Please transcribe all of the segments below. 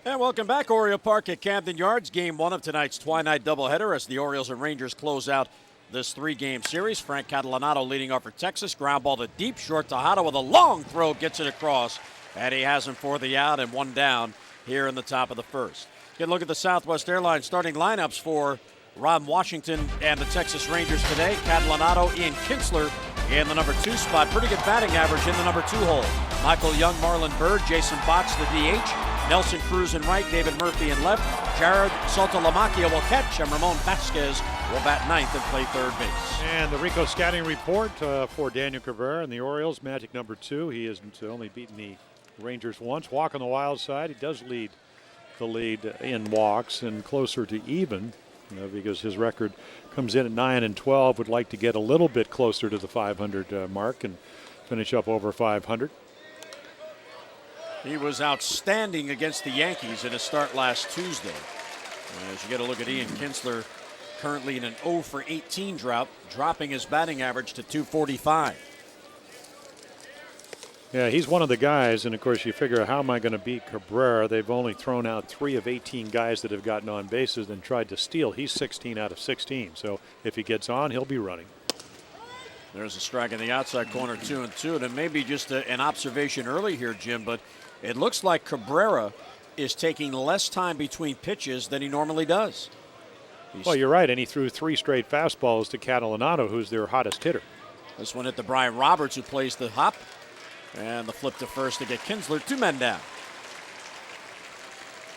And welcome back, Oriole Park at Camden Yards. Game one of tonight's twilight doubleheader as the Orioles and Rangers close out this three-game series. Frank Catalanato leading off for Texas. Ground ball to deep, short to Hotto with a long throw, gets it across. And he has him for the out and one down here in the top of the first. Get a look at the Southwest Airlines starting lineups for Ron Washington and the Texas Rangers today. Catalanato, Ian Kinsler in the number 2 spot. Pretty good batting average in the number 2 hole. Michael Young, Marlon Byrd, Jason Botts, the DH. Nelson Cruz in right, David Murphy in left. Jared Saltalamacchia will catch, and Ramon Vasquez will bat ninth and play third base. And the Rico scouting report for Daniel Cabrera and the Orioles. Magic number 2. He hasn't only beaten the Rangers once. Walk on the wild side. He does lead the lead in walks and closer to even, because his record comes in at 9-12. Would like to get a little bit closer to the 500 mark and finish up over 500. He was outstanding against the Yankees in his start last Tuesday. As you get a look at Ian Kinsler, currently in an 0 for 18 drought, dropping his batting average to .245. Yeah, he's one of the guys, and of course you figure, how am I going to beat Cabrera? They've only thrown out 3 of 18 guys that have gotten on bases and tried to steal. He's 16 out of 16, so if he gets on, he'll be running. There's a strike in the outside corner, 2-2, and it may be just an observation early here, Jim, but it looks like Cabrera is taking less time between pitches than he normally does. Well, you're right, and he threw 3 straight fastballs to Catalanato, who's their hottest hitter. This one hit to Brian Roberts, who plays the hop, and the flip to first to get Kinsler. 2 men down.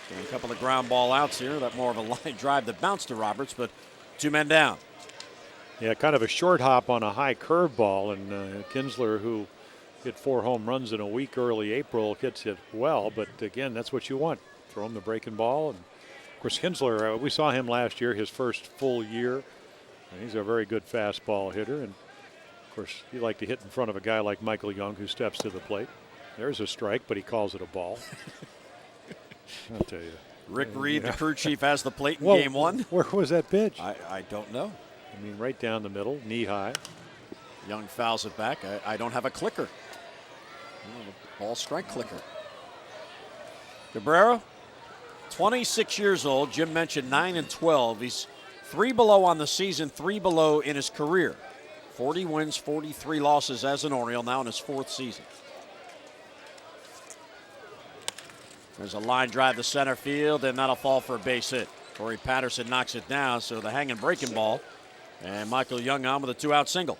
So a couple of ground ball outs here. That more of a line drive that bounced to Roberts, but 2 men down. Yeah, kind of a short hop on a high curveball, and Kinsler, who hit 4 home runs in a week early April, hits it well. But again, that's what you want. Throw him the breaking ball. And of course, Kinsler, we saw him last year, his first full year. And he's a very good fastball hitter. And of course, you like to hit in front of a guy like Michael Young, who steps to the plate. There's a strike, but he calls it a ball. I'll tell you. Rick Reed, the crew chief, has the plate in Well, game one. Where was that pitch? I don't know. I mean, right down the middle, knee high. Young fouls it back. I don't have a clicker. Ball strike clicker. Cabrera, 26 years old. Jim mentioned 9-12. He's 3 below on the season, 3 below in his career. 40 wins, 43 losses as an Oriole, now in his 4th season. There's a line drive to center field, and that'll fall for a base hit. Corey Patterson knocks it down, so the hanging breaking ball. And Michael Young on with a 2-out single.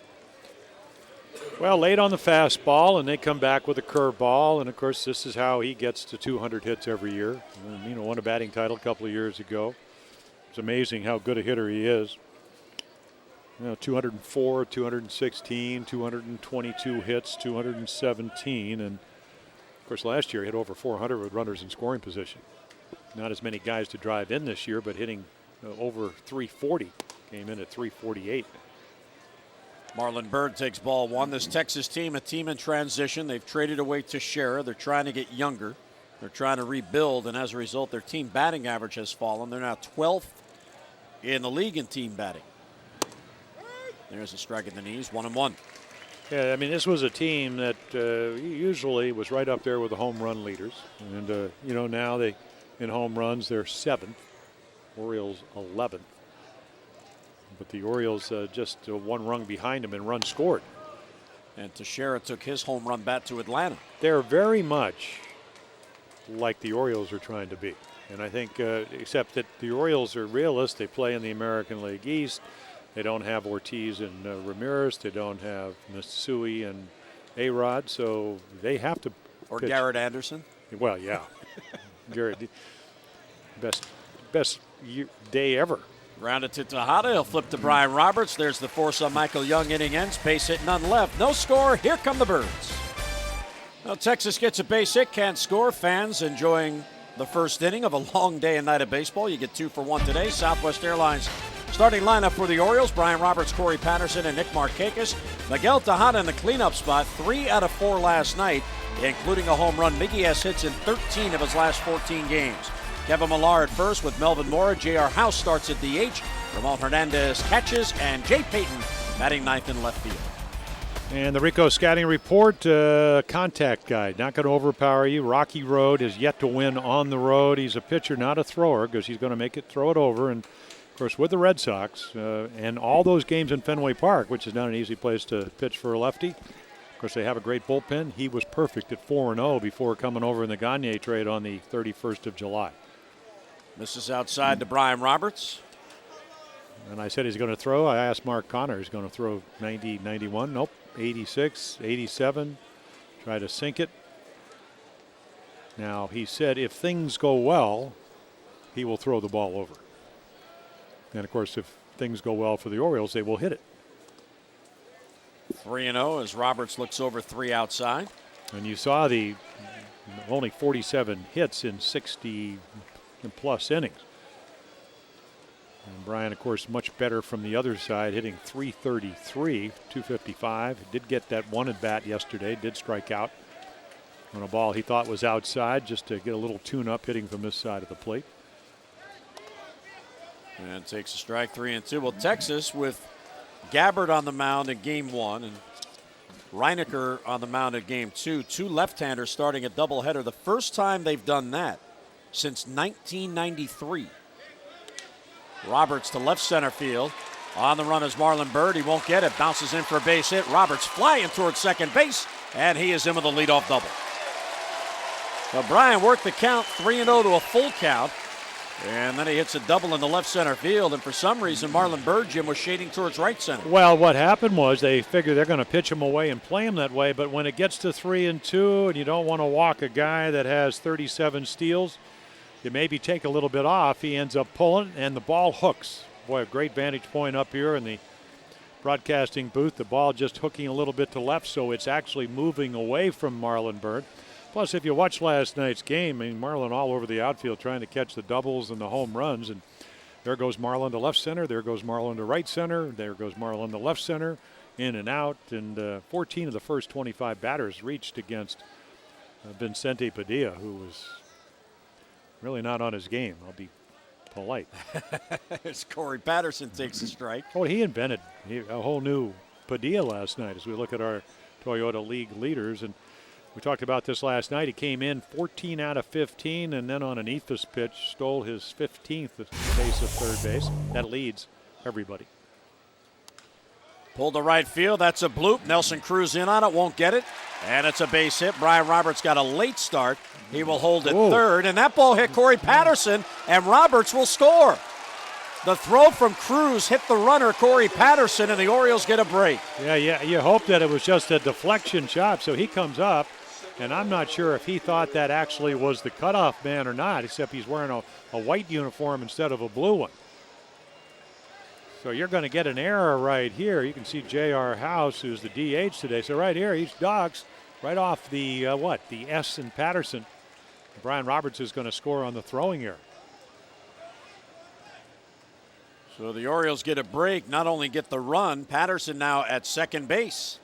Well, late on the fastball, and they come back with a curveball. And, of course, this is how he gets to 200 hits every year. And, won a batting title a couple of years ago. It's amazing how good a hitter he is. 204, 216, 222 hits, 217. And, of course, last year he hit over 400 with runners in scoring position. Not as many guys to drive in this year, but hitting over 340. Came in at 348. Marlon Byrd takes ball 1. This Texas team, a team in transition. They've traded away Teixeira. They're trying to get younger. They're trying to rebuild, and as a result, their team batting average has fallen. They're now 12th in the league in team batting. There's a strike at the knees, 1-1. Yeah, I mean, this was a team that usually was right up there with the home run leaders. And, now they, in home runs, they're 7th. Orioles 11th. But the Orioles just 1 rung behind them in runs scored. And Teixeira took his home run bat to Atlanta. They're very much like the Orioles are trying to be. And I think, except that the Orioles are realists. They play in the American League East. They don't have Ortiz and Ramirez. They don't have Matsui and A-Rod. So they have to Or pitch. Garrett Anderson. Well, yeah. Garrett, best day ever. Rounded to Tejada. He'll flip to Brian Roberts. There's the force on Michael Young. Inning ends. Base hit, none left. No score. Here come the Birds. Well, Texas gets a base hit. Can't score. Fans enjoying the first inning of a long day and night of baseball. You get 2 for 1 today. Southwest Airlines starting lineup for the Orioles. Brian Roberts, Corey Patterson, and Nick Markakis. Miguel Tejada in the cleanup spot. 3 out of 4 last night, including a home run. Miggy has hits in 13 of his last 14 games. Kevin Millar at first with Melvin Mora. J.R. House starts at DH. Ramon Hernandez catches, and Jay Payton batting ninth in left field. And the Rico scouting report, contact guide, not going to overpower you. Rocky Road is yet to win on the road. He's a pitcher, not a thrower, because he's going to make it throw it over. And, of course, with the Red Sox and all those games in Fenway Park, which is not an easy place to pitch for a lefty. Of course, they have a great bullpen. He was perfect at 4-0 before coming over in the Gagne trade on the 31st of July. Misses outside to Brian Roberts. And I said he's going to throw. I asked Mark Connor, he's going to throw 90, 91. Nope. 86, 87, try to sink it. Now, he said if things go well, he will throw the ball over. And, of course, if things go well for the Orioles, they will hit it. 3-0 as Roberts looks over 3 outside. And you saw the only 47 hits in 60-plus innings. And Brian, of course, much better from the other side, hitting 333, 255. Did get that one at bat yesterday, did strike out on a ball he thought was outside, just to get a little tune-up hitting from this side of the plate. And takes a strike, 3-2. Well, Texas with Gabbard on the mound in game 1 and Reinecker on the mound in game 2. 2 left-handers starting a doubleheader. The first time they've done that since 1993. Roberts to left center field. On the run is Marlon Byrd. He won't get it. Bounces in for a base hit. Roberts flying towards second base, and he is in with a leadoff double. So Brian worked the count 3-0 to a full count, and then he hits a double in the left center field. And for some reason, Marlon Byrd, Jim, was shading towards right center. Well, what happened was they figure they're going to pitch him away and play him that way, but when it gets to 3-2 and you don't want to walk a guy that has 37 steals, you maybe take a little bit off. He ends up pulling, and the ball hooks. Boy, a great vantage point up here in the broadcasting booth. The ball just hooking a little bit to left, so it's actually moving away from Marlon Byrd. Plus, if you watch last night's game, I mean, Marlon all over the outfield trying to catch the doubles and the home runs. And there goes Marlon to left center. There goes Marlon to right center. There goes Marlon to left center. In and out. And 14 of the first 25 batters reached against Vicente Padilla, who was really not on his game. I'll be polite. As Corey Patterson takes a strike. Oh, he invented a whole new Padilla last night as we look at our Toyota League leaders. And we talked about this last night. He came in 14 out of 15, and then on an ephus pitch stole his 15th base of third base. That leads everybody. Pulled to right field. That's a bloop. Nelson Cruz in on it. Won't get it. And it's a base hit. Brian Roberts got a late start. He will hold at third. And that ball hit Corey Patterson, and Roberts will score. The throw from Cruz hit the runner, Corey Patterson, and the Orioles get a break. Yeah, you hope that it was just a deflection shot. So he comes up, and I'm not sure if he thought that actually was the cutoff man or not, except he's wearing a white uniform instead of a blue one. So you're going to get an error right here. You can see J.R. House, who's the DH today. So right here, he's dogs right off the the S in Patterson. Brian Roberts is going to score on the throwing error. So the Orioles get a break, not only get the run, Patterson now at second base.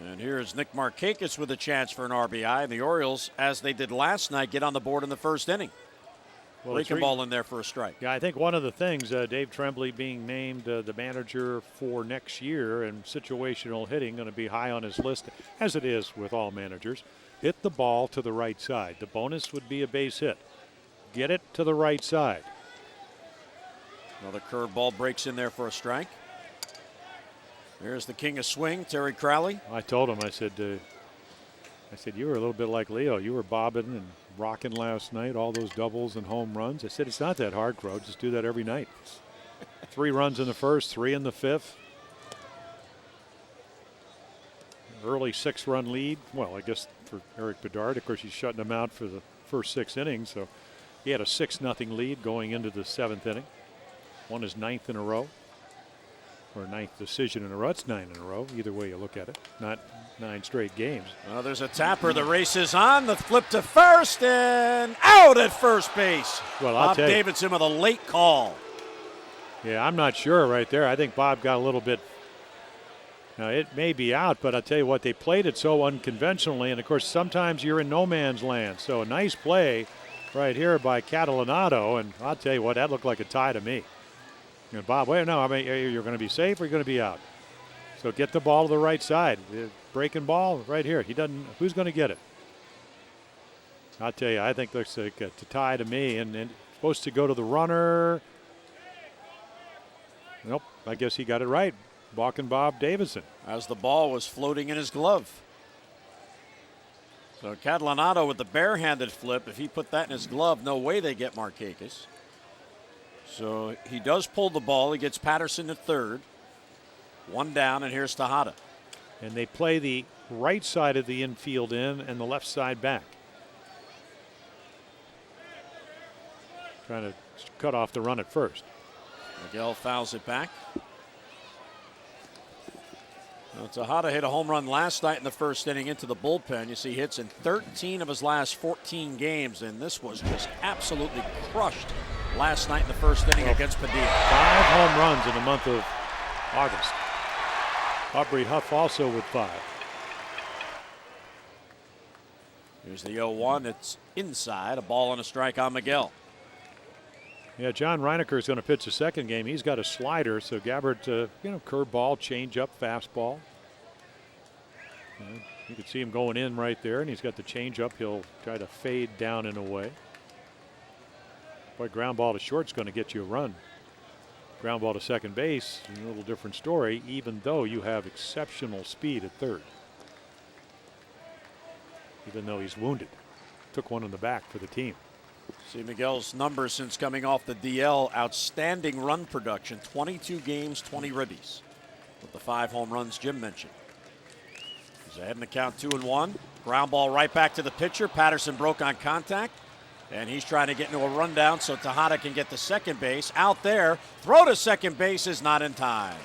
And here's Nick Markakis with a chance for an RBI. The Orioles, as they did last night, get on the board in the first inning. Well, Breaking ball in there for a strike. Yeah, I think one of the things, Dave Tremblay being named the manager for next year and situational hitting going to be high on his list, as it is with all managers. Hit the ball to the right side. The bonus would be a base hit. Get it to the right side. Another curveball breaks in there for a strike. There's the king of swing, Terry Crowley. I told him, I said, you were a little bit like Leo. You were bobbing and rocking last night, all those doubles and home runs. I said, it's not that hard, Crow. Just do that every night. 3 runs in the first, 3 in the fifth. Early 6-run lead. Well, I guess for Eric Bedard. Of course, he's shutting him out for the first 6 innings. So he had a 6-0 lead going into the 7th inning. Won his 9th in a row. Or 9th decision in a row. It's 9 in a row. Either way you look at it. Not 9 straight games. Well, there's a tapper. The race is on. The flip to first and out at first base. Well, Bob Davidson with a late call. Yeah, I'm not sure right there. I think Bob got a little bit. Now, it may be out, but I'll tell you what, they played it so unconventionally. And, of course, sometimes you're in no man's land. So a nice play right here by Catalanato. And I'll tell you what, that looked like a tie to me. And Bob, wait, no, I mean, you're going to be safe or you're going to be out. So get the ball to the right side. The breaking ball right here. He doesn't. Who's going to get it? I'll tell you, I think looks like a tie to me, and supposed to go to the runner. Nope, I guess he got it right. Balking Bob Davison. As the ball was floating in his glove. So Catalanato with the barehanded flip. If he put that in his glove, no way they get Markakis. So he does pull the ball. He gets Patterson at third. One down, and here's Tejada. And they play the right side of the infield in and the left side back. Trying to cut off the run at first. Miguel fouls it back. Well, Tejada hit a home run last night in the first inning into the bullpen. You see hits in 13 of his last 14 games, and this was just absolutely crushed last night in the first inning against Padilla. 5 home runs in the month of August. Aubrey Huff also with 5. Here's the 0-1. It's inside. A ball and a strike on Miguel. Yeah, John Reinecker is going to pitch the second game. He's got a slider, so Gabbard, curveball, changeup, fastball. You can see him going in right there, and he's got the changeup. He'll try to fade down and away. Boy, ground ball to short's going to get you a run. Ground ball to second base, a little different story, even though you have exceptional speed at third. Even though he's wounded. Took one in the back for the team. See Miguel's numbers since coming off the DL. Outstanding run production. 22 games, 20 ribbies. With the 5 home runs Jim mentioned. He's ahead in the count 2-1. Ground ball right back to the pitcher. Patterson broke on contact. And he's trying to get into a rundown so Tejada can get to second base. Out there, throw to second base is not in time.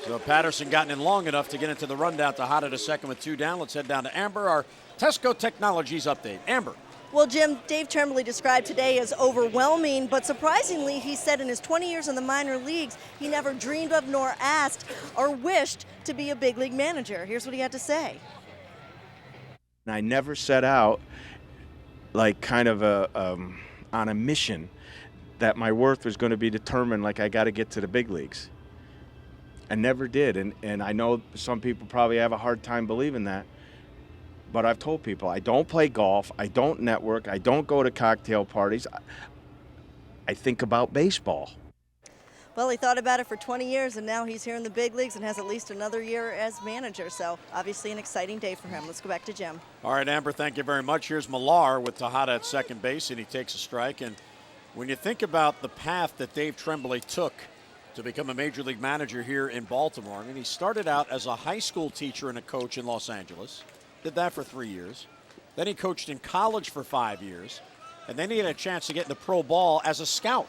So Patterson gotten in long enough to get into the rundown. Tejada to second with 2 down. Let's head down to Amber, our Tesco Technologies update. Amber. Well, Jim, Dave Tremblay described today as overwhelming, but surprisingly, he said in his 20 years in the minor leagues, he never dreamed of nor asked or wished to be a big league manager. Here's what he had to say. I never set out like kind of on a mission that my worth was going to be determined like I got to get to the big leagues. I never did, and I know some people probably have a hard time believing that. But I've told people I don't play golf, I don't network, I don't go to cocktail parties. I think about baseball. Well, he thought about it for 20 years, and now he's here in the big leagues and has at least another year as manager. So obviously an exciting day for him. Let's go back to Jim. All right, Amber, thank you very much. Here's Millar with Tejada at second base, and he takes a strike. And when you think about the path that Dave Tremblay took to become a major league manager here in Baltimore, I mean, he started out as a high school teacher and a coach in Los Angeles. Did that for 3 years. Then he coached in college for 5 years. And then he had a chance to get into pro ball as a scout.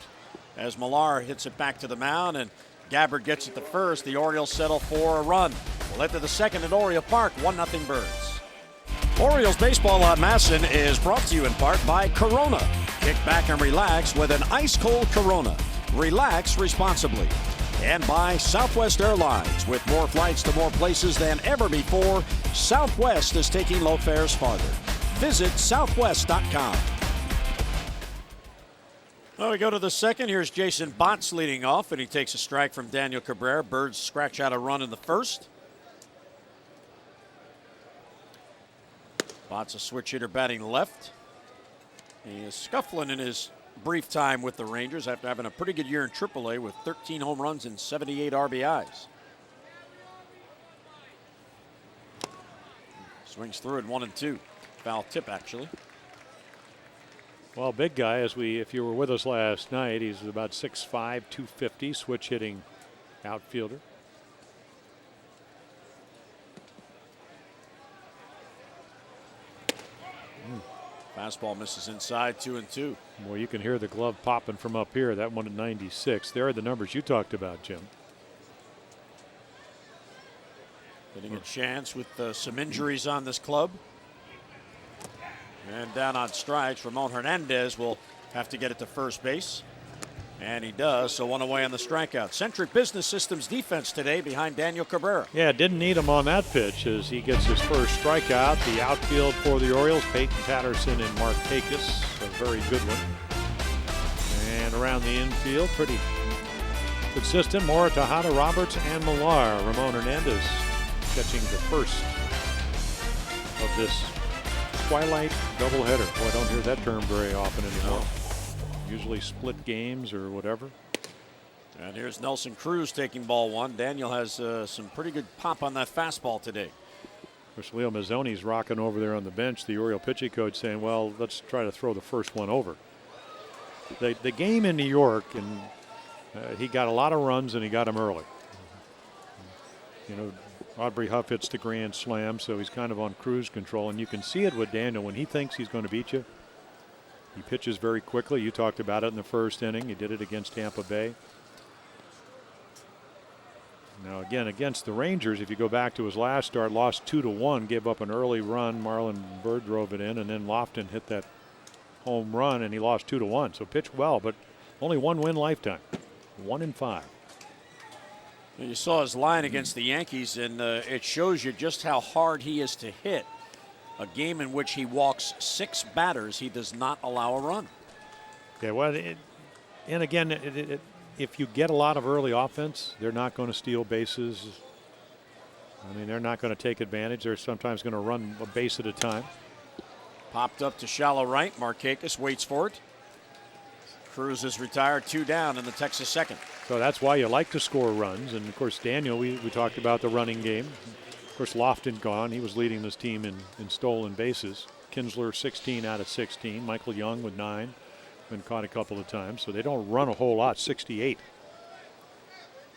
As Millar hits it back to the mound and Gabbard gets it to first, the Orioles settle for a run. We'll head to the second at Oriole Park, 1-0 Birds. Orioles baseball on Masson is brought to you in part by Corona. Kick back and relax with an ice-cold Corona. Relax responsibly. And by Southwest Airlines. With more flights to more places than ever before, Southwest is taking low fares farther. Visit southwest.com. Well, we go to the second. Here's Jason Botts leading off, and he takes a strike from Daniel Cabrera. Birds scratch out a run in the first. Botts a switch hitter batting left. He is scuffling in his brief time with the Rangers after having a pretty good year in AAA with 13 home runs and 78 RBIs. Swings through it 1-2. Foul tip, actually. Well, big guy, if you were with us last night, he's about 6'5", 250, switch hitting outfielder. Fastball misses inside, 2-2. Well, you can hear the glove popping from up here. That one at 96. There are the numbers you talked about, Jim. Getting a chance with some injuries on this club. And down on strikes, Ramon Hernandez will have to get it to first base. And he does, so one away on the strikeout. Centric Business Systems defense today behind Daniel Cabrera. Yeah, didn't need him on that pitch as he gets his first strikeout. The outfield for the Orioles, Peyton Patterson and Mark Pecos, a very good one. And around the infield, pretty Consistent, Mora, Tejada, Roberts, and Millar. Ramon Hernandez catching the first of this twilight doubleheader. Boy, I don't hear that term very often anymore. Usually split games or whatever. And here's Nelson Cruz taking ball one. Daniel has some pretty good pop on that fastball today. Of course, Leo Mazzoni's rocking over there on the bench. The Oriole pitching coach saying, well, let's try to throw the first one over. The game in New York, and he got a lot of runs and he got them early. You know, Aubrey Huff hits the grand slam, so he's kind of on cruise control. And you can see it with Daniel when he thinks he's going to beat you. He pitches very quickly. You talked about it in the first inning. He did it against Tampa Bay. Now, again, against the Rangers, if you go back to his last start, lost 2-1, gave up an early run. Marlon Byrd drove it in, and then Lofton hit that home run, and he lost 2-1. So pitched well, but only one win lifetime, 1 in 5. You saw his line against the Yankees, and it shows you just how hard he is to hit. A game in which he walks 6 batters, he does not allow a run. Yeah, well, and again, if you get a lot of early offense, they're not going to steal bases. I mean, they're not going to take advantage. They're sometimes going to run a base at a time. Popped up to shallow right. Markakis waits for it. Cruz is retired, 2 down in the Texas second. So that's why you like to score runs. And, of course, Daniel, we talked about the running game. Of course, Lofton gone. He was leading this team in stolen bases. Kinsler 16 out of 16. Michael Young with 9. Been caught a couple of times. So they don't run a whole lot. 68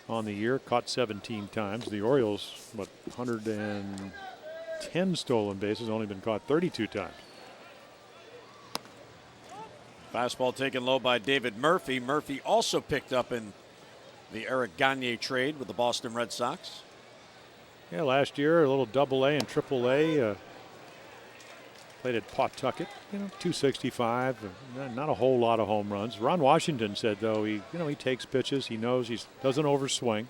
on the year. Caught 17 times. The Orioles, 110 stolen bases. Only been caught 32 times. Fastball taken low by David Murphy. Murphy also picked up in the Eric Gagne trade with the Boston Red Sox. Yeah, last year a little Double-A and Triple-A. Played at Pawtucket, 265. Not a whole lot of home runs. Ron Washington said though he takes pitches. He knows he doesn't overswing.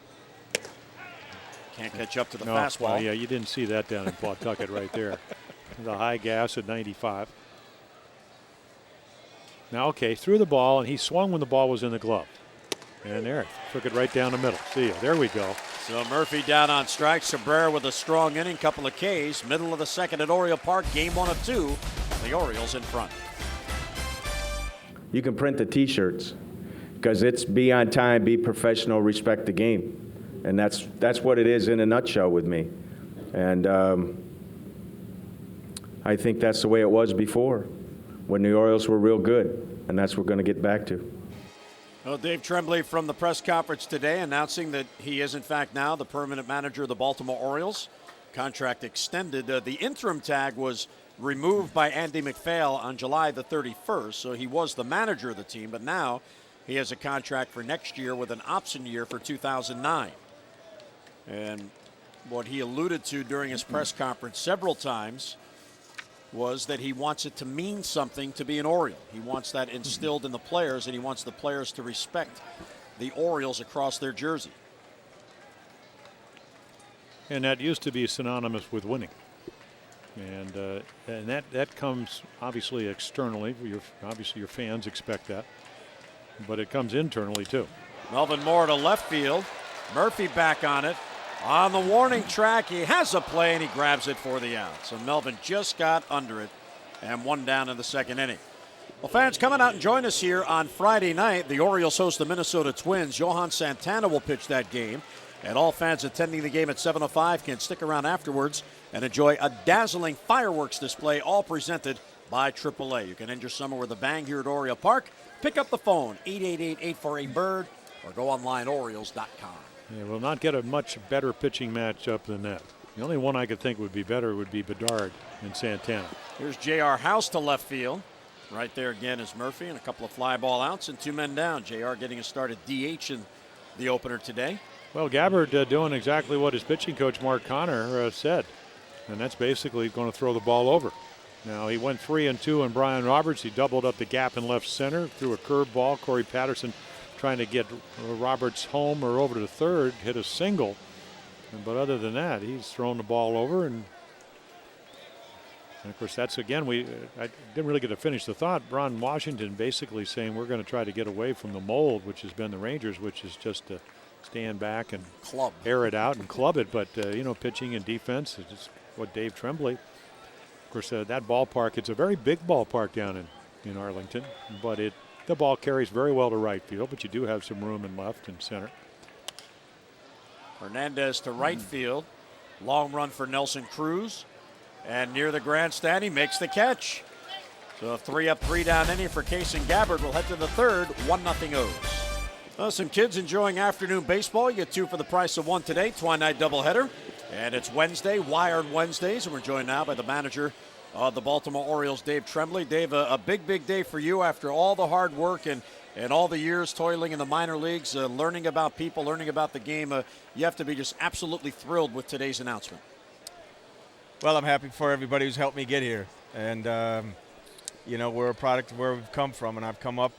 Can't catch up to the fastball. Well, yeah, you didn't see that down in Pawtucket right there. The high gas at 95. Now, okay, threw the ball, and he swung when the ball was in the glove. And there, took it right down the middle. See ya. There we go. So Murphy down on strikes. Cabrera with a strong inning, couple of Ks. Middle of the second at Oriole Park, game 1 of 2. The Orioles in front. You can print the T-shirts because it's be on time, be professional, respect the game. And that's what it is in a nutshell with me. And I think that's the way it was before when the Orioles were real good, and that's what we're going to get back to. Well, Dave Tremblay from the press conference today announcing that he is, in fact, now the permanent manager of the Baltimore Orioles. Contract extended. The interim tag was removed by Andy McPhail on July the 31st, so he was the manager of the team, but now he has a contract for next year with an option year for 2009. And what he alluded to during his press conference several times was that he wants it to mean something to be an Oriole. He wants that instilled in the players, and he wants the players to respect the Orioles across their jersey. And that used to be synonymous with winning. And that comes obviously externally. Obviously your fans expect that. But it comes internally too. Melvin Moore to left field. Murphy back on it. On the warning track, he has a play, and he grabs it for the out. So Melvin just got under it, and 1 down in the second inning. Well, fans, coming out and join us here on Friday night. The Orioles host the Minnesota Twins. Johan Santana will pitch that game, and all fans attending the game at 7:05 can stick around afterwards and enjoy a dazzling fireworks display, all presented by AAA. You can end your summer with a bang here at Oriole Park. Pick up the phone, 888-848-BIRD, or go online, Orioles.com. Yeah, we'll not get a much better pitching matchup than that. The only one I could think would be better would be Bedard and Santana. Here's J.R. House to left field. Right there again is Murphy, and a couple of fly ball outs and 2 men down. J.R. getting a start at DH in the opener today. Well, Gabbard doing exactly what his pitching coach Mark Connor said, and that's basically going to throw the ball over. Now, he went 3-2 on Brian Roberts. He doubled up the gap in left center, threw a curve ball. Corey Patterson trying to get Roberts home or over to third, hit a single. But other than that, he's thrown the ball over. And of course, that's again, I didn't really get to finish the thought. Ron Washington basically saying we're going to try to get away from the mold, which has been the Rangers, which is just stand back and Club. air it out and club it. But, pitching and defense is just what Dave Tremblay. Of course, that ballpark, it's a very big ballpark down in Arlington, but the ball carries very well to right field, but you do have some room in left and center. Hernandez to right field. Long run for Nelson Cruz. And near the grandstand, he makes the catch. So a 3-up, 3-down inning for Case and Gabbard. Will head to the third, 1-0 O's. Some kids enjoying afternoon baseball. You get 2 for the price of 1 today, twilight doubleheader. And it's Wednesday, Wired Wednesdays, and we're joined now by the manager of the Baltimore Orioles, Dave Tremblay. Dave, a big, big day for you after all the hard work and all the years toiling in the minor leagues, learning about people, learning about the game. You have to be just absolutely thrilled with today's announcement. Well, I'm happy for everybody who's helped me get here. And, we're a product of where we've come from, and I've come up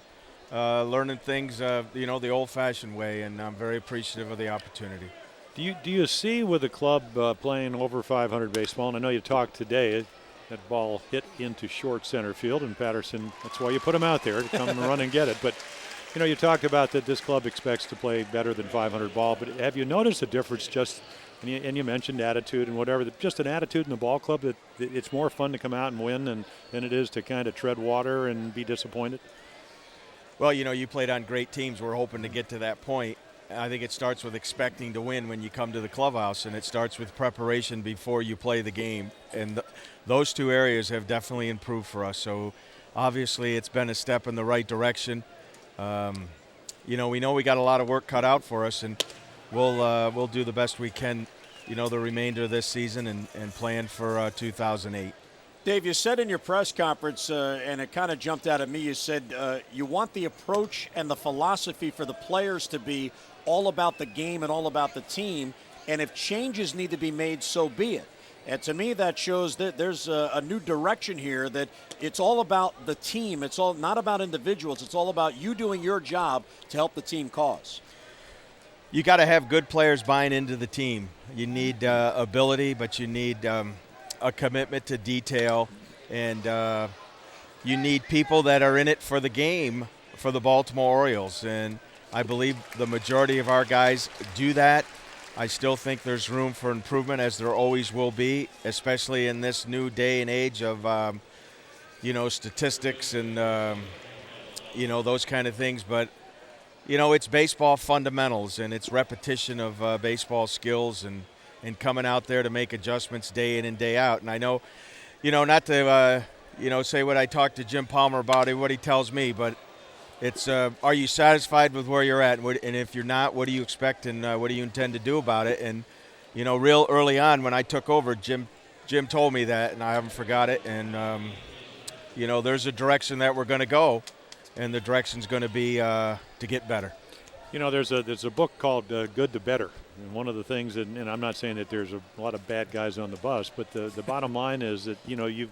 learning things, the old-fashioned way, and I'm very appreciative of the opportunity. Do you see with the club playing over 500 baseball, and I know you talked today, that ball hit into short center field, and Patterson, that's why you put him out there to come and run and get it. But, you talked about that this club expects to play better than 500 ball, but have you noticed a difference just, and you mentioned attitude and whatever, just an attitude in the ball club that it's more fun to come out and win than it is to kind of tread water and be disappointed? Well, you played on great teams. We're hoping to get to that point. I think it starts with expecting to win when you come to the clubhouse, and it starts with preparation before you play the game. And those 2 areas have definitely improved for us. So obviously it's been a step in the right direction. We know we got a lot of work cut out for us, and we'll do the best we can, the remainder of this season and plan for 2008. Dave, you said in your press conference, and it kind of jumped out at me, you said you want the approach and the philosophy for the players to be all about the game and all about the team, and if changes need to be made, so be it. And to me, that shows that there's a new direction here, that it's all about the team. It's all not about individuals. It's all about you doing your job to help the team cause. You got to have good players buying into the team. You need ability, but you need a commitment to detail, and you need people that are in it for the game for the Baltimore Orioles, and I believe the majority of our guys do that. I still think there's room for improvement, as there always will be, especially in this new day and age of statistics and those kind of things. But it's baseball fundamentals, and it's repetition of baseball skills and coming out there to make adjustments day in and day out. And I know, not to, say what I talked to Jim Palmer about, what he tells me, but it's, are you satisfied with where you're at? And if you're not, what do you expect and what do you intend to do about it? And, real early on when I took over, Jim told me that, and I haven't forgot it. And, there's a direction that we're going to go, and the direction's going to be to get better. There's a book called Good to Better. And one of the things, and I'm not saying that there's a lot of bad guys on the bus, but the bottom line is that, you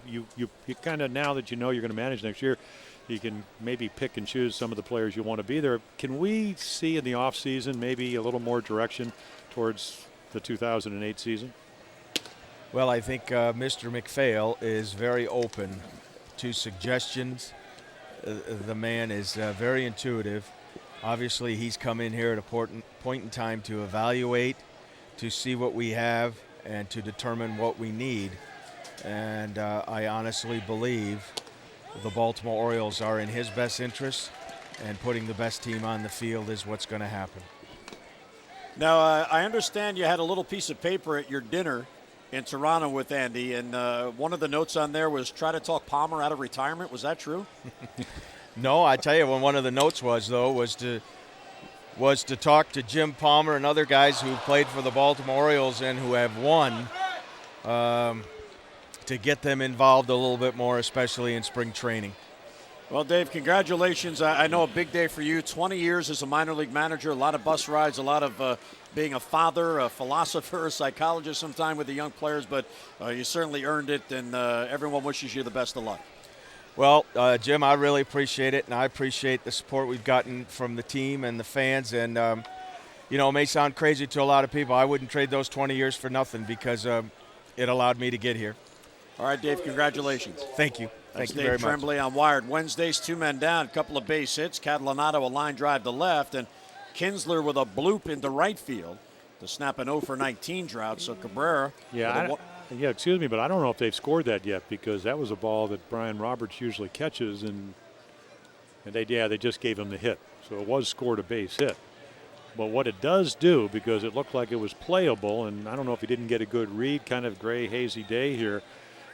kind of, now that you're going to manage next year, you can maybe pick and choose some of the players you want to be there. Can we see in the offseason maybe a little more direction towards the 2008 season? Well, I think Mr. McPhail is very open to suggestions. The man is very intuitive. Obviously, he's come in here at a point in time to evaluate, to see what we have, and to determine what we need. And I honestly believe the Baltimore Orioles are in his best interest, and putting the best team on the field is what's going to happen. Now, I understand you had a little piece of paper at your dinner in Toronto with Andy, and one of the notes on there was try to talk Palmer out of retirement. Was that true? No, I tell you, one of the notes was to talk to Jim Palmer and other guys who played for the Baltimore Orioles and who have won, to get them involved a little bit more, especially in spring training. Well, Dave, congratulations. I know a big day for you. 20 years as a minor league manager, a lot of bus rides, a lot of being a father, a philosopher, a psychologist sometime with the young players, but you certainly earned it, and everyone wishes you the best of luck. Well, Jim, I really appreciate it, and I appreciate the support we've gotten from the team and the fans. And, it may sound crazy to a lot of people. I wouldn't trade those 20 years for nothing because it allowed me to get here. All right, Dave, congratulations. Thank you. Thank you very much. Dave Tremblay on Wired Wednesdays, 2 men down, a couple of base hits. Catalanato, a line drive to left, and Kinsler with a bloop into right field to snap an 0 for 19 drought. So Cabrera. Yeah, excuse me, but I don't know if they've scored that yet, because that was a ball that Brian Roberts usually catches, and they just gave him the hit. So it was scored a base hit. But what it does do, because it looked like it was playable, and I don't know if he didn't get a good read, kind of gray, hazy day here,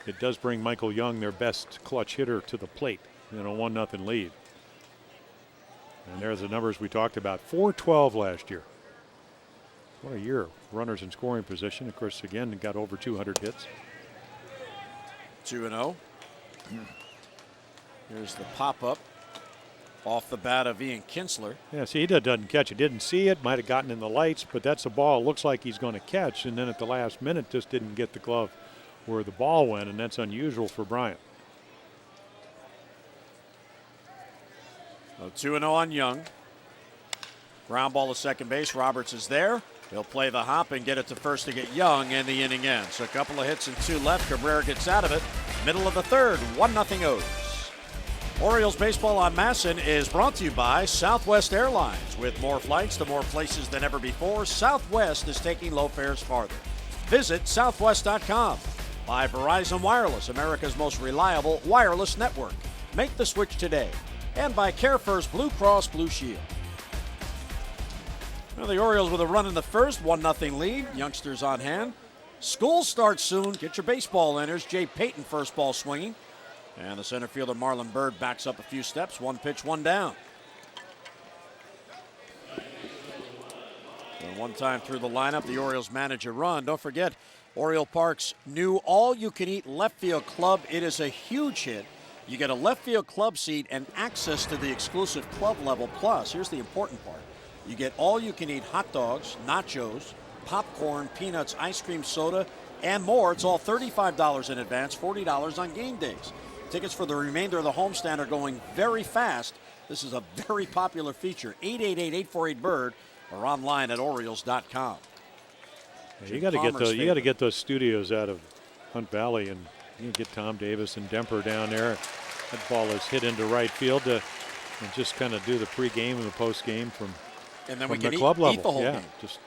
it does bring Michael Young, their best clutch hitter, to the plate in a 1-0 lead. And there's the numbers we talked about. 412 last year. What a year. Runners in scoring position. Of course, again, got over 200 hits. 2-0. Here's the pop-up off the bat of Ian Kinsler. Yeah, see, he doesn't catch it. Didn't see it. Might have gotten in the lights, but that's a ball. Looks like he's going to catch, and then at the last minute just didn't get the glove where the ball went, and that's unusual for Bryant. 2-0 on Young. Ground ball to second base. Roberts is there. He'll play the hop and get it to first to get Young, and the inning ends. So a couple of hits and 2 left. Cabrera gets out of it. Middle of the third, 1-0 O's. Orioles baseball on Masson is brought to you by Southwest Airlines. With more flights to more places than ever before, Southwest is taking low fares farther. Visit southwest.com. By Verizon Wireless, America's most reliable wireless network. Make the switch today. And by CareFirst Blue Cross Blue Shield. Well, the Orioles with a run in the first, 1-0 lead. Youngsters on hand. School starts soon. Get your baseball in. Here's Jay Payton, first ball swinging. And the center fielder Marlon Byrd backs up a few steps. 1 pitch, 1 down. And one time through the lineup, the Orioles manage a run. Don't forget, Oriole Park's new all-you-can-eat left field club. It is a huge hit. You get a left field club seat and access to the exclusive club level plus. Here's the important part. You get all-you-can-eat hot dogs, nachos, popcorn, peanuts, ice cream, soda, and more. It's all $35 in advance, $40 on game days. Tickets for the remainder of the homestand are going very fast. This is a very popular feature. 888-848-BIRD or online at Orioles.com. You got to get those studios out of Hunt Valley, and you get Tom Davis and Demper down there. That ball is hit into right field and just kind of do the pregame and the postgame from and then we can the club level. Eat the whole game. Just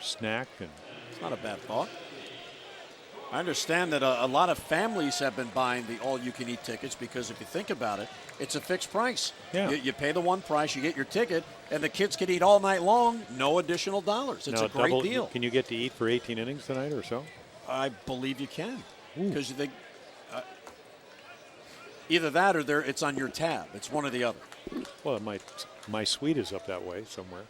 snack. And it's not a bad thought. I understand that a lot of families have been buying the all-you-can-eat tickets because if you think about it, it's a fixed price. Yeah. You pay the one price, you get your ticket, and the kids can eat all night long, no additional dollars. It's a great deal. Can you get to eat for 18 innings tonight or so? I believe you can. Because either that or it's on your tab. It's one or the other. Well, my suite is up that way somewhere.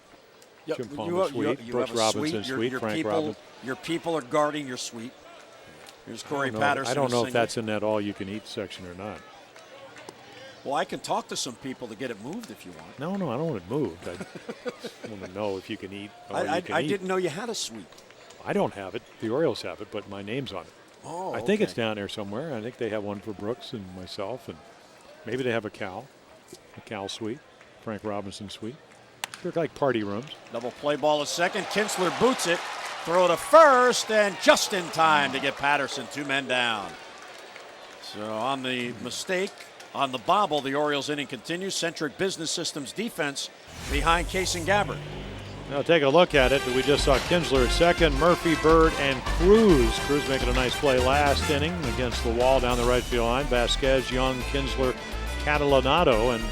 Yep. Jim Palmer suite, Brooks Robinson suite, Frank Robinson. Your people are guarding your suite. Here's Corey Patterson. I don't know if that's in that all-you-can-eat section or not. Well, I can talk to some people to get it moved if you want. No, I don't want it moved. I want to know if you can eat all you can I eat. didn't know you had a suite. I don't have it. The Orioles have it, but my name's on it. Oh, I think it's down there somewhere. I think they have one for Brooks and myself, and maybe they have a Cal suite, Frank Robinson suite. They're like party rooms. Double play ball a second. Kinsler boots it. Throw to first, and just in time to get Patterson, 2 men down. So on the mistake, on the bobble, the Orioles inning continues. Centric Business Systems defense behind Case and Gabbard. Now take a look at it. We just saw Kinsler at second, Murphy, Bird, and Cruz. Cruz making a nice play last inning against the wall down the right field line. Vasquez, Young, Kinsler, Catalanato, and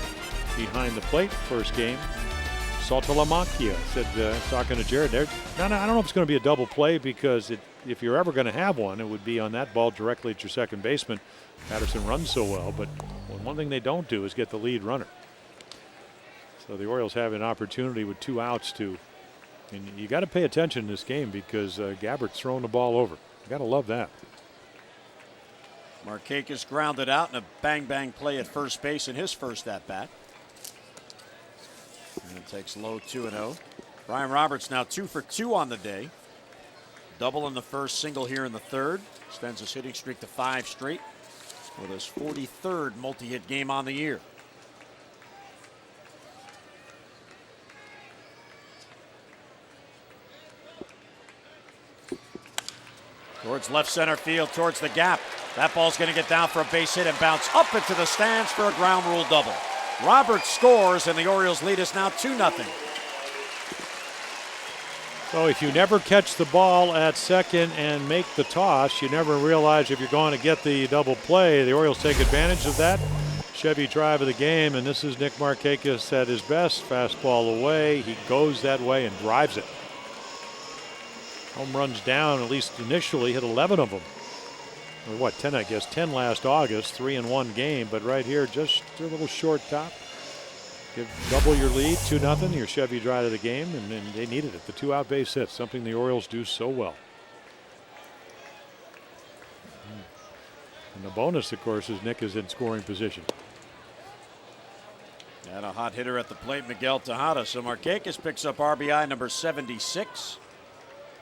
behind the plate first game. Saltalamacchia said, talking to Jared there, I don't know if it's going to be a double play because if you're ever going to have one, it would be on that ball directly at your second baseman. Patterson runs so well, but one thing they don't do is get the lead runner. So the Orioles have an opportunity with 2 outs and you got to pay attention in this game because Gabbard's throwing the ball over. You got to love that. Markakis grounded out in a bang-bang play at first base in his first at-bat. And it takes low 2-0. Brian Roberts now 2 for 2 on the day. Double in the first, single here in the third. Extends his hitting streak to 5 straight with his 43rd multi-hit game on the year. Towards left center field, towards the gap. That ball's going to get down for a base hit and bounce up into the stands for a ground rule double. Roberts scores, and the Orioles lead us now 2-0. So if you never catch the ball at second and make the toss, you never realize if you're going to get the double play. The Orioles take advantage of that. Chevy drive of the game, and this is Nick Markakis at his best. Fastball away. He goes that way and drives it. Home runs down, at least initially, hit 11 of them. Or what, 10 I guess, 10 last August, 3 in one game. But right here, just a little short top. Give double your lead, 2-0, your Chevy drive of the game, and they needed it. The 2-out base hit, something the Orioles do so well. And the bonus, of course, is Nick is in scoring position. And a hot hitter at the plate, Miguel Tejada. So Markakis picks up RBI number 76.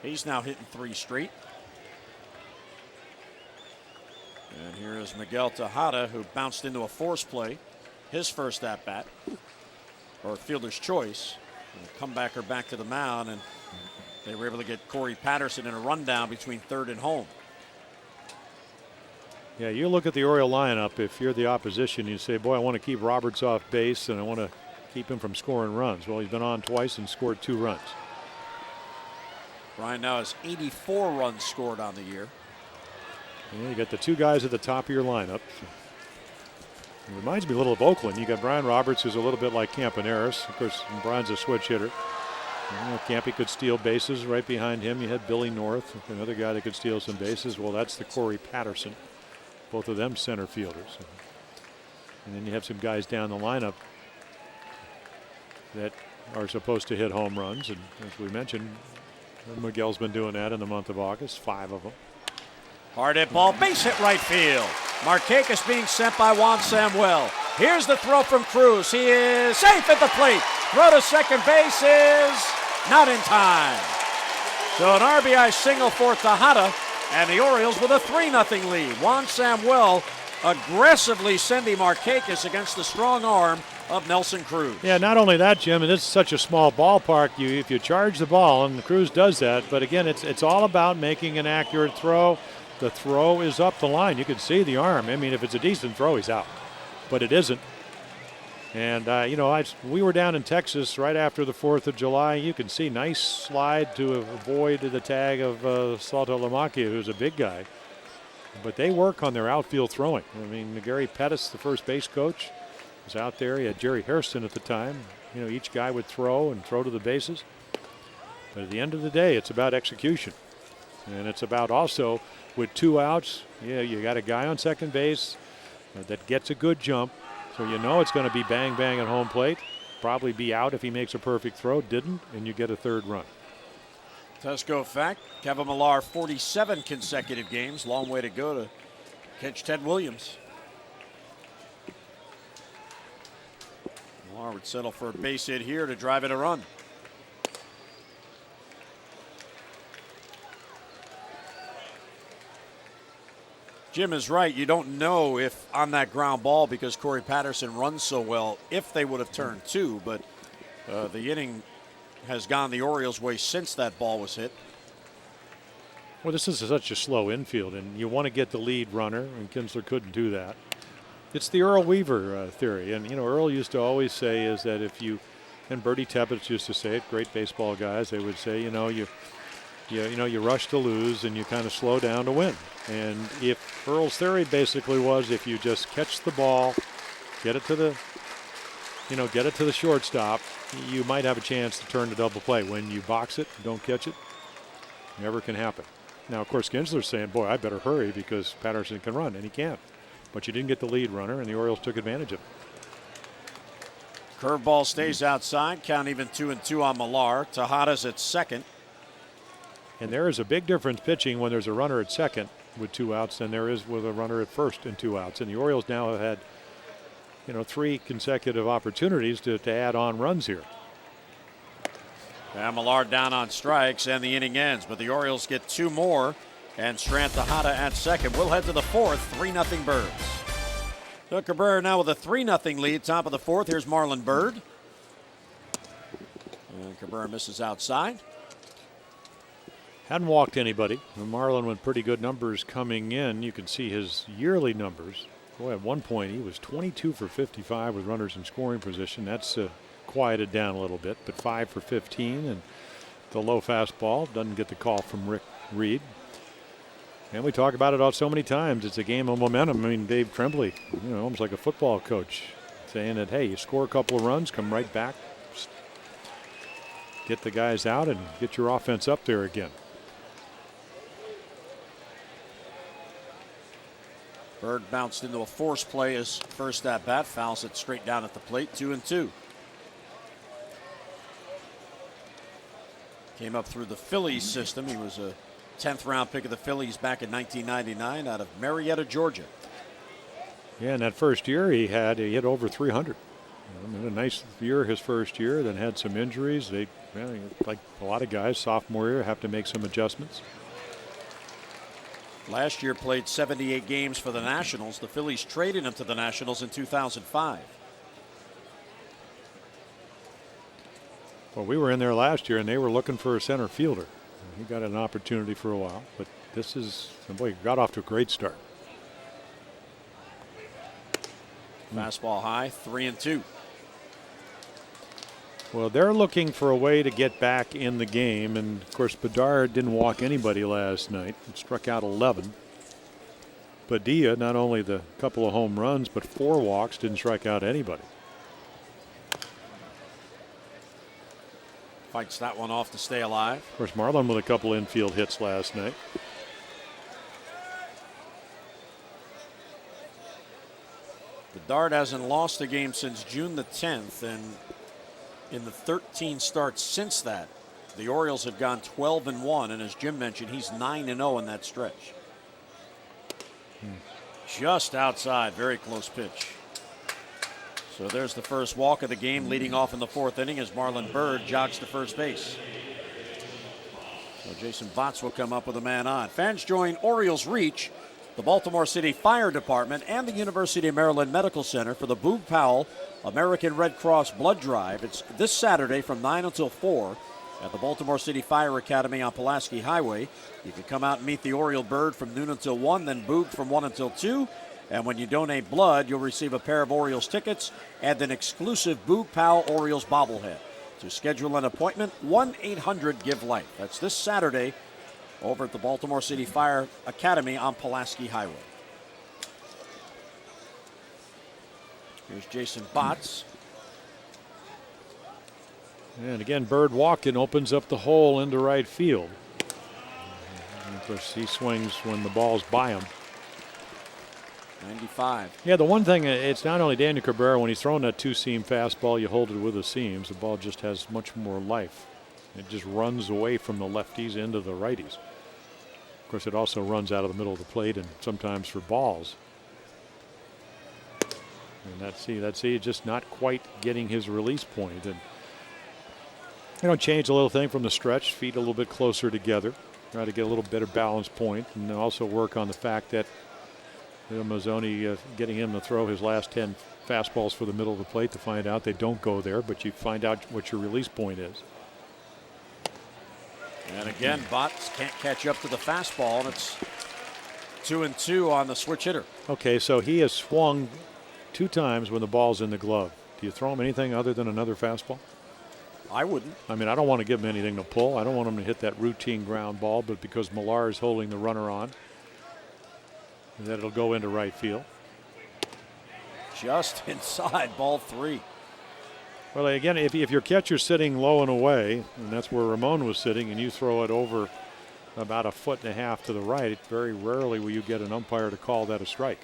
He's now hitting 3 straight. And here is Miguel Tejada, who bounced into a force play, his first at-bat, or fielder's choice. And the comebacker back to the mound, and they were able to get Corey Patterson in a rundown between third and home. Yeah, you look at the Oriole lineup. If you're the opposition, you say, boy, I want to keep Roberts off base and I want to keep him from scoring runs. Well, he's been on twice and scored 2 runs. Ryan now has 84 runs scored on the year. Yeah, you got the 2 guys at the top of your lineup. It reminds me a little of Oakland. You got Brian Roberts, who's a little bit like Campaneris. Of course, Brian's a switch hitter. Campy could steal bases. Right behind him, you had Billy North, another guy that could steal some bases. Well, that's the Corey Patterson. Both of them center fielders. And then you have some guys down the lineup that are supposed to hit home runs. And as we mentioned, Miguel's been doing that in the month of August, 5 of them. Hard hit ball, base hit right field. Markakis being sent by Juan Samuel. Here's the throw from Cruz. He is safe at the plate. Throw to second base is not in time. So an RBI single for Tejada, and the Orioles with a 3-0 lead. Juan Samuel aggressively sending Markakis against the strong arm of Nelson Cruz. Yeah, not only that, Jim, and this is such a small ballpark, if you charge the ball, and Cruz does that, but again, it's all about making an accurate throw. The throw is up the line. You can see the arm. I mean, if it's a decent throw, he's out. But it isn't. And, we were down in Texas right after the 4th of July. You can see nice slide to avoid the tag of Salto Lamacchia, who's a big guy. But they work on their outfield throwing. I mean, Gary Pettis, the first base coach, was out there. He had Jerry Hairston at the time. Each guy would throw to the bases. But at the end of the day, it's about execution. And it's about also, with 2 outs, you got a guy on second base that gets a good jump. So it's going to be bang, bang at home plate. Probably be out if he makes a perfect throw. Didn't, and you get a 3rd run. Tesco fact, Kevin Millar, 47 consecutive games. Long way to go to catch Ted Williams. Millar would settle for a base hit here to drive in a run. Jim is right. You don't know if on that ground ball, because Corey Patterson runs so well, if they would have turned 2. But the inning has gone the Orioles' way since that ball was hit. Well, this is such a slow infield, and you want to get the lead runner, and Kinsler couldn't do that. It's the Earl Weaver theory. And, Earl used to always say is that if you, and Bertie Teppets used to say it, great baseball guys, they would say, you rush to lose and you kind of slow down to win. And if Earl's theory basically was if you just catch the ball, get it to the shortstop, you might have a chance to turn to double play. When you box it, don't catch it, never can happen. Now, of course, Kinsler's saying, boy, I better hurry because Patterson can run, and he can't. But you didn't get the lead runner, and the Orioles took advantage of it. Curveball stays outside, count even 2-2 on Millar. Tejada's at second. And there is a big difference pitching when there's a runner at second with 2 outs than there is with a runner at first and 2 outs. And the Orioles now have had, 3 consecutive opportunities to add on runs here. And Millar down on strikes, and the inning ends. But the Orioles get 2 more, and Strand Tejada at second. We'll head to the 4th, 3-0 Birds. So Cabrera now with a 3-0 lead, top of the 4th. Here's Marlon Byrd. And Cabrera misses outside. Hadn't walked anybody. Marlon with pretty good numbers coming in. You can see his yearly numbers. Boy, at one point he was 22 for 55 with runners in scoring position. That's quieted down a little bit, but 5 for 15 and the low fastball. Doesn't get the call from Rick Reed. And we talk about it so many times. It's a game of momentum. I mean, Dave Tremblay, almost like a football coach, saying that, hey, you score a couple of runs, come right back, get the guys out, and get your offense up there again. Bird bounced into a force play his first at bat, fouls it straight down at the plate, 2-2. Came up through the Phillies system. He was a 10th round pick of the Phillies back in 1999 out of Marietta, Georgia. Yeah, in that first year he hit over 300. A nice year his first year, then had some injuries. Like a lot of guys, sophomore year, have to make some adjustments. Last year played 78 games for the Nationals. The Phillies traded him to the Nationals in 2005. Well, we were in there last year, and they were looking for a center fielder. He got an opportunity for a while, but boy, got off to a great start. Fastball high, 3-2. Well, they're looking for a way to get back in the game, and of course Bedard didn't walk anybody last night. He struck out 11. Padilla, not only the couple of home runs, but 4 walks, didn't strike out anybody. Fights that one off to stay alive. Of course, Marlin with a couple infield hits last night. Bedard hasn't lost a game since June the 10th, and in the 13 starts since that, the Orioles have gone 12-1, and as Jim mentioned, he's 9-0 in that stretch. Just outside, very close pitch. So there's the first walk of the game, leading off in the 4th inning as Marlon Byrd jogs to first base. So Jason Botts will come up with a man on. Fans join Orioles Reach, the Baltimore City Fire Department, and the University of Maryland Medical Center for the Boog Powell American Red Cross Blood Drive. It's this Saturday from 9 until 4 at the Baltimore City Fire Academy on Pulaski Highway. You can come out and meet the Oriole Bird from noon until 1, then Boog from 1 until 2. And when you donate blood, you'll receive a pair of Orioles tickets and an exclusive Boog Powell Orioles bobblehead. To schedule an appointment, 1-800-GIVE-LIFE. That's this Saturday over at the Baltimore City Fire Academy on Pulaski Highway. Here's Jason Botts. And again, Bird walking opens up the hole into right field. And of course, he swings when the ball's by him. 95. Yeah, the one thing, it's not only Daniel Cabrera, when he's throwing that 2-seam fastball, you hold it with the seams, the ball just has much more life. It just runs away from the lefties into the righties. Of course, it also runs out of the middle of the plate and sometimes for balls. And that's just not quite getting his release point. And change a little thing from the stretch, feet a little bit closer together, try to get a little better balance point, and also work on the fact that Mazzoni getting him to throw his last 10 fastballs for the middle of the plate to find out they don't go there, but you find out what your release point is. And again, Botts can't catch up to the fastball, and it's 2-2 on the switch hitter. Okay, so he has swung 2 times when the ball's in the glove. Do you throw him anything other than another fastball? I wouldn't. I mean, I don't want to give him anything to pull. I don't want him to hit that routine ground ball, but because Millar is holding the runner on, that it'll go into right field. Just inside, ball 3. Well, again, if your catcher's sitting low and away, and that's where Ramon was sitting, and you throw it over about 1.5 feet to the right, very rarely will you get an umpire to call that a strike.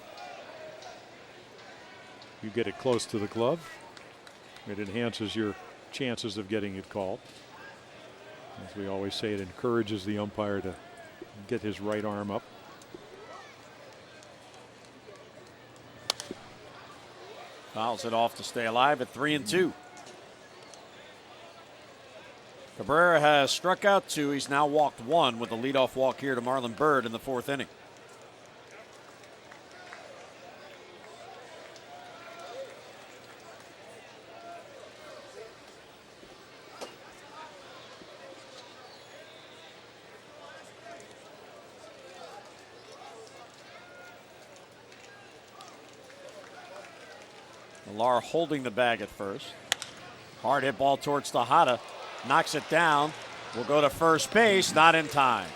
You get it close to the glove, it enhances your chances of getting it called. As we always say, it encourages the umpire to get his right arm up. Fouls it off to stay alive at 3-2. Cabrera has struck out 2. He's now walked 1 with a leadoff walk here to Marlon Byrd in the 4th inning. Millar holding the bag at first. Hard hit ball towards Tejada. Knocks it down. will go to first base, not in time.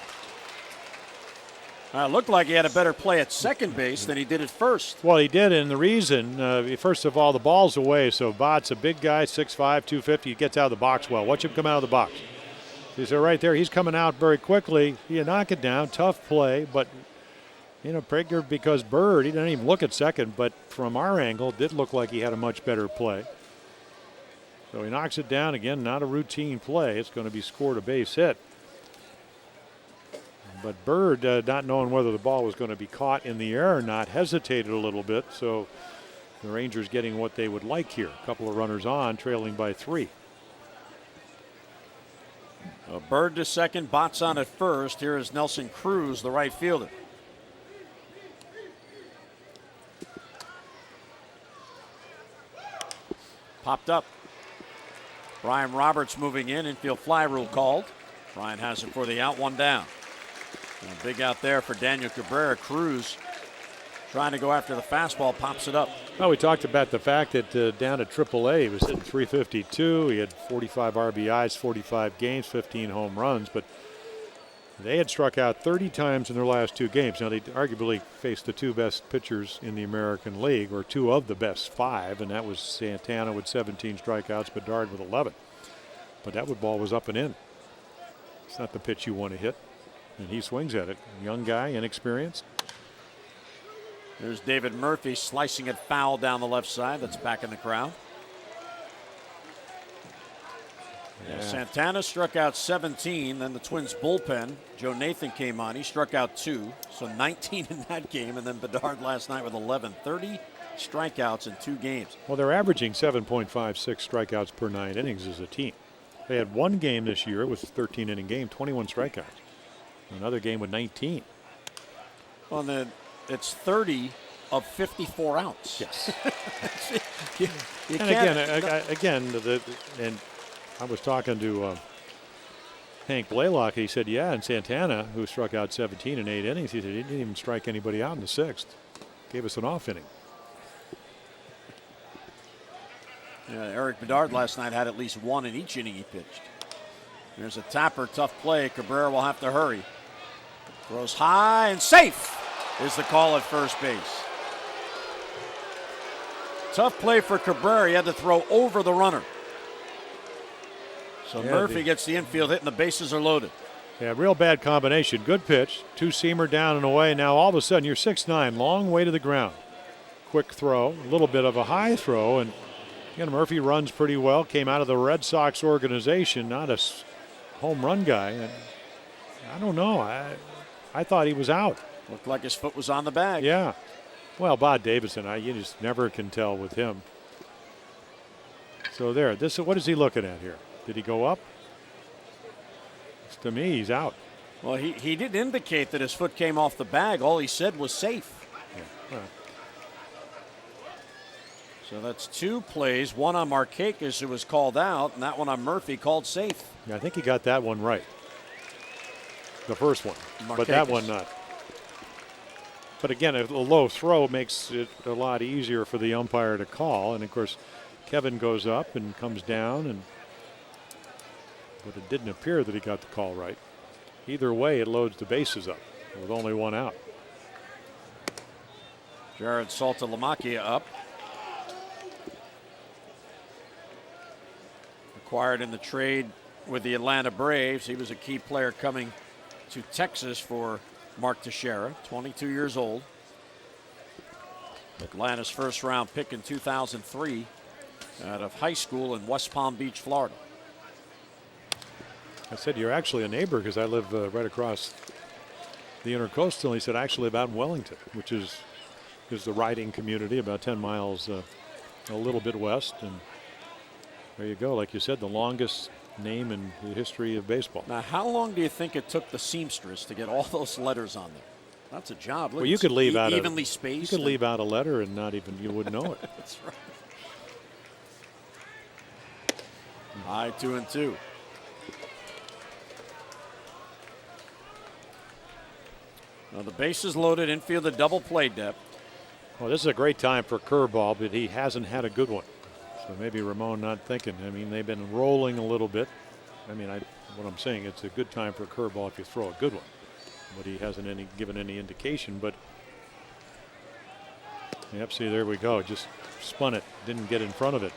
It looked like he had a better play at second base than he did at first. Well, he did, and the reason, first of all, the ball's away, so Bott's a big guy, 6'5", 250. He gets out of the box well. Watch him come out of the box. He's right there. He's coming out very quickly. You knock it down, tough play, but, Prager, because Bird, he didn't even look at second, but from our angle, did look like he had a much better play. So he knocks it down again, not a routine play. It's going to be scored a base hit. But Bird, not knowing whether the ball was going to be caught in the air or not, hesitated a little bit. So the Rangers getting what they would like here. A couple of runners on, trailing by 3. Bird to second, Botts on at first. Here is Nelson Cruz, the right fielder. Popped up. Brian Roberts moving in, infield fly rule called. Brian has it for the out, 1 down. And a big out there for Daniel Cabrera. Cruz trying to go after the fastball, pops it up. Well, we talked about the fact that down at AAA, he was hitting .352. He had 45 RBIs, 45 games, 15 home runs, but they had struck out 30 times in their last 2 games. Now, they arguably faced the 2 best pitchers in the American League, or 2 of the best 5, and that was Santana with 17 strikeouts, Bedard with 11. But that ball was up and in. It's not the pitch you want to hit. And he swings at it. Young guy, inexperienced. There's David Murphy slicing it foul down the left side. That's back in the crowd. Yeah. Santana struck out 17. Then the Twins bullpen, Joe Nathan came on. He struck out 2. So 19 in that game. And then Bedard last night with 11. 30 strikeouts in 2 games. Well, they're averaging 7.56 strikeouts per 9 innings as a team. They had 1 game this year. It was a 13-inning game, 21 strikeouts. Another game with 19. Well, then it's 30 of 54 outs. Yes. you and again, and I was talking to Hank Blaylock. He said, yeah, and Santana, who struck out 17 in 8 innings, he said he didn't even strike anybody out in the 6th. Gave us an off inning. Yeah, Eric Bedard last night had at least 1 in each inning he pitched. There's a tapper, tough play. Cabrera will have to hurry. Throws high and safe is the call at first base. Tough play for Cabrera. He had to throw over the runner. So Murphy gets the infield hit and the bases are loaded. Yeah, real bad combination. Good pitch. 2-seamer down and away. Now all of a sudden you're 6'9", long way to the ground. Quick throw, a little bit of a high throw, and again, Murphy runs pretty well. Came out of the Red Sox organization, not a home run guy. And I don't know. I thought he was out. Looked like his foot was on the bag. Yeah. Well, Bob Davidson, you just never can tell with him. So there. What is he looking at here? Did he go up? To me, he's out. Well, he didn't indicate that his foot came off the bag. All he said was safe. Yeah. Well. So that's 2 plays. One on Markakis, who was called out, and that one on Murphy called safe. Yeah, I think he got that one right. The first one, Markakis. But that one not. But again, a low throw makes it a lot easier for the umpire to call. And of course, Kevin goes up and comes down, but it didn't appear that he got the call right. Either way, it loads the bases up with only 1 out. Jared Saltalamacchia up. Acquired in the trade with the Atlanta Braves. He was a key player coming to Texas for Mark Teixeira, 22 years old. Atlanta's first round pick in 2003 out of high school in West Palm Beach, Florida. I said, you're actually a neighbor because I live right across the Intercoastal. He said, actually about in Wellington, which is the riding community about 10 miles a little bit west. And there you go. Like you said, the longest name in the history of baseball. Now, how long do you think it took the seamstress to get all those letters on there? That's a job. Look, well, you could leave out evenly spaced. You could leave out a letter and not even you wouldn't know it. That's right. High 2-2. Now the base is loaded, infield a double play depth. Well, this is a great time for curveball, but he hasn't had a good one. So maybe Ramon not thinking. I mean, they've been rolling a little bit. I mean, What I'm saying, it's a good time for a curveball if you throw a good one. But he hasn't given any indication. But yep, see, there we go. Just spun it, didn't get in front of it.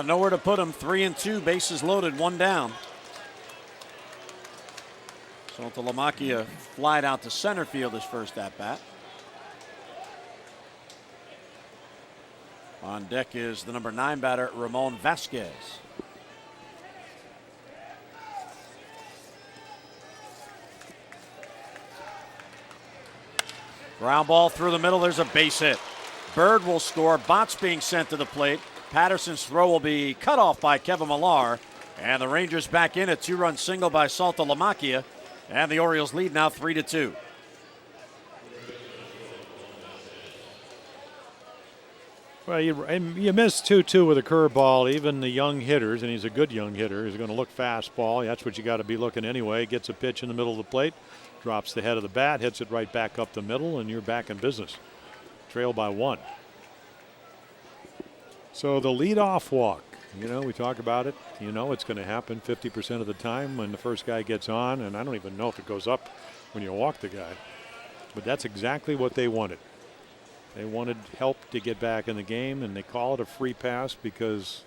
Nowhere to put him. 3-2, bases loaded, 1 down. Saltalamacchia flied out to center field his first at bat. On deck is the number 9 batter, Ramon Vasquez. Ground ball through the middle. There's a base hit. Bird will score. Botts being sent to the plate. Patterson's throw will be cut off by Kevin Millar. And the Rangers back in a 2-run single by Saltalamacchia. And the Orioles lead now 3-2. Well, you miss 2-2 with a curveball. Even the young hitters, and he's a good young hitter, is going to look fastball. That's what you got to be looking anyway. Gets a pitch in the middle of the plate, drops the head of the bat, hits it right back up the middle, and you're back in business. Trail by 1. So the leadoff walk, we talk about it. It's going to happen 50% of the time when the first guy gets on, and I don't even know if it goes up when you walk the guy. But that's exactly what they wanted. They wanted help to get back in the game, and they call it a free pass because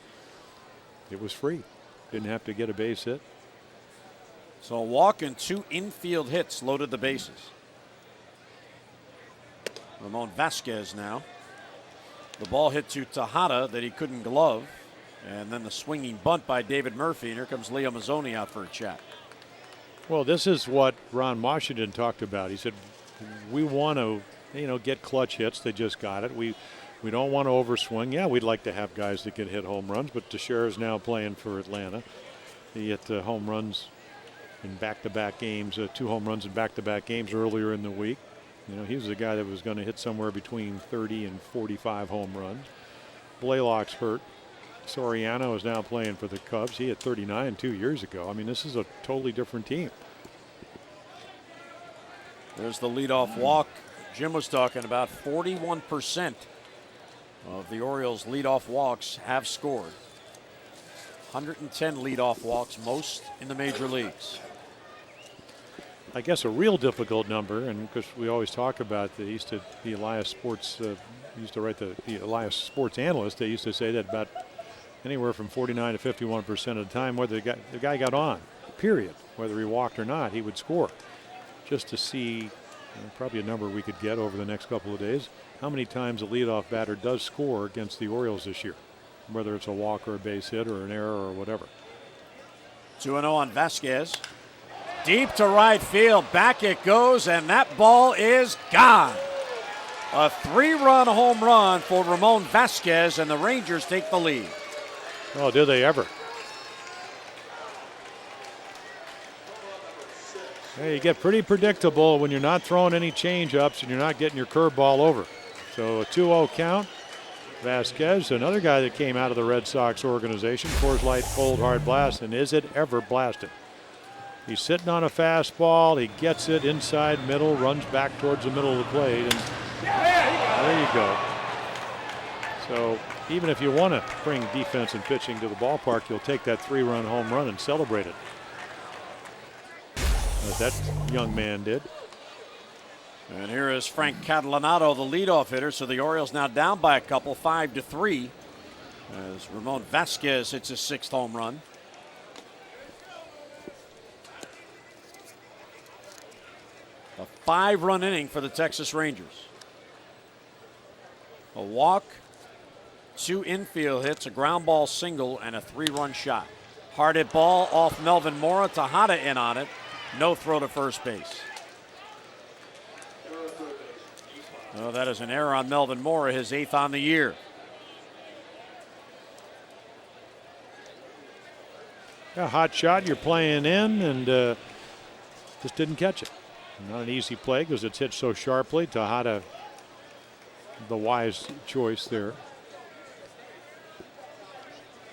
it was free. Didn't have to get a base hit. So a walk and 2 infield hits loaded the bases. Ramon Vasquez now. The ball hit to Tejada that he couldn't glove. And then the swinging bunt by David Murphy. And here comes Leo Mazzoni out for a chat. Well, this is what Ron Washington talked about. He said, we want to, get clutch hits. They just got it. We don't want to overswing. Yeah, we'd like to have guys that can hit home runs, but Teixeira is now playing for Atlanta. He hit home runs in back-to-back games, 2 home runs in back-to-back games earlier in the week. He was a guy that was going to hit somewhere between 30 and 45 home runs. Blaylock's hurt. Soriano is now playing for the Cubs. He hit 39 2 years ago. I mean, this is a totally different team. There's the leadoff walk. Jim was talking about 41% of the Orioles' leadoff walks have scored. 110 leadoff walks, most in the major leagues. I guess a real difficult number, and because we always talk about the Elias Sports, used to write the Elias Sports Analyst, they used to say that about anywhere from 49 to 51% of the time, whether the guy got on, period, whether he walked or not, he would score. Just to see, probably a number we could get over the next couple of days, how many times a leadoff batter does score against the Orioles this year, whether it's a walk or a base hit or an error or whatever. 2-0 on Vasquez. Deep to right field. Back it goes, and that ball is gone. A 3-run home run for Ramon Vasquez, and the Rangers take the lead. Oh, did they ever? Hey, you get pretty predictable when you're not throwing any change-ups and you're not getting your curveball over. So a 2-0 count. Vasquez, another guy that came out of the Red Sox organization, Coors Light cold hard blast, and is it ever blasted? He's sitting on a fastball. He gets it inside middle, runs back towards the middle of the plate, and there you go. So even if you want to bring defense and pitching to the ballpark, you'll take that 3-run home run and celebrate it. As that young man did. And here is Frank Catalanato, the leadoff hitter. So the Orioles now down by a couple, 5-3, as Ramon Vasquez hits his 6th home run. A 5-run inning for the Texas Rangers. A walk, 2 infield hits, a ground ball single, and a 3-run shot. Hard hit ball off Melvin Mora. Tejada in on it. No throw to first base. Oh, that is an error on Melvin Mora, his 8th on the year. A hot shot you're playing in, and just didn't catch it. Not an easy play because it's hit so sharply. Tejada, the wise choice there.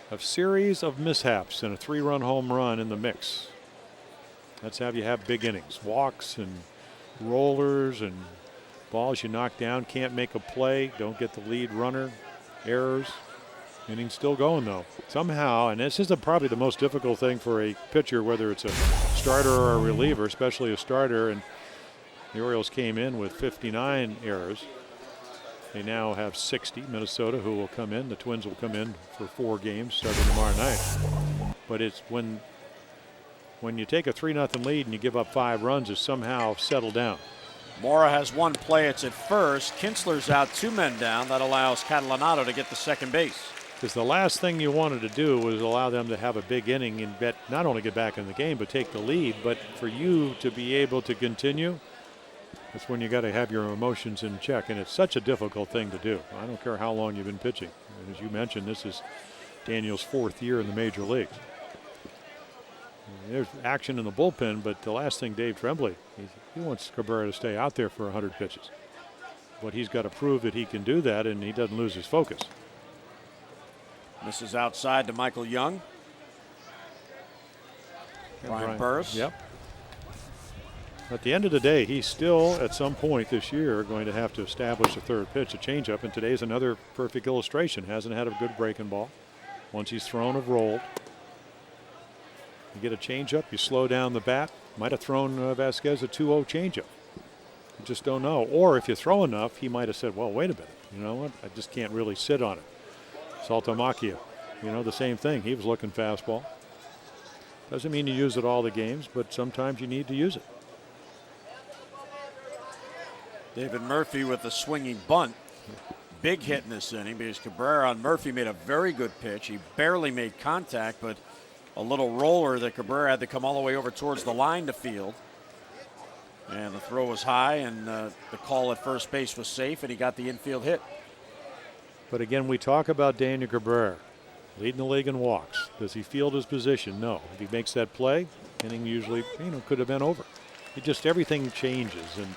A series of mishaps and a 3-run home run in the mix. That's how you have big innings. Walks and rollers and balls you knock down, can't make a play, don't get the lead runner, errors. Innings still going though. Somehow, and this is probably the most difficult thing for a pitcher, whether it's a starter or a reliever, especially a starter. And the Orioles came in with 59 errors. They now have 60. Minnesota, who will come in. The Twins will come in for 4 games starting tomorrow night. But it's when you take a 3-0 lead and you give up 5 runs, it's somehow settled down. Mora has one play. It's at first. Kinsler's out, 2 men down. That allows Catalanato to get to second base. Because the last thing you wanted to do was allow them to have a big inning and not only get back in the game, but take the lead. But for you to be able to continue, that's when you got to have your emotions in check. And it's such a difficult thing to do. I don't care how long you've been pitching. And as you mentioned, this is Daniel's 4th year in the major leagues. There's action in the bullpen, but the last thing Dave Tremblay, he wants Cabrera to stay out there for 100 pitches. But he's got to prove that he can do that, and he doesn't lose his focus. Misses outside to Michael Young. Brian Burris. Yep. At the end of the day, he's still, at some point this year, going to have to establish a third pitch, a changeup, and today's another perfect illustration. Hasn't had a good breaking ball. Once he's thrown, have rolled. You get a changeup, you slow down the bat. Might have thrown Vasquez a 2-0 changeup. You just don't know. Or if you throw enough, he might have said, well, wait a minute. You know what? I just can't really sit on it. Saltamacchia, the same thing. He was looking fastball. Doesn't mean you use it all the games, but sometimes you need to use it. David Murphy with the swinging bunt. Big hit in this inning because Cabrera on Murphy made a very good pitch. He barely made contact, but a little roller that Cabrera had to come all the way over towards the line to field. And the throw was high, and the call at first base was safe, and he got the infield hit. But again, we talk about Daniel Cabrera leading the league in walks. Does he field his position? No. If he makes that play, inning usually, could have been over. Everything changes. And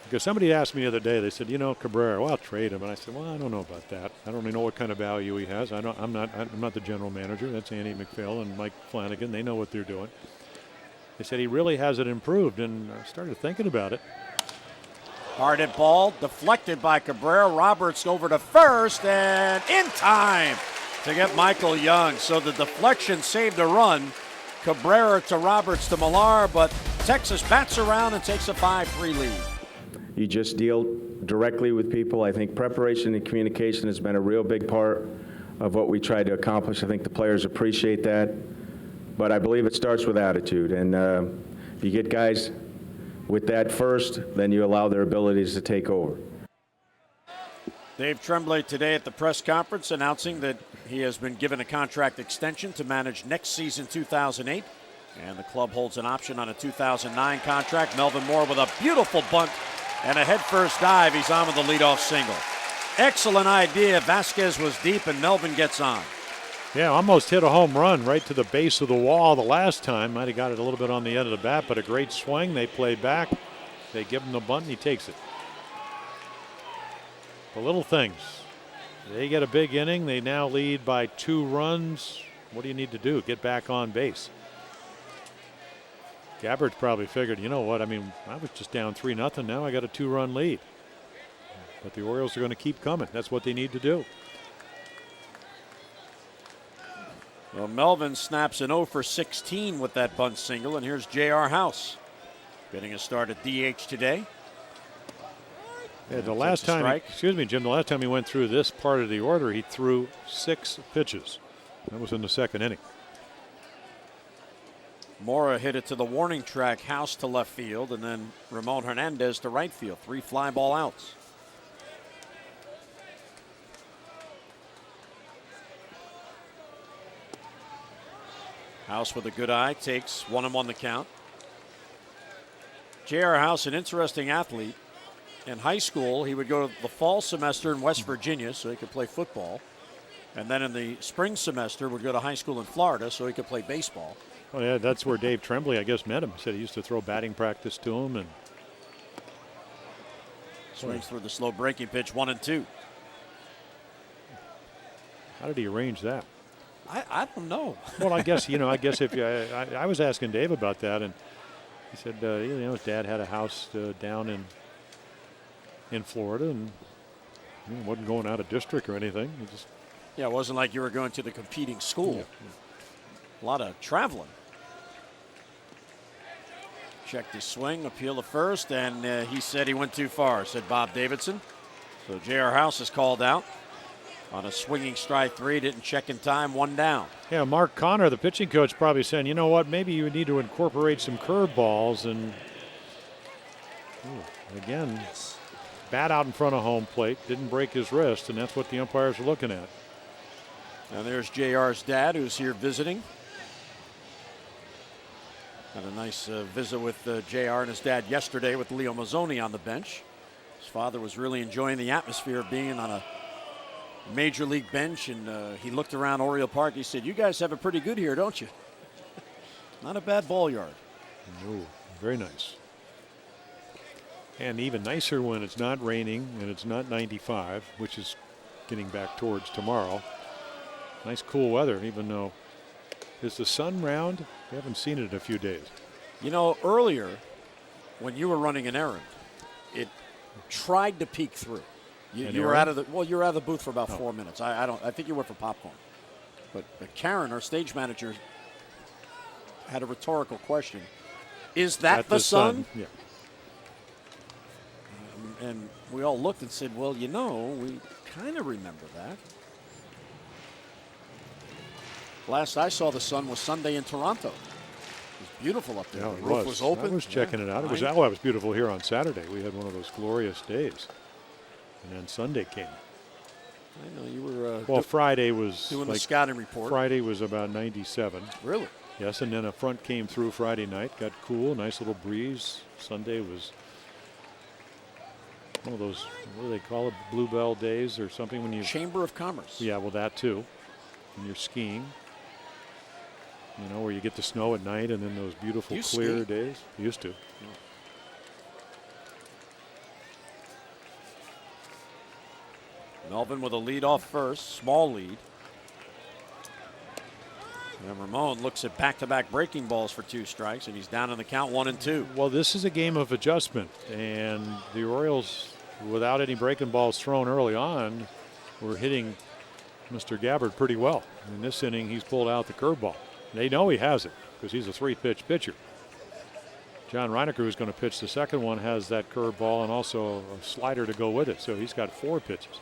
because somebody asked me the other day, they said, Cabrera, well, I'll trade him. And I said, well, I don't know about that. I don't really know what kind of value he has. I'm not the general manager. That's Andy McPhail and Mike Flanagan. They know what they're doing. They said he really hasn't improved, and I started thinking about it. Hard hit ball, deflected by Cabrera. Roberts over to first, and in time to get Michael Young. So the deflection saved a run. Cabrera to Roberts to Millar, but Texas bats around and takes a 5-3 lead. You just deal directly with people. I think preparation and communication has been a real big part of what we try to accomplish. I think the players appreciate that. But I believe it starts with attitude. And if you get guys with that first, then you allow their abilities to take over. Dave Tremblay today at the press conference announcing that he has been given a contract extension to manage next season 2008. And the club holds an option on a 2009 contract. Melvin Moore with a beautiful bunt and a headfirst dive. He's on with the leadoff single. Excellent idea. Vasquez was deep and Melvin gets on. Yeah, almost hit a home run right to the base of the wall the last time. Might have got it a little bit on the end of the bat, but a great swing. They play back. They give him the bunt, and he takes it. The little things. They get a big inning. They now lead by 2 runs. What do you need to do? Get back on base. Gabbard's probably figured, I was just down 3-0. Now I got a 2-run lead. But the Orioles are going to keep coming. That's what they need to do. Well, Melvin snaps an 0 for 16 with that bunt single, and here's J.R. House getting a start at DH today. Yeah, the last time, Jim, the last time he went through this part of the order, he threw 6 pitches. That was in the second inning. Mora hit it to the warning track, House to left field, and then Ramon Hernandez to right field. 3 fly ball outs. House with a good eye, takes 1-1 the count. J.R. House, an interesting athlete. In high school, he would go to the fall semester in West Virginia so he could play football. And then in the spring semester, would go to high school in Florida so he could play baseball. Oh, yeah, that's where Dave Tremblay, I guess, met him. He said he used to throw batting practice to him. And swings through the slow breaking pitch, 1-2. How did he arrange that? I don't know. Well, I guess, if I was asking Dave about that, and he said, his dad had a house down in Florida, and he wasn't going out of district or anything. He just Yeah, it wasn't like you were going to the competing school. A lot of traveling. Checked his swing, appeal to first, and he said he went too far, said Bob Davidson. So J.R. House is called out on a swinging strike 3, didn't check in time, 1 down. Yeah, Mark Connor, the pitching coach, probably saying, you know what, maybe you need to incorporate some curveballs. And again, bat out in front of home plate, didn't break his wrist, and that's what the umpires are looking at. And there's JR's dad, who's here visiting. Had a nice visit with JR and his dad yesterday with Leo Mazzoni on the bench. His father was really enjoying the atmosphere of being on a major league bench, and he looked around Oriole Park. He said, "You guys have it pretty good here, don't you?" Not a bad ball yard. No, very nice. And even nicer when it's not raining and it's not 95, which is getting back towards tomorrow. Nice cool weather, even though, is the sun round? We haven't seen it in a few days. You know, earlier when you were running an errand, it tried to peek through. You were out of the you were out of the booth for about 4 minutes. I think you went for popcorn. But Karen, our stage manager, had a rhetorical question. Is that the sun? Yeah. And we all looked and said, well, you know, we kind of remember that. Last I saw the sun was Sunday in Toronto. It was beautiful up there. Yeah, The roof was open. I was checking it out. It was beautiful here on Saturday. We had one of those glorious days. And then Sunday came. I know you were well, Friday was doing like the scouting report. Friday was about 97. Really? Yes, and then a front came through Friday night, got cool, nice little breeze. Sunday was one of those, what do they call it, bluebell days or something when you Chamber of Commerce. Yeah, well, that too. When you're skiing, you know, where you get the snow at night and then those beautiful clear days. Used to. Yeah. Melvin with a lead off first, small lead. And Ramon looks at back-to-back breaking balls for 2 strikes, and he's down in the count 1-2. Well, this is a game of adjustment, and the Orioles, without any breaking balls thrown early on, were hitting Mr. Gabbard pretty well. In this inning, he's pulled out the curveball. They know he has it because he's a 3-pitch pitcher. John Reinecker, who's going to pitch the second one, has that curveball and also a slider to go with it, so he's got 4 pitches.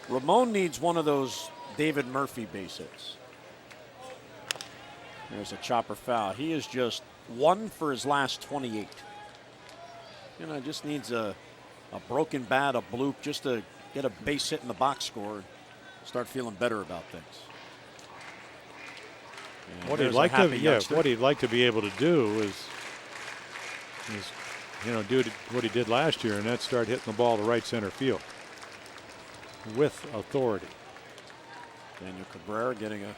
Ramon needs one of those David Murphy base hits. There's a chopper foul. He is just 1 for his last 28. You know, just needs a broken bat, a bloop, just to get a base hit in the box score and start feeling better about things. What he'd like to be able to do is you know, do what he did last year, and that's start hitting the ball to right center field with authority. Daniel Cabrera getting a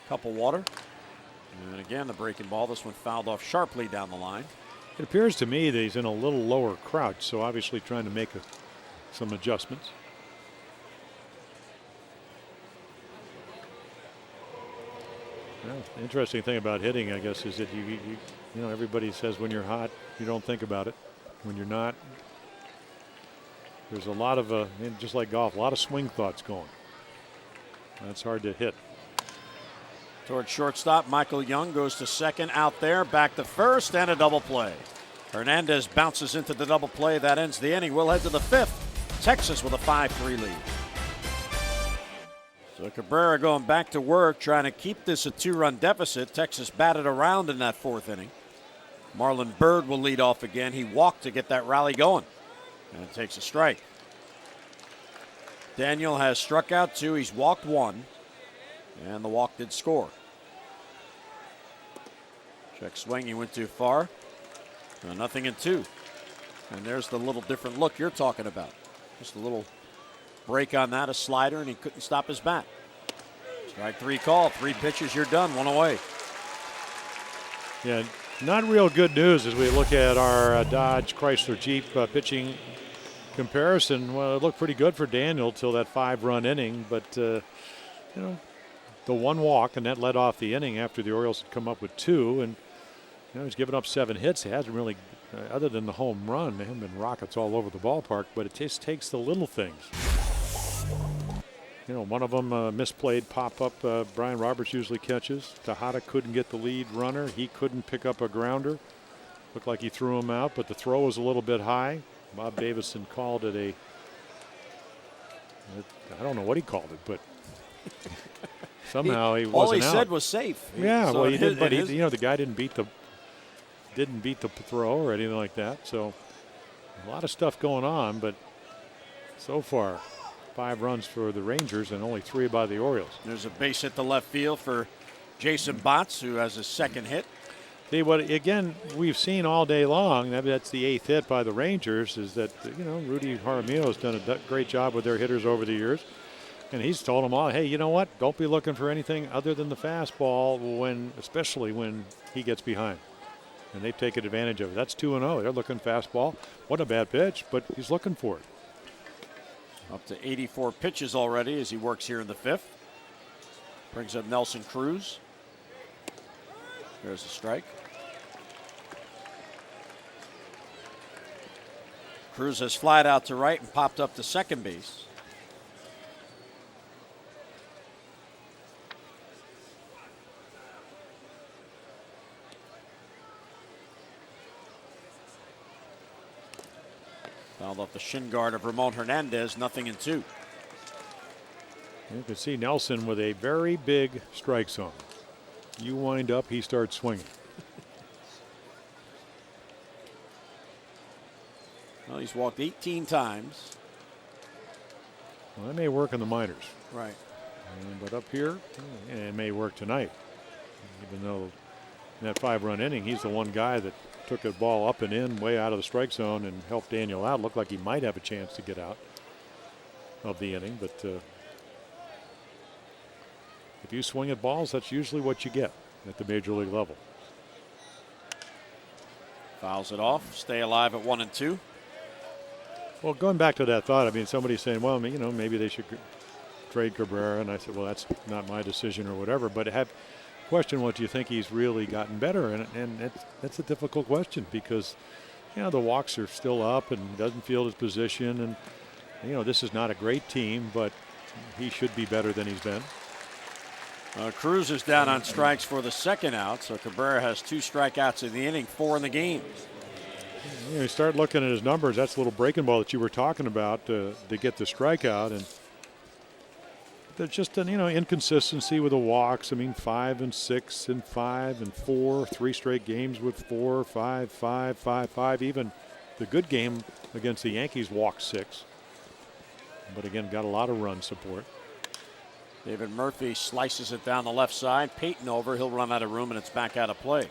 cup of water. And again, the breaking ball. This one fouled off sharply down the line. It appears to me that he's in a little lower crouch, so obviously trying to make some adjustments. Well, the interesting thing about hitting, I guess, is that you know, everybody says when you're hot, you don't think about it. When you're not, there's a lot of, just like golf, a lot of swing thoughts going. That's hard to hit. Towards shortstop, Michael Young goes to second, out there, back to first, and a double play. Hernandez bounces into the double play. That ends the inning. We'll head to the 5th. Texas with a 5-3 lead. So Cabrera going back to work, trying to keep this a 2-run deficit. Texas batted around in that 4th inning. Marlon Byrd will lead off again. He walked to get that rally going. And it takes a strike. Daniel has struck out 2. He's walked 1. And the walk did score. Check swing. He went too far. 0-2. And there's the little different look you're talking about. Just a little break on that, a slider, and he couldn't stop his bat. Strike 3 call. 3 pitches, you're done. 1 away. Yeah, not real good news as we look at our Dodge Chrysler Jeep pitching comparison. Well, it looked pretty good for Daniel till that 5-run inning, but you know, the 1 walk, and that led off the inning after the Orioles had come up with 2, and you know, he's given up 7 hits. He hasn't really, other than the home run, there haven't been rockets all over the ballpark, but it just takes the little things. one of them misplayed pop-up. Brian Roberts usually catches. Tejada couldn't get the lead runner. He couldn't pick up a grounder. Looked like he threw him out, but the throw was a little bit high. Bob Davison called it I don't know what he called it, but somehow he wasn't out. All he said was safe. Yeah, so well, he did, but the guy didn't beat the throw or anything like that. So a lot of stuff going on, but so far 5 runs for the Rangers and only 3 by the Orioles. There's a base hit to left field for Jason Botts, who has his second hit. See, what again we've seen all day long, that's the 8th hit by the Rangers, is that, Rudy Jaramillo has done a great job with their hitters over the years. And he's told them all, hey, you know what? Don't be looking for anything other than the fastball, especially when he gets behind. And they've taken advantage of it. That's 2-0. They're looking fastball. What a bad pitch, but he's looking for it. Up to 84 pitches already as he works here in the 5th. Brings up Nelson Cruz. There's a strike. Cruz has flied out to right and popped up to second base. Fouled off the shin guard of Ramon Hernandez, 0-2. You can see Nelson with a very big strike zone. You wind up, he starts swinging. Well, he's walked 18 times. Well, that may work in the minors. Right. But up here, it may work tonight. Even though in that 5-run inning, he's the one guy that took a ball up and in, way out of the strike zone, and helped Daniel out. Looked like he might have a chance to get out of the inning, but if you swing at balls, that's usually what you get at the major league level. Fouls it off. Stay alive at 1-2. Well, going back to that thought, I mean, somebody's saying, well, maybe they should trade Cabrera, and I said, well, that's not my decision or whatever. But question, what do you think he's really gotten better? And that's a difficult question because, the walks are still up and doesn't field his position, and this is not a great team, but he should be better than he's been. Cruz is down on strikes for the second out, so Cabrera has 2 strikeouts in the inning, 4 in the game. You start looking at his numbers. That's the little breaking ball that you were talking about to get the strikeout, and there's just an inconsistency with the walks. I mean, 5 and 6 and 5 and 4, 3 straight games with 4, 5, 5, 5, 5. Even the good game against the Yankees walked 6, but again got a lot of run support. David Murphy slices it down the left side. Peyton over. He'll run out of room, and it's back out of play.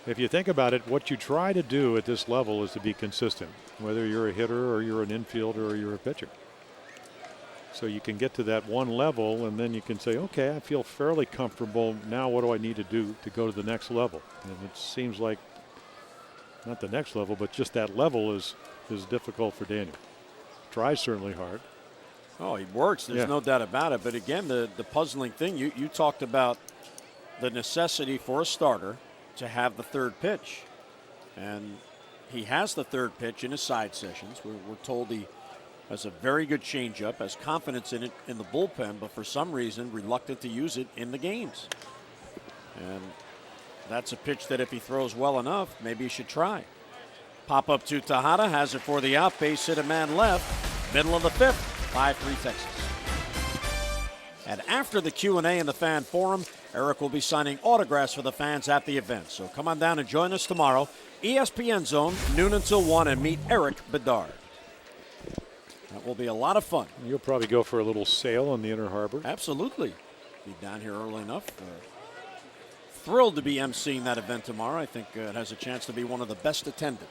If you think about it, what you try to do at this level is to be consistent, whether you're a hitter or you're an infielder or you're a pitcher. So you can get to that one level, and then you can say, okay, I feel fairly comfortable. Now what do I need to do to go to the next level? And it seems like not the next level, but just that level is difficult for Daniel. Tries certainly hard. Oh, he works. There's no doubt about it. But again, the puzzling thing, you talked about the necessity for a starter to have the third pitch. And he has the third pitch in his side sessions. We're told he has a very good changeup, has confidence in it in the bullpen, but for some reason reluctant to use it in the games. And that's a pitch that if he throws well enough, maybe he should try. Pop up to Tejada, has it for the out, base hit, a man left, middle of the 5th. 5-3 Texas. And after the Q&A in the fan forum, Eric will be signing autographs for the fans at the event. So come on down and join us tomorrow, ESPN Zone, noon until 1, and meet Eric Bedard. That will be a lot of fun. You'll probably go for a little sail on the Inner Harbor. Absolutely. Be down here early enough. Thrilled to be emceeing that event tomorrow. I think it has a chance to be one of the best attended.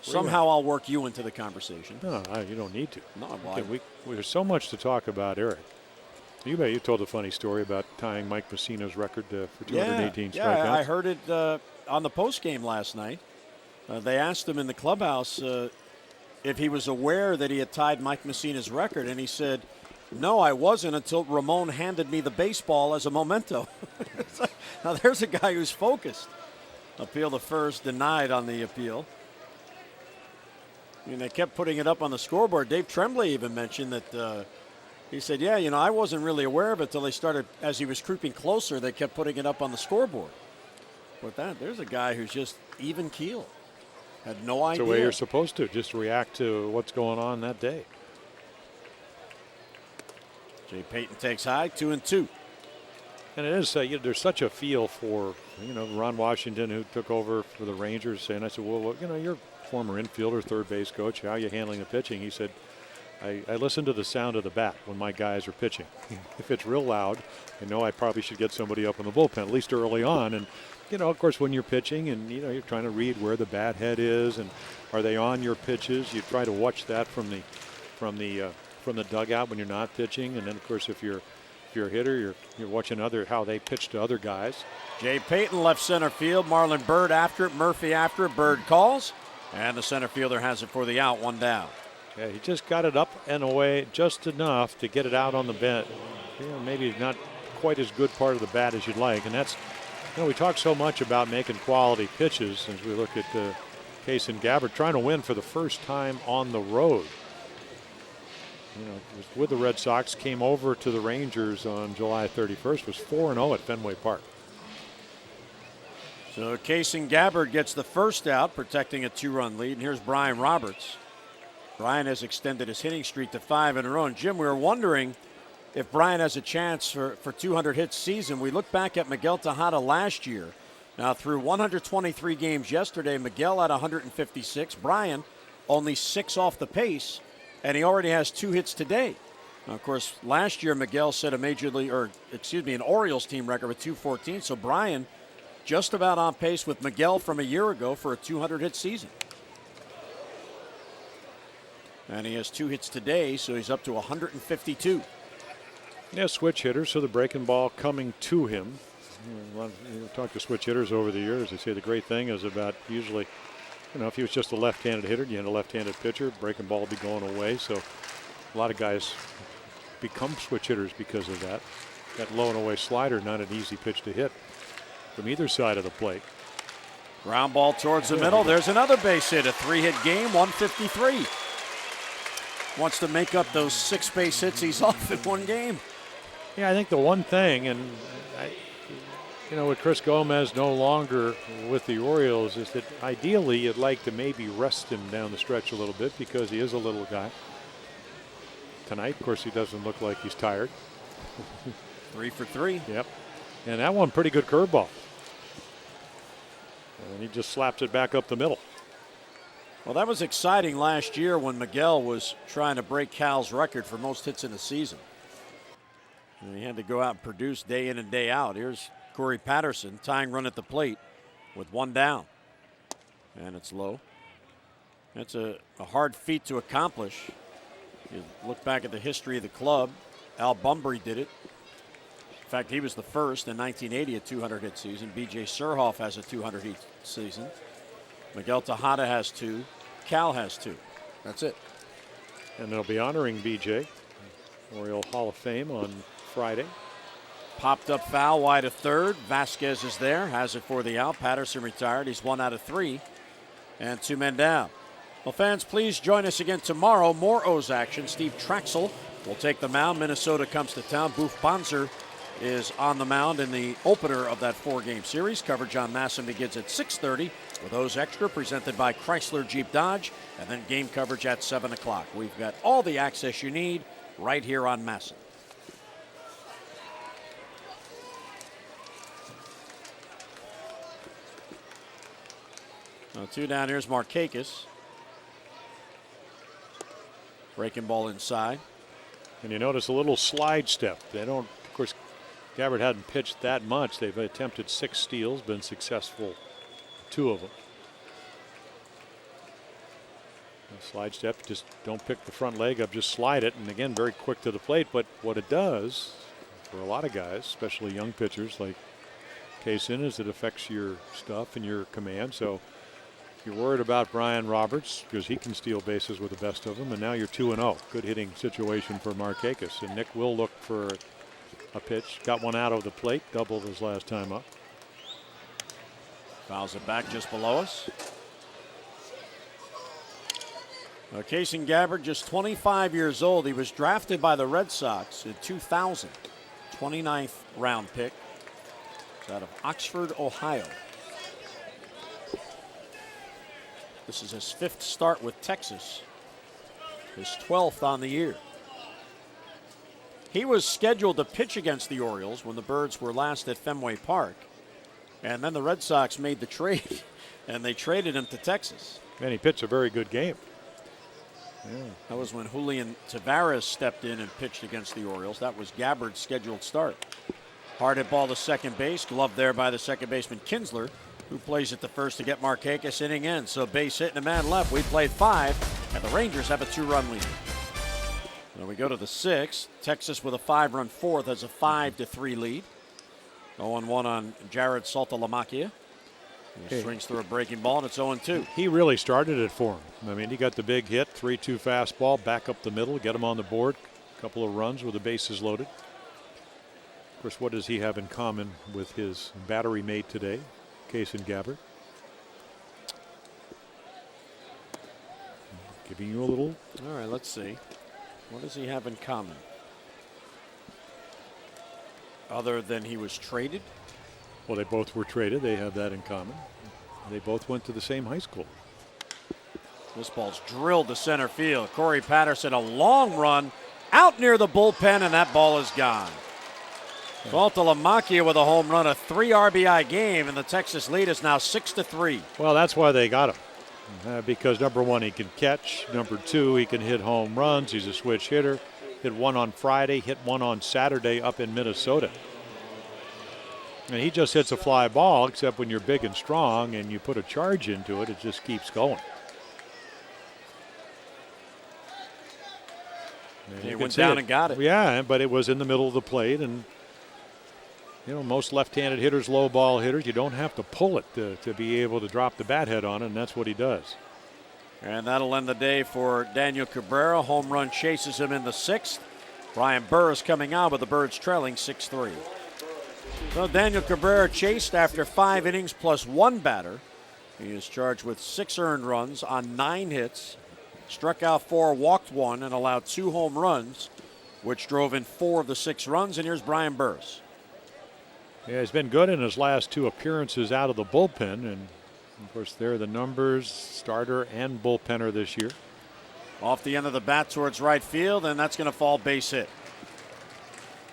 Somehow I'll work you into the conversation. No, you don't need to. No, there's so much to talk about, Eric. You told a funny story about tying Mike Mussina's record for 218 strikeouts. Yeah, I heard it on the postgame last night. They asked him in the clubhouse if he was aware that he had tied Mike Mussina's record, and he said, no, I wasn't until Ramon handed me the baseball as a memento. Now there's a guy who's focused. Appeal to first, denied on the appeal. I mean, they kept putting it up on the scoreboard. Dave Tremblay even mentioned that he said, yeah, you know, I wasn't really aware of it until they started, as he was creeping closer, they kept putting it up on the scoreboard. But there's a guy who's just even keel. Had no idea. That's the way you're supposed to, just react to what's going on that day. Jay Payton takes high, 2-2. And it is, there's such a feel for, Ron Washington, who took over for the Rangers, saying, I said, well, you're a former infielder, third base coach. How are you handling the pitching? He said, I listen to the sound of the bat when my guys are pitching. If it's real loud, I know I probably should get somebody up in the bullpen, at least early on. And, of course, when you're pitching and, you're trying to read where the bat head is and are they on your pitches, you try to watch that from the dugout when you're not pitching. And then, of course, if you're a hitter, you're watching how they pitch to other guys. Jay Payton left center field. Marlon Byrd after it. Murphy after it. Byrd calls. And the center fielder has it for the out, 1 down. Yeah, he just got it up and away just enough to get it out on the bench. Maybe not quite as good part of the bat as you'd like. And that's, we talk so much about making quality pitches as we look at Case and Gabbard trying to win for the first time on the road. Was with the Red Sox, came over to the Rangers on July 31st, was 4-0 at Fenway Park. So Case and Gabbard gets the first out, protecting a 2-run lead. And here's Brian Roberts. Brian has extended his hitting streak to 5 in a row. And Jim, we were wondering if Brian has a chance for 200 hits season. We look back at Miguel Tejada last year. Now through 123 games yesterday, Miguel had 156. Brian only 6 off the pace, and he already has 2 hits today. Now, of course, last year Miguel set an Orioles team record with 214. So Brian just about on pace with Miguel from a year ago for a 200 hit season. And he has 2 hits today, so he's up to 152. Yeah, switch hitter, so the breaking ball coming to him. Talked to switch hitters over the years. They say the great thing is about usually, if he was just a left-handed hitter, you had a left-handed pitcher, breaking ball would be going away. So a lot of guys become switch hitters because of that. That low and away slider, not an easy pitch to hit from either side of the plate. Ground ball towards the middle. There's another base hit, a 3-hit game, 153. Wants to make up those 6 base hits he's off in one game. Yeah, I think the one thing, and with Chris Gomez no longer with the Orioles, is that ideally you'd like to maybe rest him down the stretch a little bit because he is a little guy. Tonight, of course, he doesn't look like he's tired. 3 for 3. Yep. And that one, pretty good curveball. And he just slaps it back up the middle. Well, that was exciting last year when Miguel was trying to break Cal's record for most hits in a season. And he had to go out and produce day in and day out. Here's Corey Patterson tying run at the plate with 1 down. And it's low. That's a hard feat to accomplish. You look back at the history of the club. Al Bunbury did it. In fact, he was the first in 1980, a 200-hit season. B.J. Surhoff has a 200-hit season. Miguel Tejada has 2. Cal has 2. That's it. And they'll be honoring B.J. Oriole Hall of Fame on Friday. Popped up foul wide of third. Vasquez is there, has it for the out. Patterson retired. He's 1 out of 3 and 2 men down. Well, fans, please join us again tomorrow. More O's action. Steve Traxel will take the mound. Minnesota comes to town. Boof Bonser is on the mound in the opener of that 4-game series. Coverage on MASN begins at 6:30 with O's Extra presented by Chrysler Jeep Dodge, and then game coverage at 7 o'clock. We've got all the access you need right here on MASN. Now 2 down. Here's Markakis. Breaking ball inside. And you notice a little slide step. They don't, of course, Gabbard hadn't pitched that much. They've attempted 6 steals, been successful 2 of them. Slide step, just don't pick the front leg up, just slide it. And again, very quick to the plate. But what it does for a lot of guys, especially young pitchers like Kaysen, is it affects your stuff and your command. So if you're worried about Brian Roberts, because he can steal bases with the best of them, and now you're 2-0. Good hitting situation for Markakis. And Nick will look for a pitch. Got one out of the plate, doubled his last time up. Fouls it back just below us. Kason Gabbard, just 25 years old. He was drafted by the Red Sox in 2000. 29th round pick. He's out of Oxford, Ohio. This is his 5th start with Texas. His 12th on the year. He was scheduled to pitch against the Orioles when the Birds were last at Fenway Park. And then the Red Sox made the trade, and they traded him to Texas. And he pitched a very good game. Yeah. That was when Julian Tavares stepped in and pitched against the Orioles. That was Gabbard's scheduled start. Hard hit ball to second base, gloved there by the second baseman Kinsler, who plays at the first to get Markakis inning in. So base hit and a man left. We played 5, and the Rangers have a 2-run lead. Then we go to the 6th. Texas with a 5-run 4th has a 5-3 lead. 0-1 on Jared Saltalamacchia. He swings through a breaking ball, and it's 0-2. He really started it for him. I mean, he got the big hit, 3-2 fastball, back up the middle, get him on the board. A couple of runs with the bases loaded. Of course, what does he have in common with his battery mate today, Kason Gabbard? Giving you a little. All right, let's see. What does he have in common? Other than he was traded? Well, they both were traded. They have that in common. They both went to the same high school. This ball's drilled to center field. Corey Patterson, a long run out near the bullpen, and that ball is gone. Saltalamacchia with a home run, a 3 RBI game, and the Texas lead is now 6-3. Well, that's why they got him. Because number 1, he can catch. Number 2, he can hit home runs. He's a switch hitter. Hit 1 on Friday, hit 1 on Saturday up in Minnesota. And he just hits a fly ball, except when you're big and strong and you put a charge into it, it just keeps going. He went down and got it. Yeah, but it was in the middle of the plate. And, you know, most left-handed hitters, low ball hitters, you don't have to pull it to be able to drop the bat head on it, and that's what he does. And that'll end the day for Daniel Cabrera. Home run chases him in the 6th. Brian Burris coming out with the Birds trailing 6-3. So Daniel Cabrera chased after 5 innings plus 1 batter. He is charged with 6 earned runs on 9 hits. Struck out 4, walked 1, and allowed 2 home runs, which drove in 4 of the 6 runs. And here's Brian Burris. Yeah, he's been good in his last 2 appearances out of the bullpen. And, of course, there are the numbers, starter and bullpenner this year. Off the end of the bat towards right field, and that's going to fall base hit.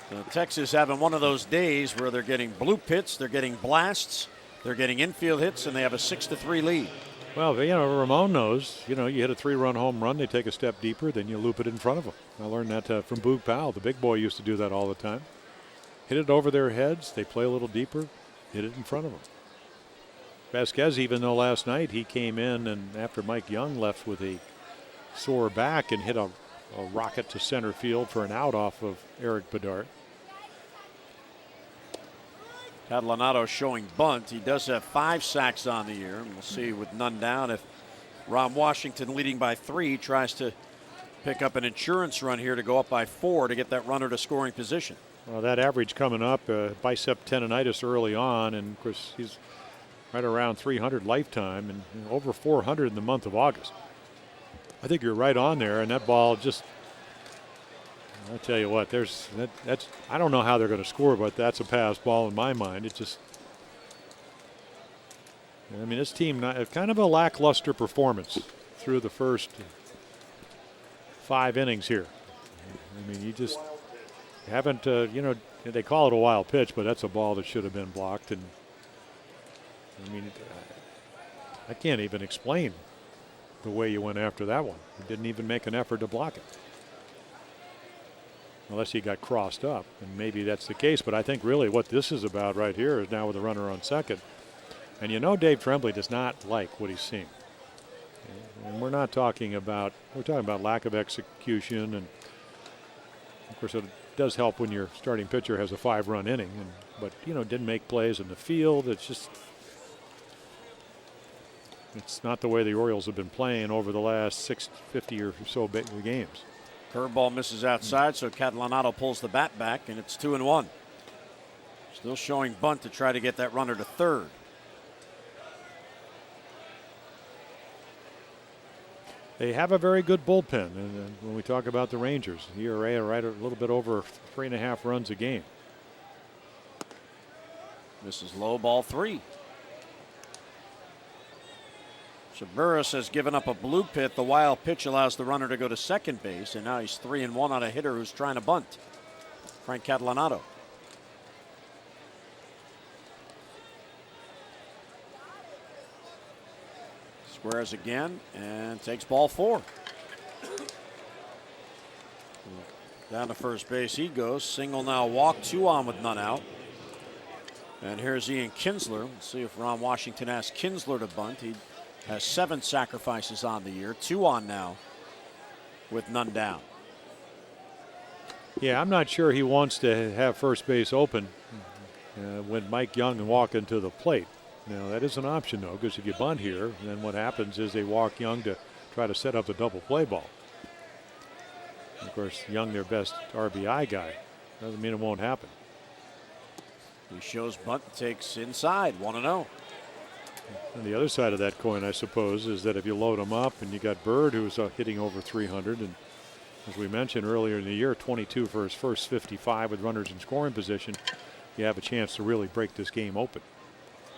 So Texas having one of those days where they're getting bloop hits, they're getting blasts, they're getting infield hits, and they have a 6-3 lead. Well, you know, Ramon knows, you know, you hit a 3-run home run, they take a step deeper, then you loop it in front of them. I learned that from Boog Powell. The big boy used to do that all the time. Hit it over their heads, they play a little deeper, hit it in front of them. Vasquez, even though last night he came in and after Mike Young left with a sore back and hit a rocket to center field for an out off of Eric Bedard. Catalanato showing bunt. He does have 5 sacks on the year. And we'll see with none down if Ron Washington, leading by 3, tries to pick up an insurance run here to go up by 4 to get that runner to scoring position. Well, that average coming up, bicep tendonitis early on, and of course he's right around 300 lifetime and over 400 in the month of August. I think you're right on there, and that ball just, I'll tell you what, that's I don't know how they're going to score, but that's a pass ball in my mind. It just, I mean, this team, kind of a lackluster performance through the first 5 innings here. I mean, you just haven't, you know, they call it a wild pitch, but that's a ball that should have been blocked. And I mean, I can't even explain the way you went after that one. You didn't even make an effort to block it. Unless he got crossed up, and maybe that's the case. But I think really what this is about right here is now with a runner on second. And you know Dave Tremblay does not like what he's seeing. And we're talking about lack of execution. And of course it does help when your starting pitcher has a 5-run inning. But, you know, didn't make plays in the field. It's just, it's not the way the Orioles have been playing over the last 50 or so games. Curveball misses outside, so Catalanato pulls the bat back, and it's 2-1. Still showing bunt to try to get that runner to third. They have a very good bullpen, and when we talk about the Rangers, ERA right a little bit over 3.5 runs a game. This is low, ball 3. So Burris has given up a blue pit. The wild pitch allows the runner to go to second base, and now he's 3-1 on a hitter who's trying to bunt. Frank Catalanato. Squares again and takes ball 4. Down to first base he goes. Single now, walk, 2 on with none out. And here's Ian Kinsler. Let's see if Ron Washington asks Kinsler to bunt. He has 7 sacrifices on the year, 2 on now with none down. Yeah, I'm not sure he wants to have first base open when Mike Young walk into the plate. Now, that is an option, though, because if you bunt here, then what happens is they walk Young to try to set up the double play ball. Of course, Young, their best RBI guy. Doesn't mean it won't happen. He shows bunt, takes inside, 1-0. And the other side of that coin, I suppose, is that if you load him up and you got Bird, who's hitting over 300, and as we mentioned earlier in the year, 22 for his first 55 with runners in scoring position, you have a chance to really break this game open.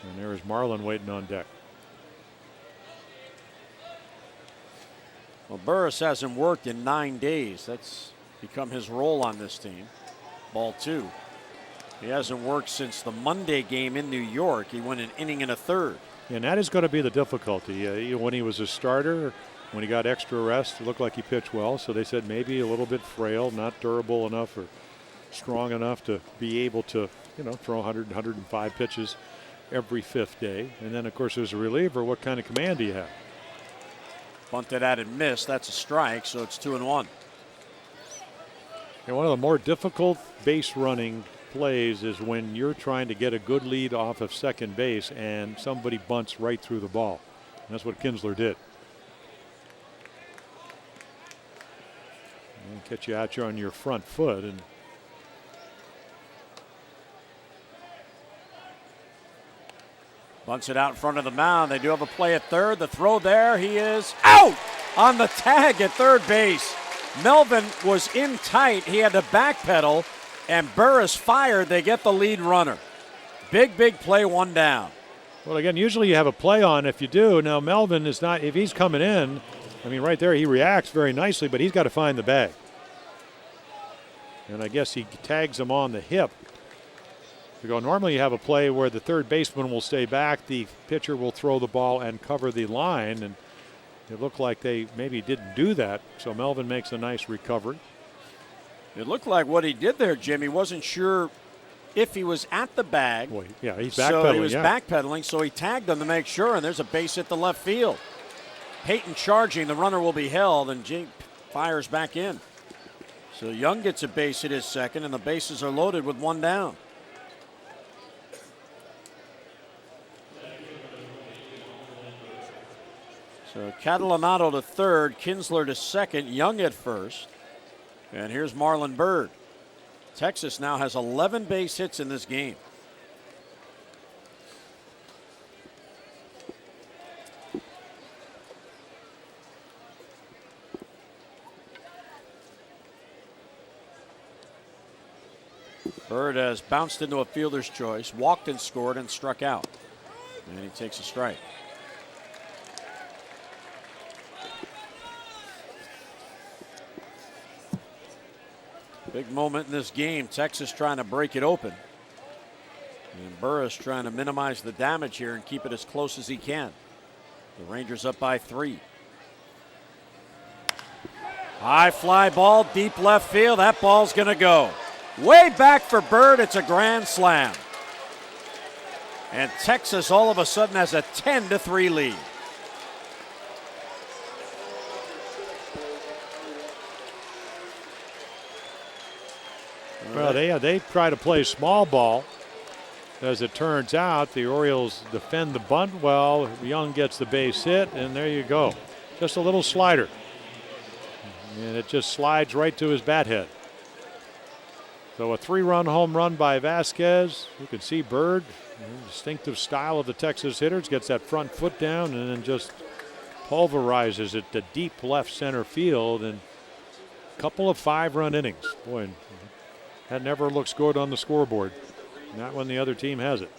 And there is Marlin waiting on deck. Well, Burris hasn't worked in 9 days. That's become his role on this team. Ball 2. He hasn't worked since the Monday game in New York. He went an inning and a third. And that is going to be the difficulty. When he was a starter, when he got extra rest, it looked like he pitched well. So they said maybe a little bit frail, not durable enough or strong enough to be able to, throw 100, 105 pitches every 5th day. And then, of course, as a reliever, what kind of command do you have? Bunted at and missed. That's a strike, so it's 2-1. And one of the more difficult base running plays is when you're trying to get a good lead off of second base and somebody bunts right through the ball. And that's what Kinsler did. And catch you out here on your front foot. And bunts it out in front of the mound. They do have a play at third. The throw there. He is out on the tag at third base. Melvin was in tight. He had to backpedal, and Burris fired. They get the lead runner. Big play, 1 down. Well, again, usually you have a play on if you do. Now, Melvin is not, if he's coming in, right there he reacts very nicely, but he's got to find the bag. And I guess he tags him on the hip. Normally you have a play where the third baseman will stay back, the pitcher will throw the ball and cover the line, and it looked like they maybe didn't do that, so Melvin makes a nice recovery. It looked like what he did there, Jim. He wasn't sure if he was at the bag. Well, yeah, he's backpedaling. So he was backpedaling, so he tagged him to make sure, and there's a base hit to left field. Payton charging, the runner will be held, and Jake fires back in. So Young gets a base hit his second, and the bases are loaded with 1 down. So Catalanato to third, Kinsler to second, Young at first. And here's Marlon Byrd. Texas now has 11 base hits in this game. Byrd has bounced into a fielder's choice, walked and scored and struck out. And he takes a strike. Big moment in this game. Texas trying to break it open. And Burris trying to minimize the damage here and keep it as close as he can. The Rangers up by 3. High fly ball, deep left field. That ball's going to go way back for Byrd. It's a grand slam. And Texas all of a sudden has a 10-3 lead. Well, they try to play small ball. As it turns out, the Orioles defend the bunt well. Young gets the base hit, and there you go. Just a little slider. And it just slides right to his bat head. So a 3-run home run by Vasquez. You can see Byrd, distinctive style of the Texas hitters, gets that front foot down and then just pulverizes it to deep left center field, and a couple of 5-run innings. Boy, that never looks good on the scoreboard. Not when the other team has it.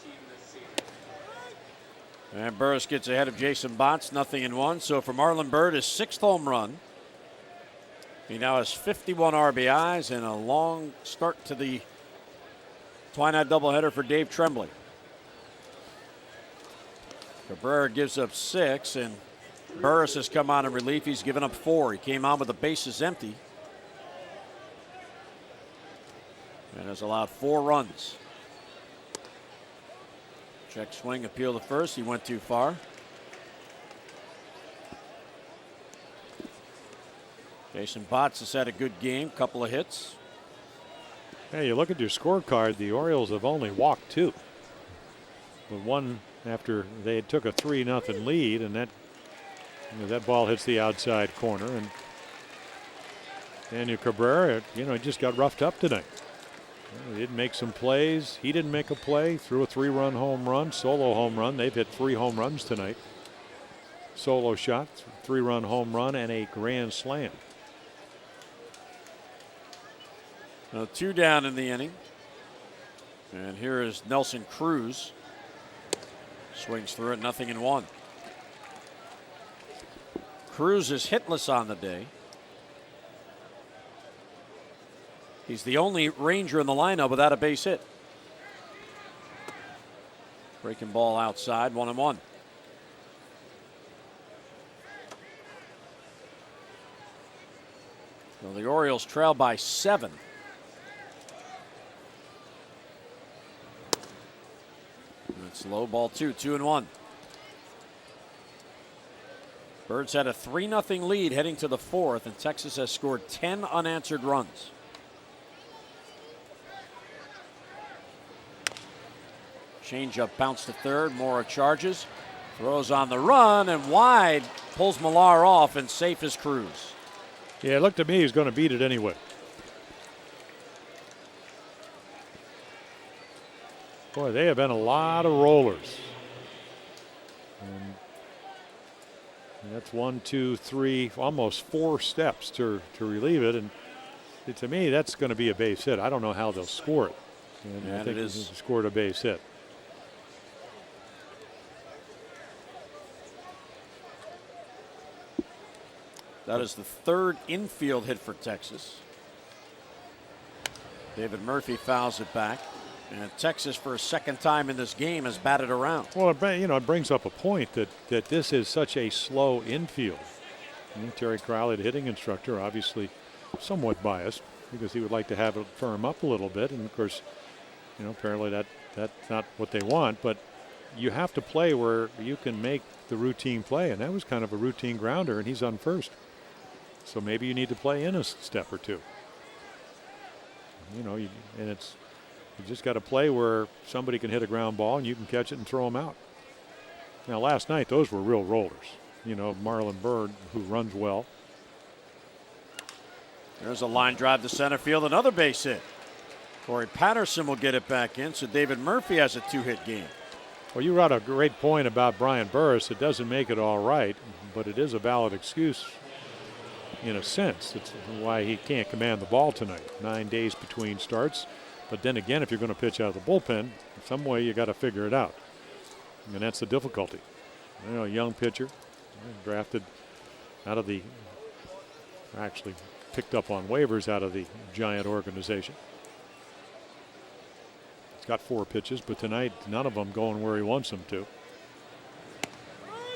And Burris gets ahead of Jason Botts, 0-1. So for Marlon Byrd, his 6th home run. He now has 51 RBIs and a long start to the twilight doubleheader for Dave Tremblay. Cabrera gives up 6, and Burris has come on in relief. He's given up 4. He came on with the bases empty and has allowed 4 runs. Check swing, appeal to first. He went too far. Jason Botts has had a good game, couple of hits. Hey, you look at your scorecard, the Orioles have only walked 2. With one after they took a 3-0 lead, and that ball hits the outside corner. And Daniel Cabrera, he just got roughed up tonight. He didn't make some plays. He didn't make a play. Threw a 3-run home run, solo home run. They've hit 3 home runs tonight. Solo shot, 3-run home run, and a grand slam. Now 2 down in the inning. And here is Nelson Cruz. Swings through it, 0-1. Cruz is hitless on the day. He's the only Ranger in the lineup without a base hit. Breaking ball outside, 1-1. Well, the Orioles trail by 7. It's low, ball 2, 2-1. Birds had a 3-0 lead heading to the 4th, and Texas has scored 10 unanswered runs. Changeup bounce to third. Mora charges. Throws on the run and wide. Pulls Millar off, and safe is Cruz. Yeah, it looked to me he's going to beat it anyway. Boy, they have been a lot of rollers. And that's 1, 2, 3, almost 4 steps to relieve it. And to me, that's going to be a base hit. I don't know how they'll score it. And I think he scored a base hit. That is the 3rd infield hit for Texas. David Murphy fouls it back. And Texas, for a 2nd time in this game, has batted around. Well, it brings up a point that this is such a slow infield. Terry Crowley, the hitting instructor, obviously somewhat biased because he would like to have it firm up a little bit. And, of course, apparently that's not what they want. But you have to play where you can make the routine play. And that was kind of a routine grounder, and he's on first. So maybe you need to play in a step or two. You just got to play where somebody can hit a ground ball and you can catch it and throw them out. Now, last night, those were real rollers. Marlon Byrd, who runs well. There's a line drive to center field, another base hit. Corey Patterson will get it back in, so David Murphy has a 2-hit game. Well, you brought a great point about Brian Burris. It doesn't make it all right, but it is a valid excuse in a sense. It's why he can't command the ball tonight. 9 days between starts. But then again, if you're going to pitch out of the bullpen, some way you got to figure it out. And that's the difficulty. A young pitcher, drafted out of actually picked up on waivers out of the Giant organization. He's got 4 pitches, but tonight none of them going where he wants them to.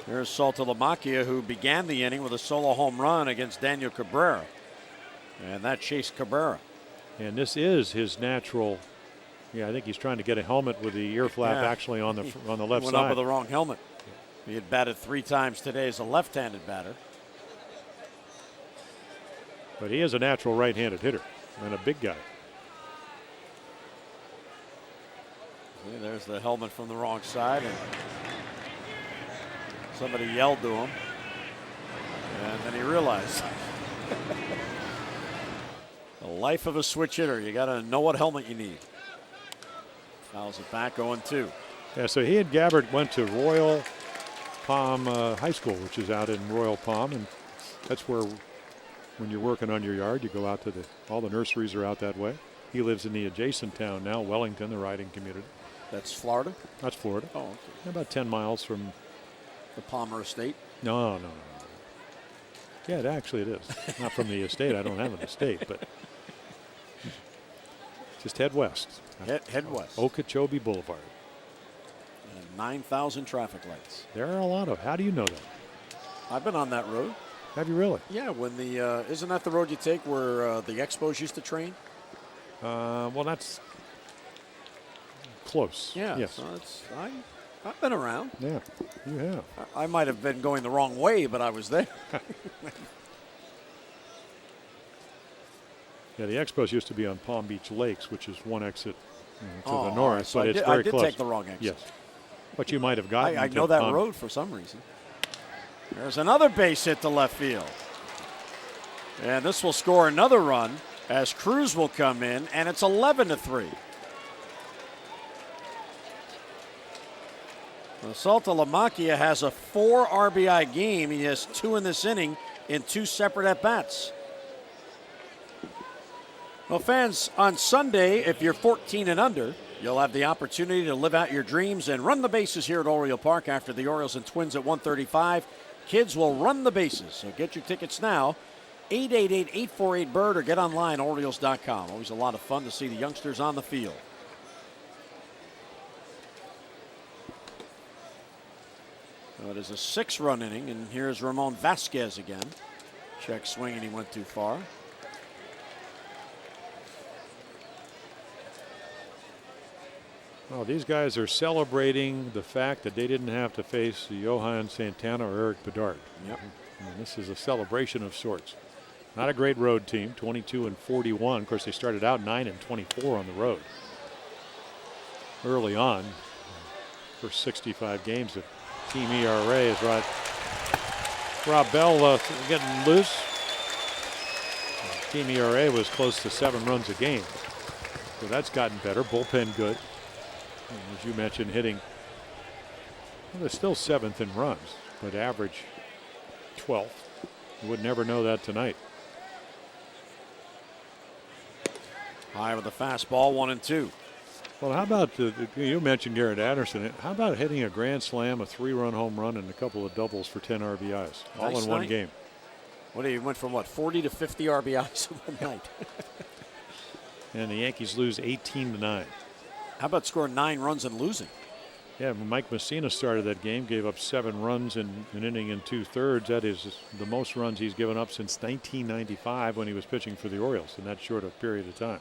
Here's Saltalamacchia, who began the inning with a solo home run against Daniel Cabrera. And that chased Cabrera. And this is his natural. I think he's trying to get a helmet with the ear flap actually on the left went side. Up with the wrong helmet. He had batted 3 times today as a left-handed batter. But he is a natural right-handed hitter and a big guy. See, there's the helmet from the wrong side, and somebody yelled to him, and then he realized. The life of a switch hitter. You got to know what helmet you need. Fouls it back, 0-2. Yeah, so he and Gabbard went to Royal Palm High School, which is out in Royal Palm, and that's where, when you're working on your yard, you go out to all the nurseries are out that way. He lives in the adjacent town now, Wellington, the riding community. That's Florida? That's Florida. Oh, okay. About 10 miles from The Palmer Estate? No. Yeah, it is. Not from the estate. I don't have an estate, but just head west. Head west. Okeechobee Boulevard. And 9,000 traffic lights. There are a lot of. How do you know that? I've been on that road. Have you really? Yeah, when isn't that the road you take where the Expos used to train? Well, that's close. Yeah. Yes. So I've been around. Yeah, you have. I might have been going the wrong way, but I was there. Yeah, the Expos used to be on Palm Beach Lakes, which is one exit to Oh, the north, so but it's I very did close. take the wrong exit. Yes. But you might have gotten I to know that Palm- road for some reason. There's another base hit to left field. And this will score another run as Cruz will come in, and it's 11-3. Saltalamacchia has a 4 RBI game. He has 2 in this inning in 2 separate at-bats. Well, fans, on Sunday, if you're 14 and under, you'll have the opportunity to live out your dreams and run the bases here at Oriole Park after the Orioles and Twins at 1:35. Kids will run the bases, so get your tickets now. 888-848-BIRD or get online, Orioles.com. Always a lot of fun to see the youngsters on the field. So it is a 6-run inning, and here's Ramon Vasquez again. Check swing, and he went too far. Well, these guys are celebrating the fact that they didn't have to face Johan Santana or Eric Bedard. Yep. I mean, this is a celebration of sorts. Not a great road team, 22-41. Of course, they started out 9-24 on the road. Early on, first 65 games, the team ERA is right. Rob Bell getting loose. Team ERA was close to 7 runs a game. So that's gotten better. Bullpen good. And as you mentioned, hitting, well, they're still 7th in runs, but average 12th. You would never know that tonight. High with a fastball, 1-2. Well, how about you mentioned Garrett Anderson? How about hitting a grand slam, a 3-run home run, and a couple of doubles for 10 RBIs, all Nice in one night. game? What, he went from 40 to 50 RBIs in one night. And the Yankees lose 18-9. How about scoring 9 runs and losing? Yeah, Mike Messina started that game, gave up 7 runs in an inning and 2/3. That is the most runs he's given up since 1995 when he was pitching for the Orioles in that short a period of time.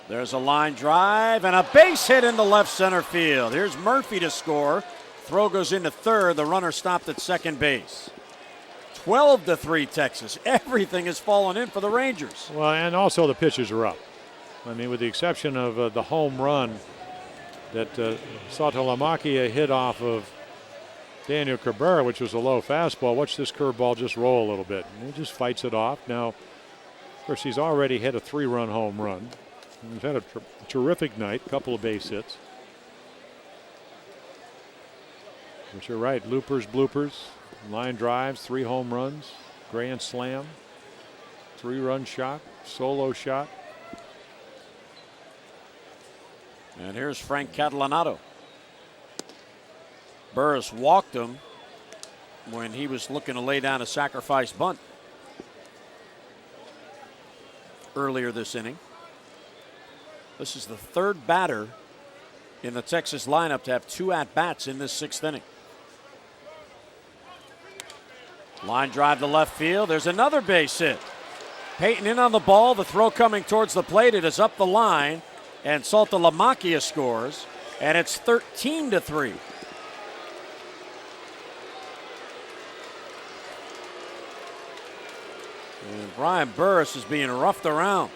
There's a line drive and a base hit into left center field. Here's Murphy to score. Throw goes into third. The runner stopped at second base. 12-3 Texas. Everything has fallen in for the Rangers. Well, and also the pitches are up. I mean, with the exception of the home run that Saltalamacchia hit off of Daniel Cabrera, which was a low fastball. Watch this curveball just roll a little bit. And he just fights it off. Now, of course, he's already hit a 3-run home run. He's had a terrific night, couple of base hits. But you're right, loopers, bloopers, line drives, 3 home runs, grand slam, 3-run shot, solo shot. And here's Frank Catalanato. Burris walked him when he was looking to lay down a sacrifice bunt earlier this inning. This is the 3rd batter in the Texas lineup to have 2 at-bats in this 6th inning. Line drive to left field. There's another base hit. Payton in on the ball. The throw coming towards the plate. It is up the line. And Saltalamacchia scores. And it's 13-3. And Brian Burris is being roughed around.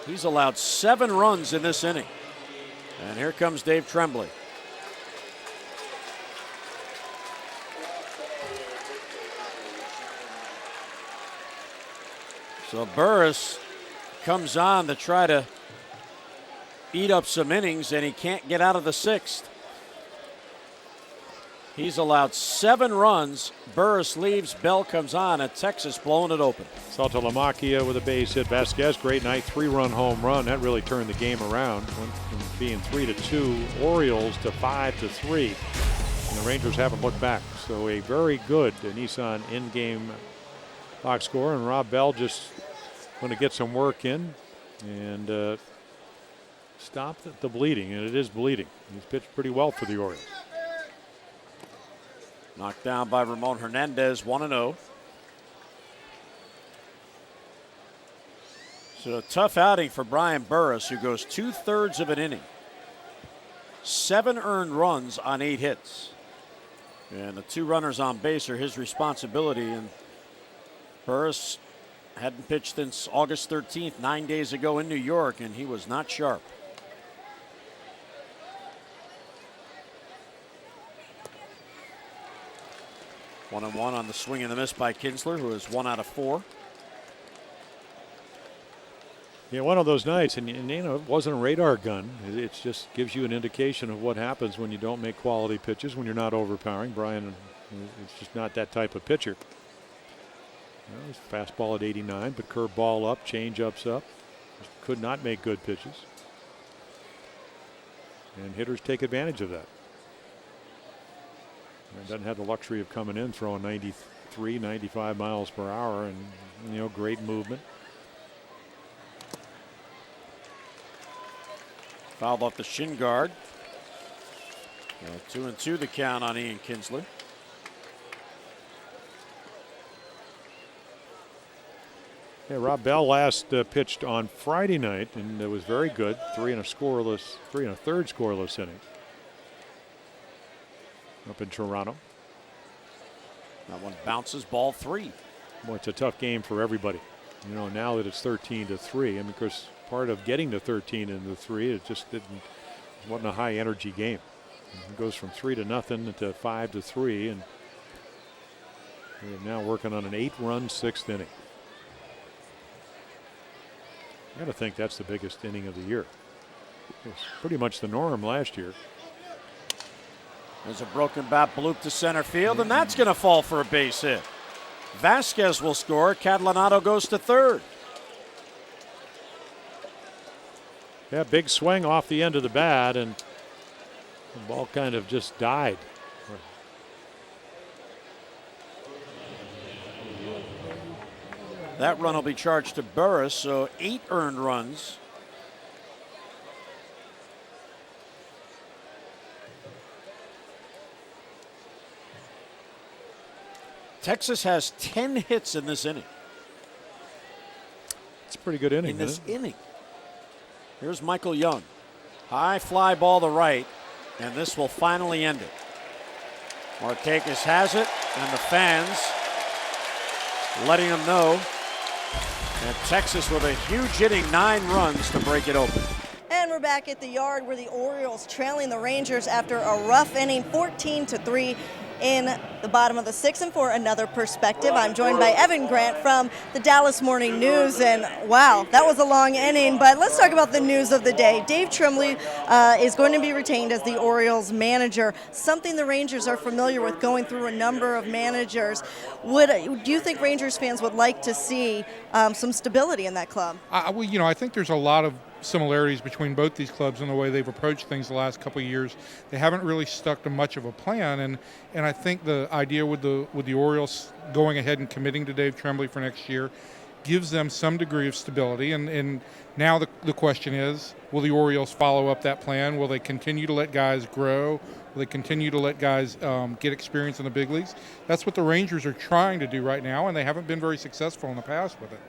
He's allowed 7 runs in this inning. And here comes Dave Tremblay. So Burris comes on to try to eat up some innings, and he can't get out of the 6th. He's allowed 7 runs. Burris leaves, Bell comes on, and Texas blowing it open. Saltalamacchia with a base hit. Vasquez, great night, 3-run home run. That really turned the game around. Went from being 3-2 Orioles to 5-3. And the Rangers haven't looked back. So a very good Nissan in-game box score. And Rob Bell just going to get some work in and stop the bleeding. And it is bleeding. He's pitched pretty well for the Orioles. Knocked down by Ramon Hernandez, 1-0. So a tough outing for Brian Burris, who goes 2/3 of an inning. 7 earned runs on 8 hits. And the 2 runners on base are his responsibility. And Burris hadn't pitched since August 13th, 9 days ago in New York, and he was not sharp. One and one on the swing and the miss by Kinsler, who is 1 out of 4. Yeah, one of those nights, and you know, it wasn't a radar gun. It just gives you an indication of what happens when you don't make quality pitches, when you're not overpowering. Brian is just not that type of pitcher. Well, his fastball at 89, but curveball up, change-ups up. Just could not make good pitches. And hitters take advantage of that. And doesn't have the luxury of coming in throwing 93, 95 miles per hour, and you know, great movement. Fouled off the shin guard. 2-2 the count on Ian Kinsler. Yeah, Rob Bell last pitched on Friday night, and it was very good. 3 1/3 scoreless innings up in Toronto. That one bounces, ball 3. Boy, it's a tough game for everybody. You know, now that it's 13-3, and of course, part of getting to 13-3, it just wasn't a high energy game. It goes from 3-0 to 5-3, and we're now working on an 8-run 6th inning. I got to think that's the biggest inning of the year. It was pretty much the norm last year. There's a broken bat bloop to center field, and that's going to fall for a base hit. Vasquez will score. Catalanato goes to third. Yeah, big swing off the end of the bat, and the ball kind of just died. That run will be charged to Burris, so 8 earned runs. Texas has 10 hits in this inning. It's a pretty good inning. In this inning. Here's Michael Young. High fly ball to right, and this will finally end it. Markakis has it, and the fans letting them know. And Texas with a huge inning, 9 runs to break it open. And we're back at the yard where the Orioles trailing the Rangers after a rough inning, 14-3 in the bottom of the 6th. And for another perspective, I'm joined by Evan Grant from the Dallas Morning News. And wow, that was a long inning, but let's talk about the news of the day. Dave Trimley is going to be retained as the Orioles manager, something the Rangers are familiar with, going through a number of managers. Do you think Rangers fans would like to see some stability in that club? Well, you know, I think there's a lot of similarities between both these clubs in the way they've approached things the last couple of years. They haven't really stuck to much of a plan, and I think the idea with the Orioles going ahead and committing to Dave Tremblay for next year gives them some degree of stability. And now the question is, will the Orioles follow up that plan? Will they continue to let guys grow? Will they continue to let guys get experience in the big leagues? That's what the Rangers are trying to do right now, and they haven't been very successful in the past with it.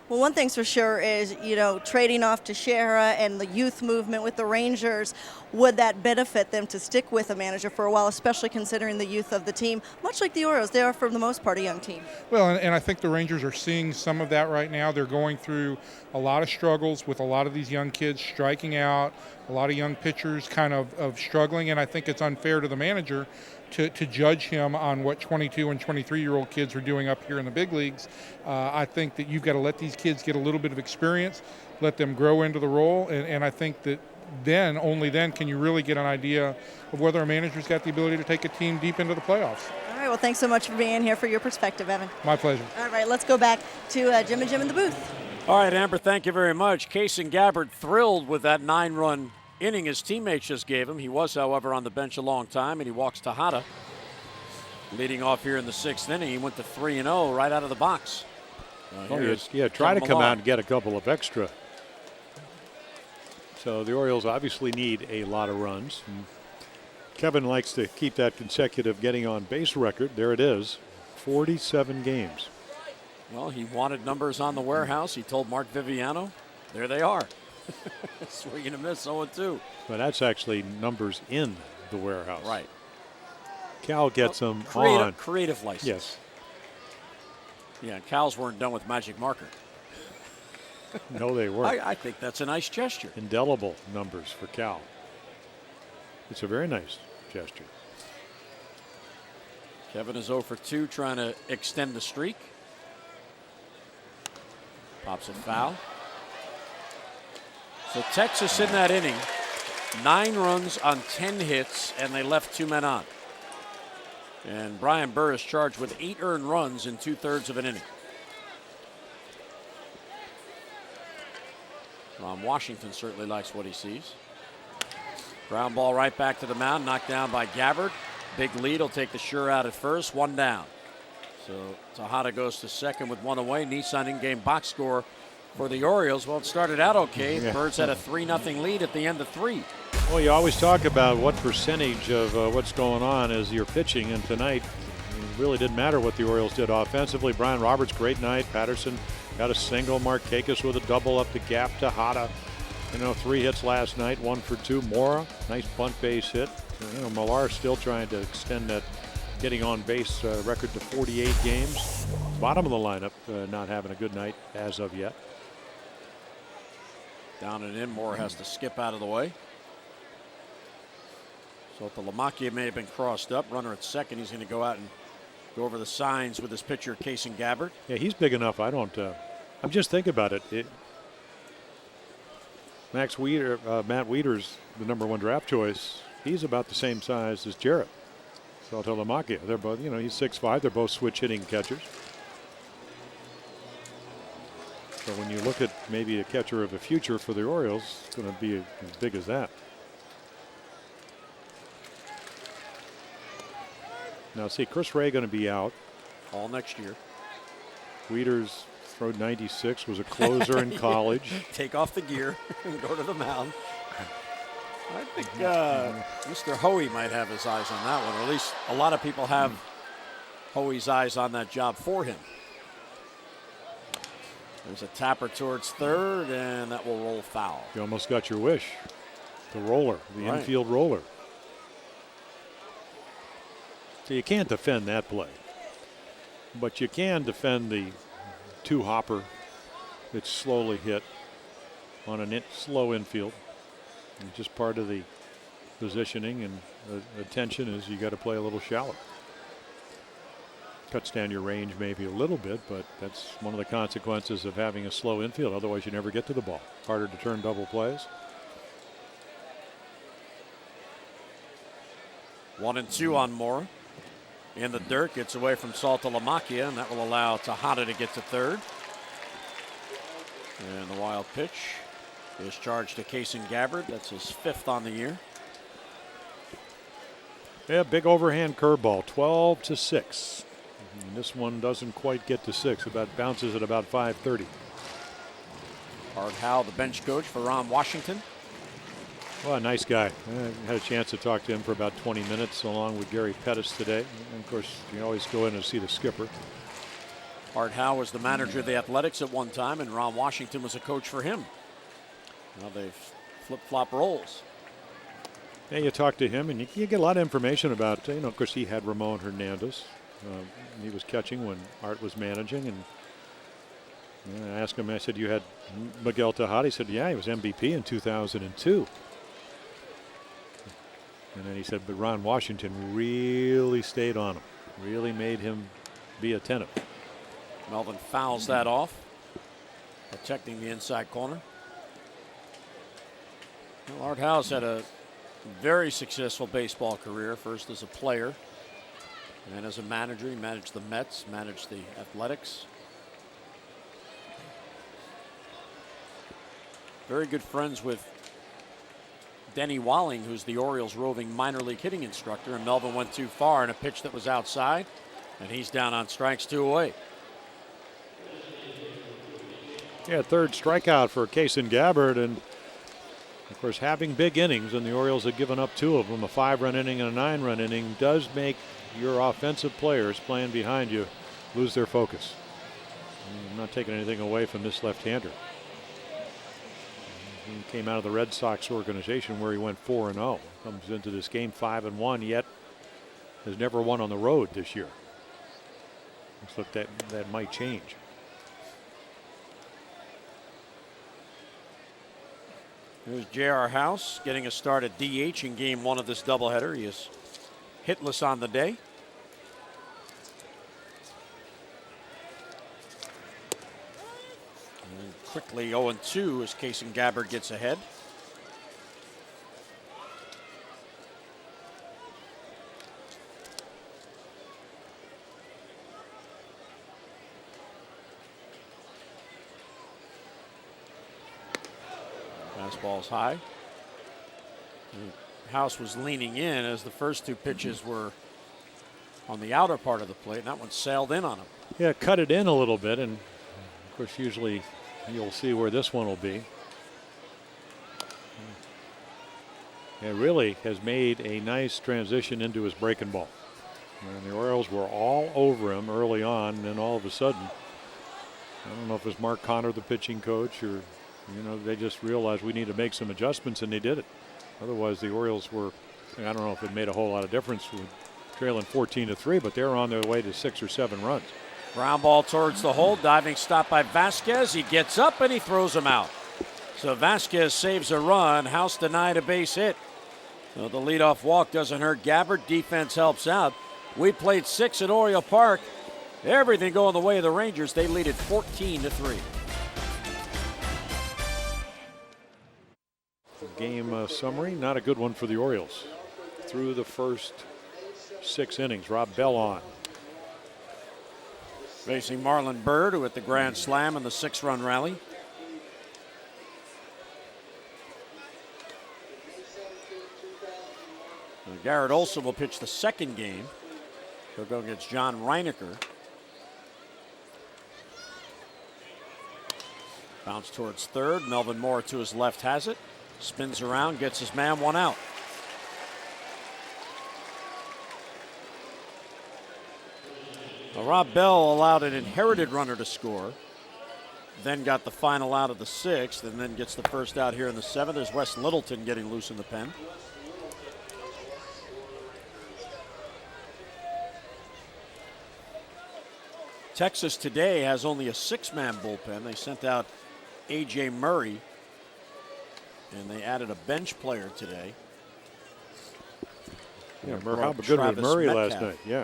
Well, one thing's for sure is, you know, trading off Teixeira and the youth movement with the Rangers, would that benefit them to stick with a manager for a while, especially considering the youth of the team? Much like the Orioles, they are for the most part a young team. Well, and I think the Rangers are seeing some of that right now. They're going through a lot of struggles with a lot of these young kids striking out, a lot of young pitchers kind of struggling, and I think it's unfair to the manager to judge him on what 22 and 23-year-old kids are doing up here in the big leagues. I think that you've got to let these kids get a little bit of experience, let them grow into the role, and I think that then, only then, can you really get an idea of whether a manager's got the ability to take a team deep into the playoffs. All right, well, thanks so much for being here, for your perspective, Evan. My pleasure. All right, let's go back to Jim and Jim in the booth. All right, Amber, thank you very much. Kason Gabbard thrilled with that 9-run inning his teammates just gave him. He was, however, on the bench a long time, and he walks Tejada. Leading off here in the 6th inning, he went to 3-0 right out of the box. Try to come out and get a couple of extra. So the Orioles obviously need a lot of runs. And Kevin likes to keep that consecutive getting on base record. There it is, 47 games. Well, he wanted numbers on the warehouse. He told Mark Viviano, there they are. Swing and a miss, 0-2. But that's actually numbers in the warehouse. Right. Cal gets them on. Creative license. Yes. Yeah, Cal's weren't done with magic marker. No, they weren't. I think that's a nice gesture. Indelible numbers for Cal. It's a very nice gesture. Kevin is 0 for 2, trying to extend the streak. Pops a foul. So Texas in that inning, 9 runs on 10 hits, and they left 2 men on. And Brian Burr is charged with 8 earned runs in 2/3 of an inning. Ron Washington certainly likes what he sees. Ground ball right back to the mound, knocked down by Gabbard. Big lead, will take the sure out at first, 1 down. So Tejada goes to second with 1 away. Nissan in-game box score for the Orioles. Well, it started out okay. Yeah. Birds had a 3-0 lead at the end of 3. Well, you always talk about what percentage of what's going on is your pitching, and tonight it really didn't matter what the Orioles did offensively. Brian Roberts, great night. Patterson got a single. Markakis with a double up the gap. Tejada, 3 hits last night, 1 for 2. Mora, nice bunt base hit. Millar still trying to extend that getting on base record to 48 games. Bottom of the lineup, not having a good night as of yet. Down and in, Moore has to skip out of the way. So the Lamacchia may have been crossed up. Runner at second. He's going to go out and go over the signs with his pitcher, Kason Gabbard. Yeah, he's big enough. I'm just thinking about it. Matt Wieters, the #1 draft choice, he's about the same size as Jarrett Saltalamacchia. They're both, he's 6'5". They're both switch hitting catchers. So when you look at maybe a catcher of the future for the Orioles, it's going to be as big as that. Now, see, Chris Ray going to be out all next year. Wieters threw 96, was a closer in college. Take off the gear and go to the mound. I think Mr. Hoey might have his eyes on that one, or at least a lot of people have Hoey's eyes on that job for him. There's a tapper towards third, and that will roll foul. You almost got your wish. The roller, the Right. infield roller. So you can't defend that play. But you can defend the 2-hopper that's slowly hit on a slow infield. And just part of the positioning and attention is you got to play a little shallow. Cuts down your range maybe a little bit, but that's one of the consequences of having a slow infield. Otherwise, you never get to the ball. Harder to turn double plays. 1-2 on Mora. In the dirt, gets away from Saltalamacchia, and that will allow Tejada to get to third. And the wild pitch is charged to Kason Gabbard. That's his 5th on the year. Yeah, big overhand curveball, 12-6. And this one doesn't quite get to 6. About bounces at about 530. Art Howe, the bench coach for Ron Washington. Well, a nice guy. I had a chance to talk to him for about 20 minutes along with Gary Pettis today. And of course, you always go in and see the skipper. Art Howe was the manager of the Athletics at one time, and Ron Washington was a coach for him. Now they've flip-flop roles. Yeah, you talk to him, and you get a lot of information about, of course, he had Ramon Hernandez. He was catching when Art was managing, and I asked him, I said, you had Miguel Tejada? He said, yeah, he was MVP in 2002. And then he said, but Ron Washington really stayed on him, really made him be attentive. Melvin fouls that off, protecting the inside corner. Well, Art House had a very successful baseball career, first as a player and then as a manager. He managed the Mets, managed the Athletics. Very good friends with Denny Walling, who's the Orioles' roving minor league hitting instructor, and Melvin went too far in a pitch that was outside, and he's down on strikes, 2 away. Yeah, third strikeout for Kason Gabbard, and of course having big innings, and the Orioles had given up 2 of them, a 5-run inning and a 9-run inning, does make your offensive players playing behind you lose their focus. I'm not taking anything away from this left-hander. He came out of the Red Sox organization where he went 4-0. Comes into this game 5-1, yet has never won on the road this year. Looks like that might change. Here's J.R. House getting a start at DH in game 1 of this doubleheader. He is hitless on the day. And quickly 0-2 as Kason Gabbard gets ahead. Fastball's high. House was leaning in as the first 2 pitches were on the outer part of the plate, and that one sailed in on him. Yeah, cut it in a little bit, and of course usually you'll see where this one will be. It really has made a nice transition into his breaking ball. And the Orioles were all over him early on, and then all of a sudden, I don't know if it's Mark Connor, the pitching coach, or they just realized we need to make some adjustments, and they did it. Otherwise, the Orioles were, I don't know if it made a whole lot of difference with trailing 14-3, but they're on their way to 6 or 7 runs. Ground ball towards the hole, diving stop by Vasquez. He gets up and he throws him out. So Vasquez saves a run. House denied a base hit. So the leadoff walk doesn't hurt Gabbard. Defense helps out. We played 6 at Oriole Park. Everything going the way of the Rangers. They lead it 14-3. Game summary, not a good one for the Orioles. Through the first 6 innings, Rob Bell on. Facing Marlon Byrd, who hit the grand slam in the 6-run rally. Garrett Olson will pitch the second game. He'll go against John Reinecker. Bounce towards third. Melvin Moore to his left has it. Spins around, gets his man, 1 out. Well, Rob Bell allowed an inherited runner to score, then got the final out of the 6th, and then gets the first out here in the 7th. There's Wes Littleton getting loose in the pen. Texas today has only a 6-man bullpen. They sent out A.J. Murray, and they added a bench player today. Yeah, how good was Murray last night? Yeah,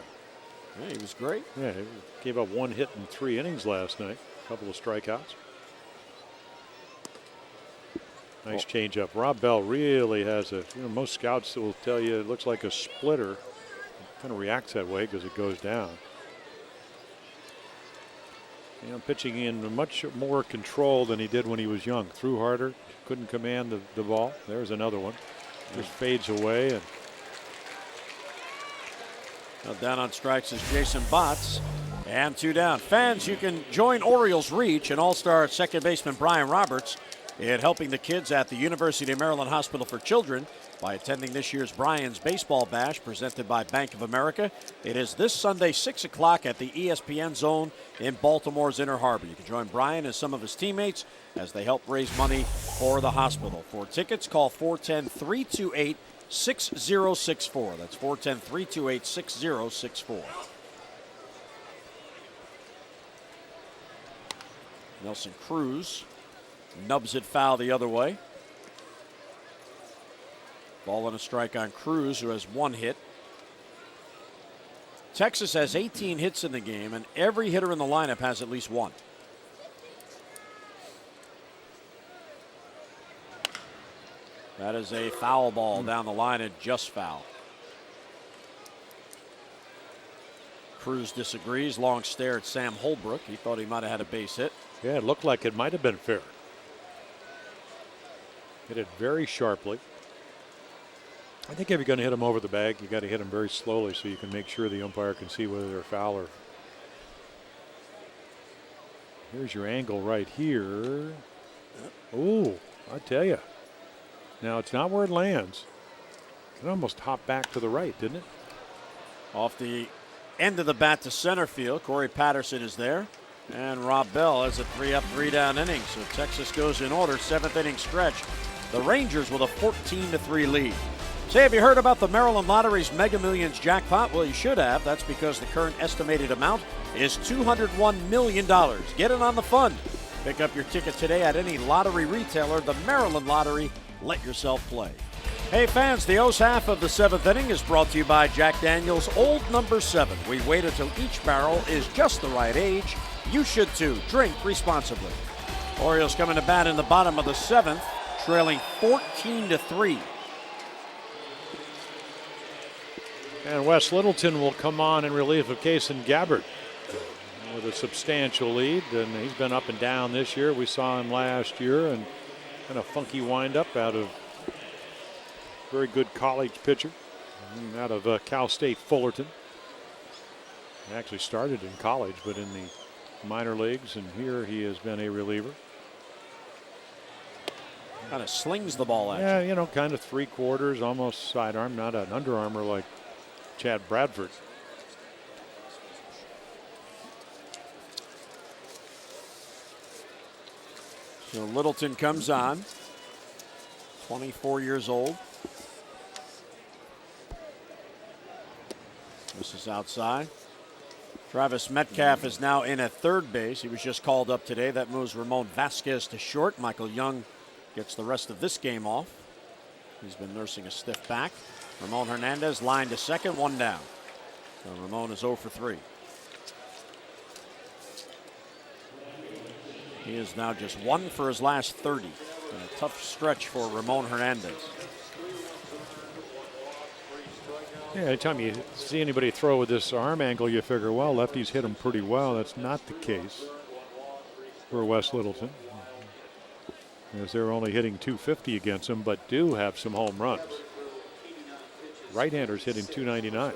he was great. Yeah, he gave up 1 hit in 3 innings last night. A couple of strikeouts. Nice changeup. Rob Bell really has a. Most scouts will tell you it looks like a splitter. Kind of reacts that way because it goes down. Pitching in much more control than he did when he was young. Threw harder, couldn't command the ball. There's another one. Just fades away. And now down on strikes is Jason Botts. And 2 down. Fans, you can join Orioles Reach and All-Star second baseman Brian Roberts in helping the kids at the University of Maryland Hospital for Children by attending this year's Brian's Baseball Bash presented by Bank of America. It is this Sunday, 6 o'clock at the ESPN Zone in Baltimore's Inner Harbor. You can join Brian and some of his teammates as they help raise money for the hospital. For tickets, call 410-328-6064. That's 410-328-6064. Nelson Cruz nubs it foul the other way. Ball and a strike on Cruz, who has 1 hit. Texas has 18 hits in the game, and every hitter in the lineup has at least 1. That is a foul ball down the line and just foul. Cruz disagrees. Long stare at Sam Holbrook. He thought he might have had a base hit. Yeah, it looked like it might have been fair. Hit it very sharply. I think if you're going to hit them over the bag, you got to hit them very slowly so you can make sure the umpire can see whether they're foul or. Here's your angle right here. Oh, I tell you. Now it's not where it lands. It almost hopped back to the right, didn't it? Off the end of the bat to center field. Corey Patterson is there. And Rob Bell has a 3-up, 3-down inning. So Texas goes in order, 7th inning stretch. The Rangers with a 14-3 lead. Say, have you heard about the Maryland Lottery's Mega Millions jackpot? Well, you should have. That's because the current estimated amount is $201 million. Get in on the fun. Pick up your ticket today at any lottery retailer. The Maryland Lottery. Let yourself play. Hey fans, the O's half of the 7th inning is brought to you by Jack Daniel's Old Number 7. We wait until each barrel is just the right age. You should too. Drink responsibly. Orioles coming to bat in the bottom of the 7th, trailing 14-3. And Wes Littleton will come on in relief of Kason Gabbard with a substantial lead. And he's been up and down this year. We saw him last year, and kind of funky windup out of very good college pitcher out of Cal State Fullerton. He actually started in college, but in the minor leagues, and here he has been a reliever. Kind of slings the ball at Yeah, you. you know, kind of 3/4, almost sidearm, not an underarmer like Chad Bradford. So Littleton comes on, 24 years old. This is outside. Travis Metcalf is now in at third base. He was just called up today. That moves Ramon Vasquez to short. Michael Young gets the rest of this game off. He's been nursing a stiff back. Ramon Hernandez lined to second, 1 down. So Ramon is 0 for 3. He is now just 1 for his last 30. Been a tough stretch for Ramon Hernandez. Yeah, anytime you see anybody throw with this arm angle, you figure, well, lefties hit him pretty well. That's not the case for Wes Littleton, as they're only hitting .250 against him, but do have some home runs. Right-handers hitting .299,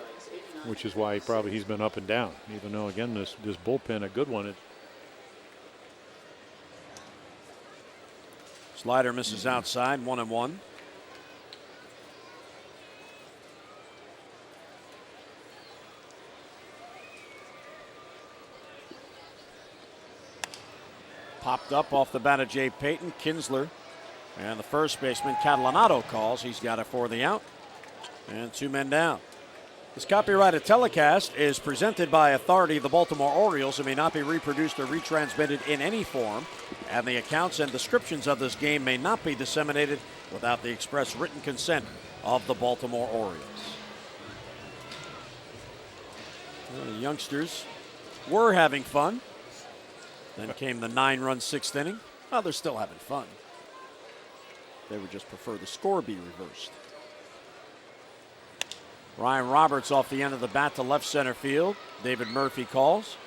which is why he's been up and down. Even though, again, this bullpen, a good one. Slider misses outside, 1-1. Popped up off the bat of Jay Payton. Kinsler and the first baseman Catalanato calls. He's got it for the out. And 2 men down. This copyrighted telecast is presented by authority of the Baltimore Orioles and may not be reproduced or retransmitted in any form. And the accounts and descriptions of this game may not be disseminated without the express written consent of the Baltimore Orioles. Well, the youngsters were having fun. Then came the 9-run 6th inning. Well, they're still having fun. They would just prefer the score be reversed. Ryan Roberts off the end of the bat to left center field. David Murphy calls.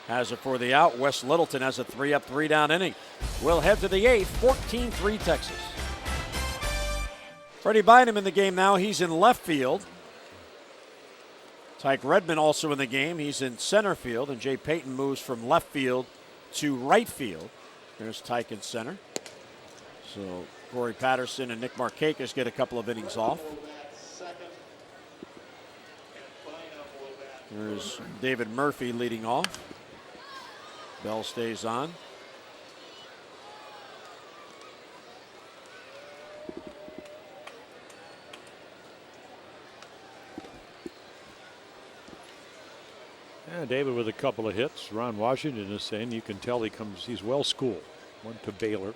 Has it for the out. Wes Littleton has a 3-up, 3-down inning. We'll head to the 8th, 14-3 Texas. Freddie Bynum in the game now. He's in left field. Tyke Redmond also in the game. He's in center field. And Jay Payton moves from left field to right field. There's Tyke in center. So Corey Patterson and Nick Markakis get a couple of innings off. There's David Murphy leading off. Bell stays on. Yeah, David with a couple of hits. Ron Washington is saying you can tell he's well schooled. Went to Baylor.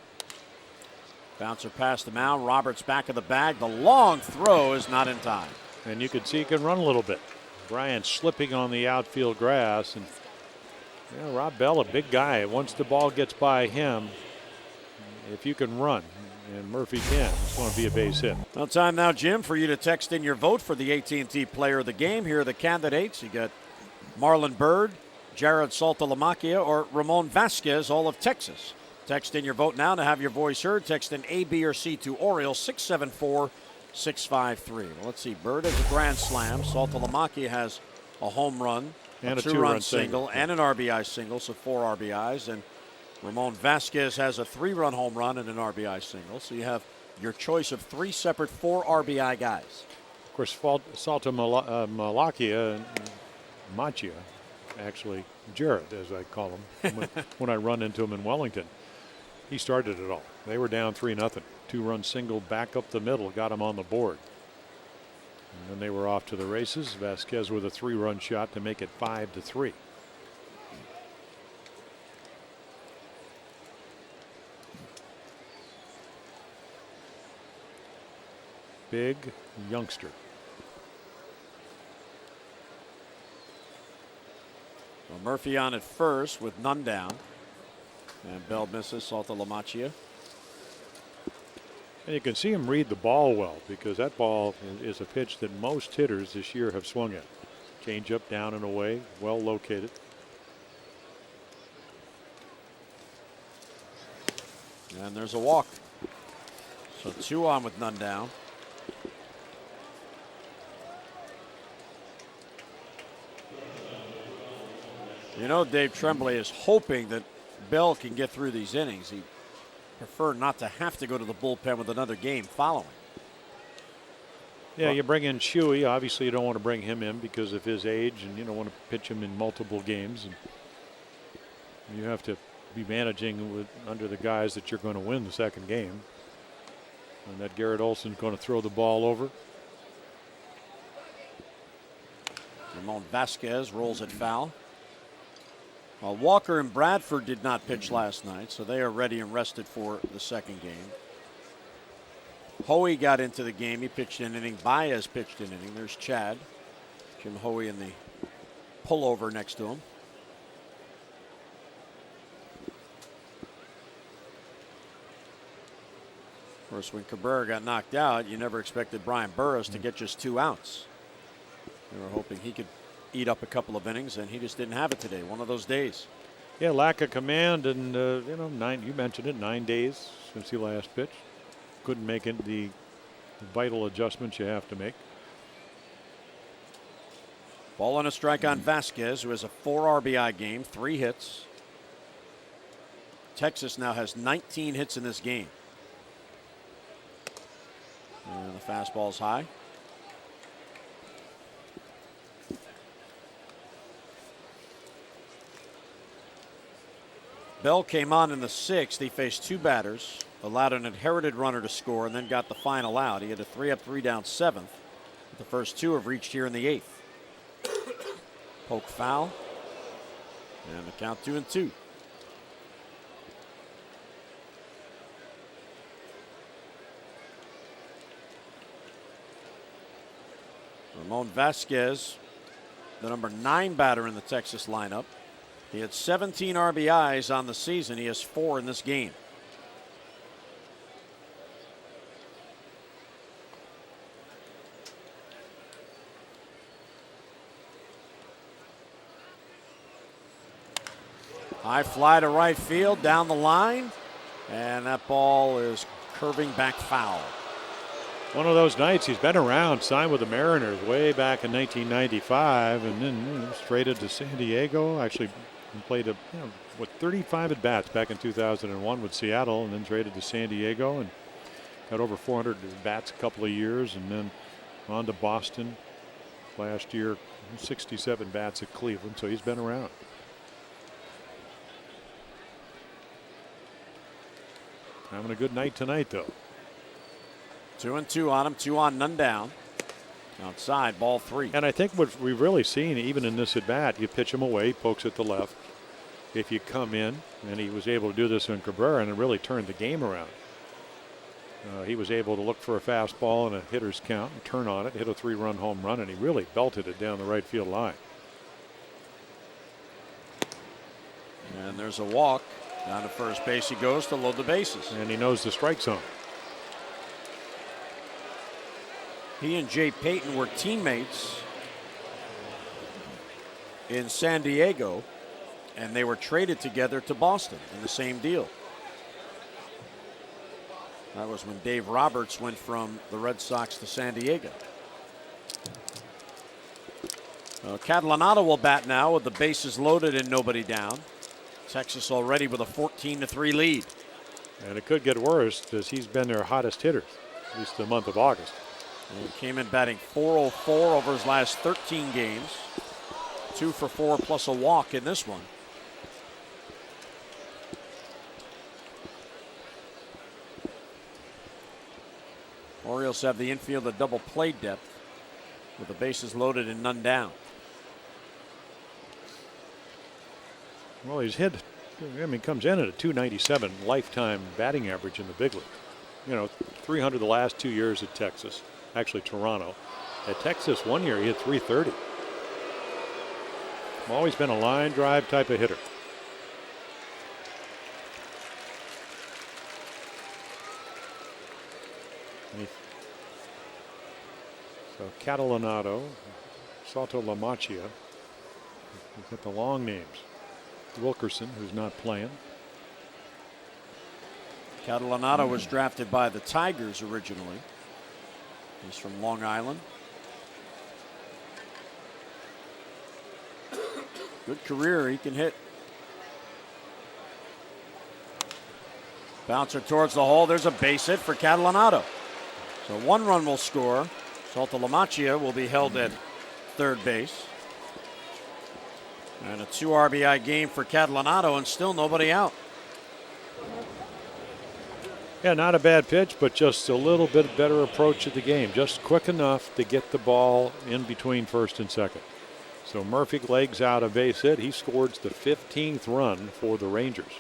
Bouncer past the mound. Roberts back of the bag. The long throw is not in time. And you can see he can run a little bit. Bryant slipping on the outfield grass. And Rob Bell, a big guy. Once the ball gets by him, if you can run, and Murphy can. It's going to be a base hit. Well, time now, Jim, for you to text in your vote for the AT&T Player of the Game. Here are the candidates. You got Marlon Byrd, Jared Saltalamacchia, or Ramon Vasquez, all of Texas. Text in your vote now to have your voice heard. Text in A, B, or C to Orioles 674-653. Well, let's see. Byrd has a grand slam. Saltalamacchia has a home run, and a two-run single, and an RBI single, so 4 RBIs. And Ramon Vasquez has a 3-run home run and an RBI single. So you have your choice of 3 separate 4 RBI guys. Of course, Saltalamacchia and Machia, actually Jared, as I call him, when I run into him in Wellington. He started it all. They were down 3-0. 2-run single back up the middle, got him on the board. And then they were off to the races. Vasquez with a 3-run shot to make it 5-3. Big youngster. Well, Murphy on at first with none down. And Bell misses Saltalamacchia. And you can see him read the ball well, because that ball is a pitch that most hitters this year have swung at. Change up, down and away, well located. And there's a walk. So 2 on with none down. You know, Dave Tremblay is hoping that Bell can get through these innings. He'd prefer not to have to go to the bullpen with another game following. Yeah, you bring in Shuey. Obviously, you don't want to bring him in because of his age, and you don't want to pitch him in multiple games. And you have to be managing under the guys that you're going to win the second game. And that Garrett Olson's going to throw the ball over. Ramon Vasquez rolls it foul. Well, Walker and Bradford did not pitch last night, so they are ready and rested for the second game. Hoey got into the game. He pitched an inning. Baez pitched an inning. There's Chad. Jim Hoey in the pullover next to him. Of course, when Cabrera got knocked out, you never expected Brian Burris to get just 2 outs. They were hoping he could eat up a couple of innings, and he just didn't have it today. One of those days. Yeah, lack of command, and you know, you mentioned it, 9 days since he last pitched. Couldn't make it the vital adjustments you have to make. Ball and a strike on Vasquez, who has a 4 RBI game, 3 hits. Texas now has 19 hits in this game. And the fastball's high. Bell came on in the 6th. He faced 2 batters, allowed an inherited runner to score, and then got the final out. He had a 3 up, 3 down 7th. The first 2 have reached here in the 8th. Poke foul. And the count 2-2. Ramon Vasquez, the number 9 batter in the Texas lineup. He had 17 RBIs on the season. He has 4 in this game. High fly to right field, down the line, and that ball is curving back foul. One of those nights. He's been around, signed with the Mariners way back in 1995, and then traded to San Diego. Actually played 35 at bats back in 2001 with Seattle, and then traded to San Diego and got over 400 at bats a couple of years, and then on to Boston last year, 67 bats at Cleveland. So he's been around. Having a good night tonight, though. 2-2 on him, 2 on, none down. Outside, ball 3. And I think what we've really seen, even in this at bat, you pitch him away, pokes at the left. If you come in, and he was able to do this in Cabrera, and it really turned the game around. He was able to look for a fastball and a hitter's count and turn on it, hit a 3-run home run, and he really belted it down the right field line. And there's a walk. Down to first base he goes to load the bases. And he knows the strike zone. He and Jay Payton were teammates in San Diego, and they were traded together to Boston in the same deal. That was when Dave Roberts went from the Red Sox to San Diego. Catalanato will bat now with the bases loaded and nobody down. Texas already with a 14-3 lead. And it could get worse as he's been their hottest hitter, at least the month of August. And he came in batting .404 over his last 13 games. 2 for 4 plus a walk in this one. Orioles have the infield at double play depth with the bases loaded and none down. Well, he's hit, comes in at a .297 lifetime batting average in the big league. You know, 300 the last 2 years at Texas, actually Toronto. At Texas 1 year he hit .330. Always been a line drive type of hitter. So Catalanato, Soto Lamacchia. We've got the long names. Wilkerson, who's not playing. Catalanato was drafted by the Tigers originally. He's from Long Island. Good career, he can hit. Bouncer towards the hole. There's a base hit for Catalanato. So 1 run will score. Soto Lamacchia will be held at third base. And a 2 RBI game for Catalanato and still nobody out. Yeah, not a bad pitch, but just a little bit better approach to the game. Just quick enough to get the ball in between first and second. So Murphy legs out a base hit. He scores the 15th run for the Rangers.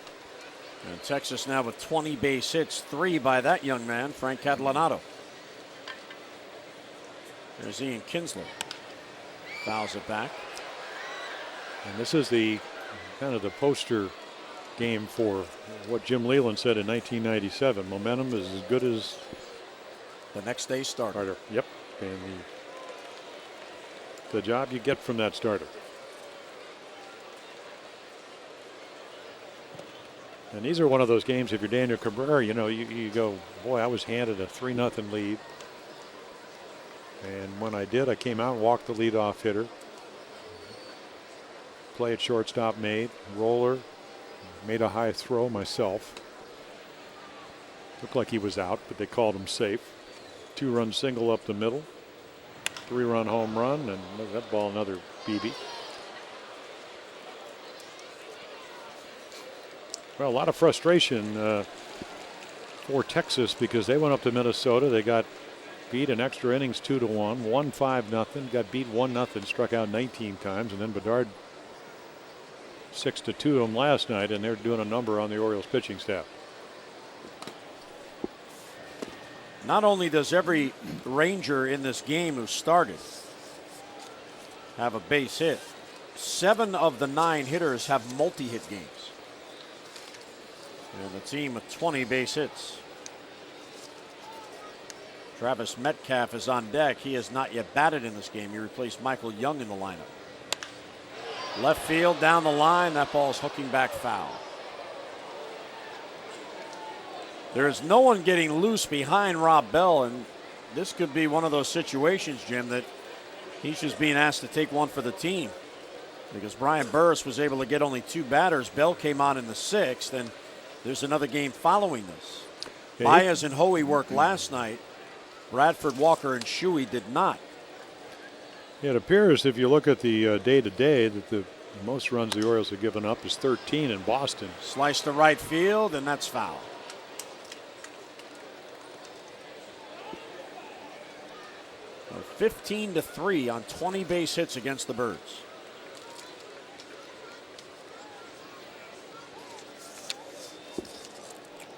And Texas now with 20 base hits, 3 by that young man, Frank Catalanato. There's Ian Kinsler. Fouls it back. And this is the kind of the poster game for what Jim Leland said in 1997. Momentum is as good as the next day's starter. Yep. And the job you get from that starter. And these are one of those games, if you're Daniel Cabrera, you know, you go, boy, I was handed a 3-0 lead. And when I did, I came out and walked the leadoff hitter. Play at shortstop made. Roller. Made a high throw myself. Looked like he was out, but they called him safe. 2-run single up the middle. 3-run home run, and that ball another BB. Well, a lot of frustration for Texas because they went up to Minnesota. They got beat in extra innings 2-1, won 5-0, got beat 1-0, struck out 19 times, and then Bedard 6-2 them last night, and they're doing a number on the Orioles pitching staff. Not only does every Ranger in this game who started have a base hit, 7 of the 9 hitters have multi-hit games. And the team with 20 base hits. Travis Metcalf is on deck. He has not yet batted in this game. He replaced Michael Young in the lineup. Left field down the line. That ball's hooking back foul. There's no one getting loose behind Rob Bell, and this could be one of those situations, Jim, that he's just being asked to take one for the team. Because Brian Burris was able to get only 2 batters. Bell came on in the 6th, and there's another game following this. Okay. Baez and Hoey worked last night. Bradford, Walker, and Shuey did not. It appears, if you look at the day-to-day, that the most runs the Orioles have given up is 13 in Boston. Slice to right field, and that's foul. So 15-3 on 20 base hits against the Birds.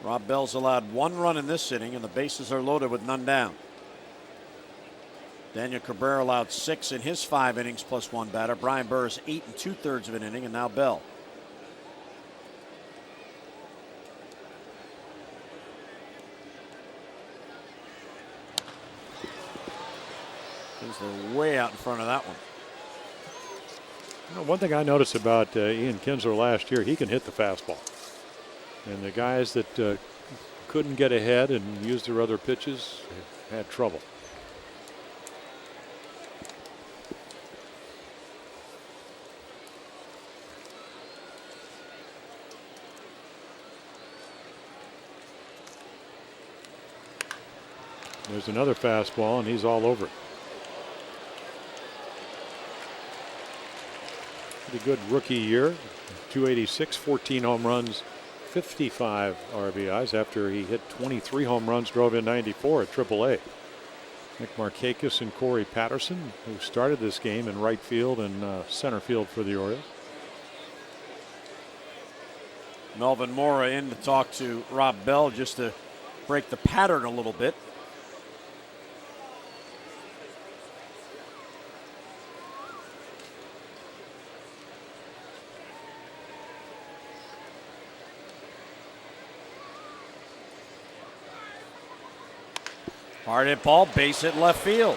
Rob Bell's allowed 1 run in this inning, and the bases are loaded with none down. Daniel Cabrera allowed 6 in his 5 innings plus 1 batter. Brian Burris 8 2/3 of an inning, and now Bell. Kinsler way out in front of that one. You know, one thing I noticed about Ian Kinsler last year, he can hit the fastball. And the guys that couldn't get ahead and use their other pitches had trouble. There's another fastball, and he's all over it. Pretty good rookie year. 286, 14 home runs, 55 RBIs after he hit 23 home runs, drove in 94 at AAA. Nick Markakis and Corey Patterson, who started this game in right field and center field for the Orioles. Melvin Mora in to talk to Rob Bell just to break the pattern a little bit. Hard hit ball, base hit left field.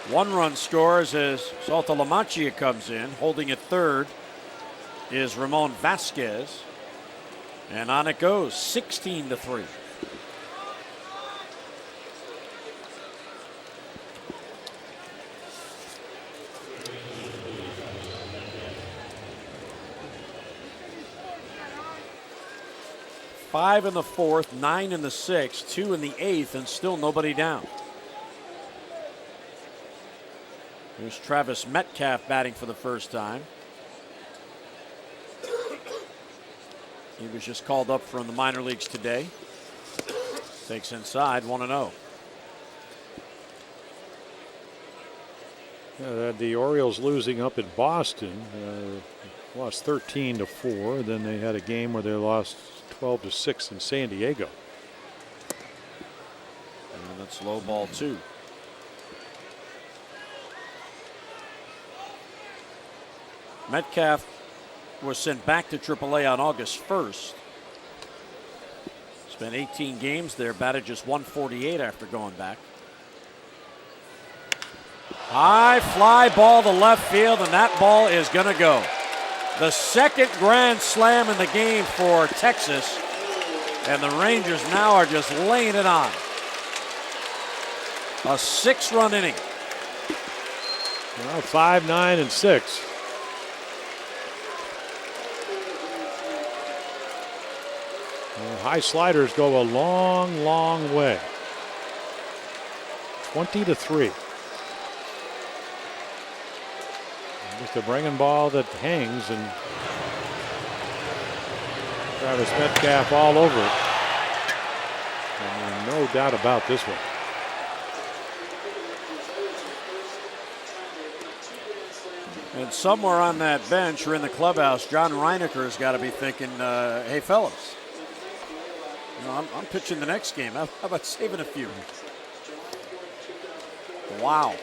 1 run scores as Salta LaMantia comes in. Holding at third is Ramon Vasquez. And on it goes, 16-3. Five in the fourth, 9 in the sixth, 2 in the eighth, and still nobody down. Here's Travis Metcalf batting for the first time. He was just called up from the minor leagues today. Takes inside, 1-0. The Orioles losing up in Boston, lost 13-4. Then they had a game where they lost 12-6 in San Diego. And that's low ball 2. Metcalf was sent back to AAA on August 1st. Spent 18 games there, batted just 148 after going back. High fly ball to left field, and that ball is going to go. The second grand slam in the game for Texas, and the Rangers now are just laying it on. A 6-run inning. Well, 5, 9, and 6. High sliders go a long, long way. 20-3. Just a bringing ball that hangs, and Travis Metcalf all over it. And no doubt about this one. And somewhere on that bench or in the clubhouse, John Reineker's got to be thinking, hey, fellas, you know, I'm pitching the next game. How about saving a few? Wow.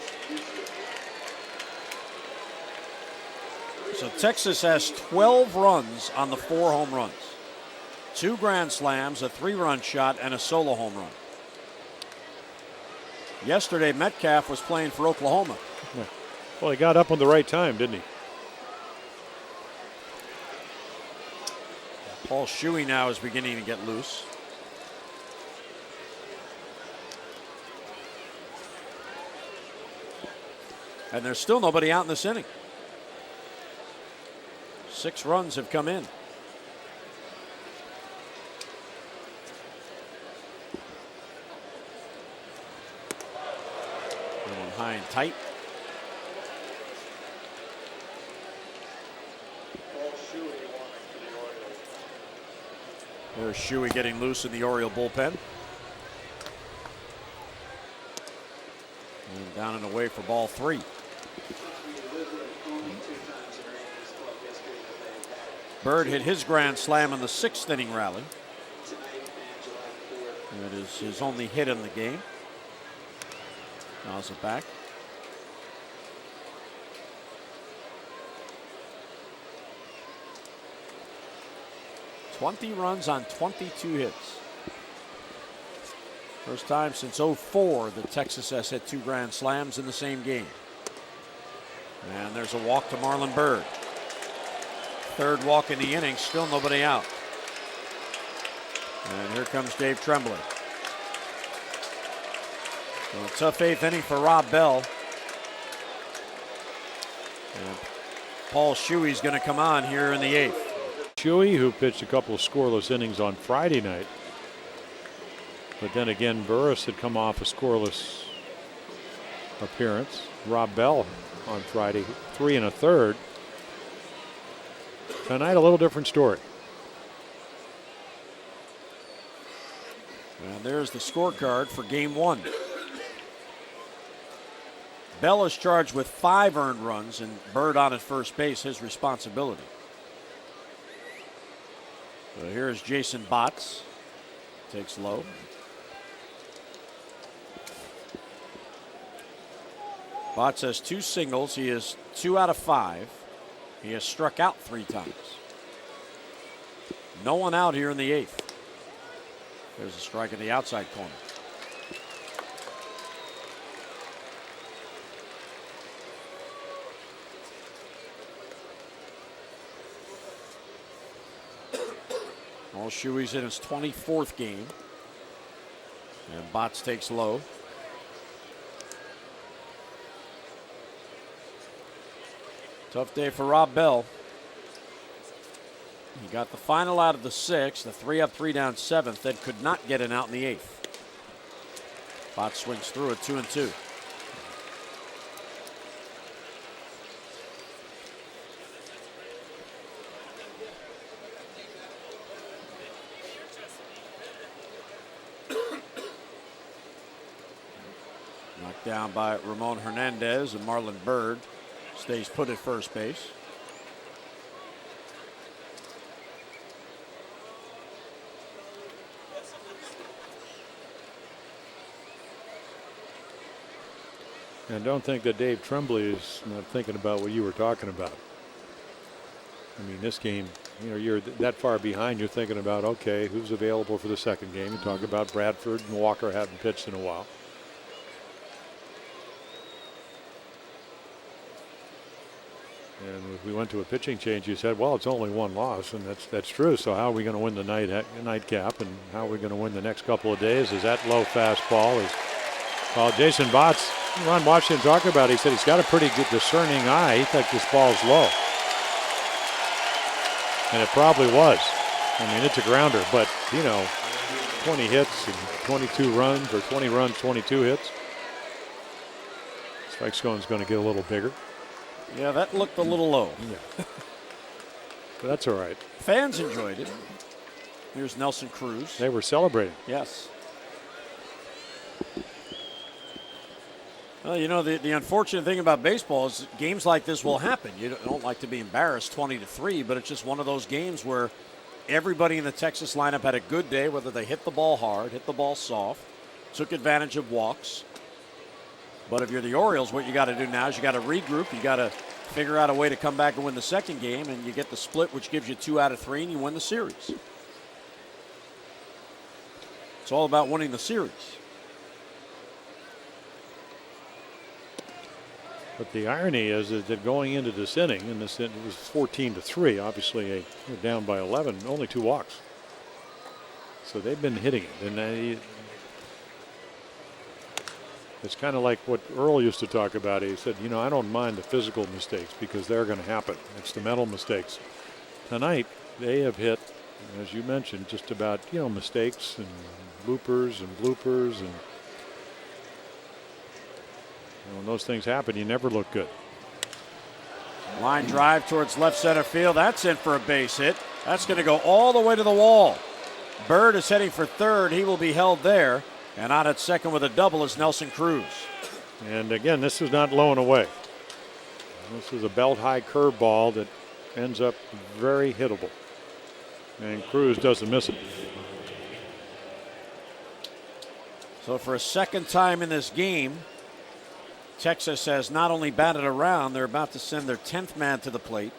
So Texas has 12 runs on the 4 home runs. 2 grand slams, a 3-run shot, and a solo home run. Yesterday, Metcalf was playing for Oklahoma. Yeah. Well, he got up on the right time, didn't he? Paul Shuey now is beginning to get loose. And there's still nobody out in this inning. 6 runs have come in. Going high and tight. There's Shuey getting loose in the Oriole bullpen. And down and away for ball 3. Bird hit his grand slam in the 6th inning rally. That is his only hit in the game. Now's it back. $20 runs on 22 hits. First time since '04 that Texas has hit 2 grand slams in the same game. And there's a walk to Marlon Byrd. Third walk in the inning, still nobody out. And here comes Dave Tremblay. So a tough 8th inning for Rob Bell. And Paul Shuey's going to come on here in the 8th. Shuey, who pitched a couple of scoreless innings on Friday night. But then again, Burris had come off a scoreless appearance. Rob Bell on Friday, 3 1/3. Tonight, a little different story. And there's the scorecard for game 1. Bell is charged with 5 earned runs, and Byrd on at first base, his responsibility. So here's Jason Botts. Takes low. Botts has 2 singles. He is 2 out of 5. He has struck out 3 times. No one out here in the 8th. There's a strike in the outside corner. Paul Shuey's in his 24th game. And Botts takes low. Tough day for Rob Bell. He got the final out of the 6th, the 3 up, 3 down 7th, then could not get an out in the 8th. Botts swings through it 2-2. Knocked down by Ramon Hernandez, and Marlon Byrd stays put at first base. And don't think that Dave Tremblay is not thinking about what you were talking about. I mean, this game, you know, you're that far behind, you're thinking about, okay, who's available for the second game? You talk about Bradford and Walker haven't pitched in a while. And if we went to a pitching change, you said, well, it's only 1 loss, and that's true. So how are we going to win the nightcap, and how are we going to win the next couple of days? Is that low fastball? Jason Botts, Ron Washington talked about it. He said he's got a pretty good discerning eye. He thought this ball's low. And it probably was. I mean, it's a grounder, but, you know, 20 hits and 22 runs, or 20 runs, 22 hits. Strike zone's going to get a little bigger. Yeah, that looked a little low. Yeah. But that's all right. Fans enjoyed it. Here's Nelson Cruz. They were celebrating. Yes. Well, you know, the unfortunate thing about baseball is games like this will happen. You don't like to be embarrassed 20-3, but it's just one of those games where everybody in the Texas lineup had a good day, whether they hit the ball hard, hit the ball soft, took advantage of walks. But if you're the Orioles, what you got to do now is you got to regroup. You got to figure out a way to come back and win the second game, and you get the split, which gives you 2 out of 3, and you win the series. It's all about winning the series. But the irony is that going into this inning, and this it was 14-3. Obviously, they're down by 11, only 2 walks. So they've been hitting it, and it's kind of like what Earl used to talk about. He said, you know, I don't mind the physical mistakes because they're going to happen. It's the mental mistakes. Tonight, they have hit, as you mentioned, just about, you know, mistakes and loopers and bloopers, and when those things happen, you never look good. Line drive towards left center field. That's in for a base hit. That's going to go all the way to the wall. Byrd is heading for third. He will be held there. And out at second with a double is Nelson Cruz. And again, this is not low and away. This is a belt-high curveball that ends up very hittable. And Cruz doesn't miss it. So for a second time in this game, Texas has not only batted around, they're about to send their 10th man to the plate.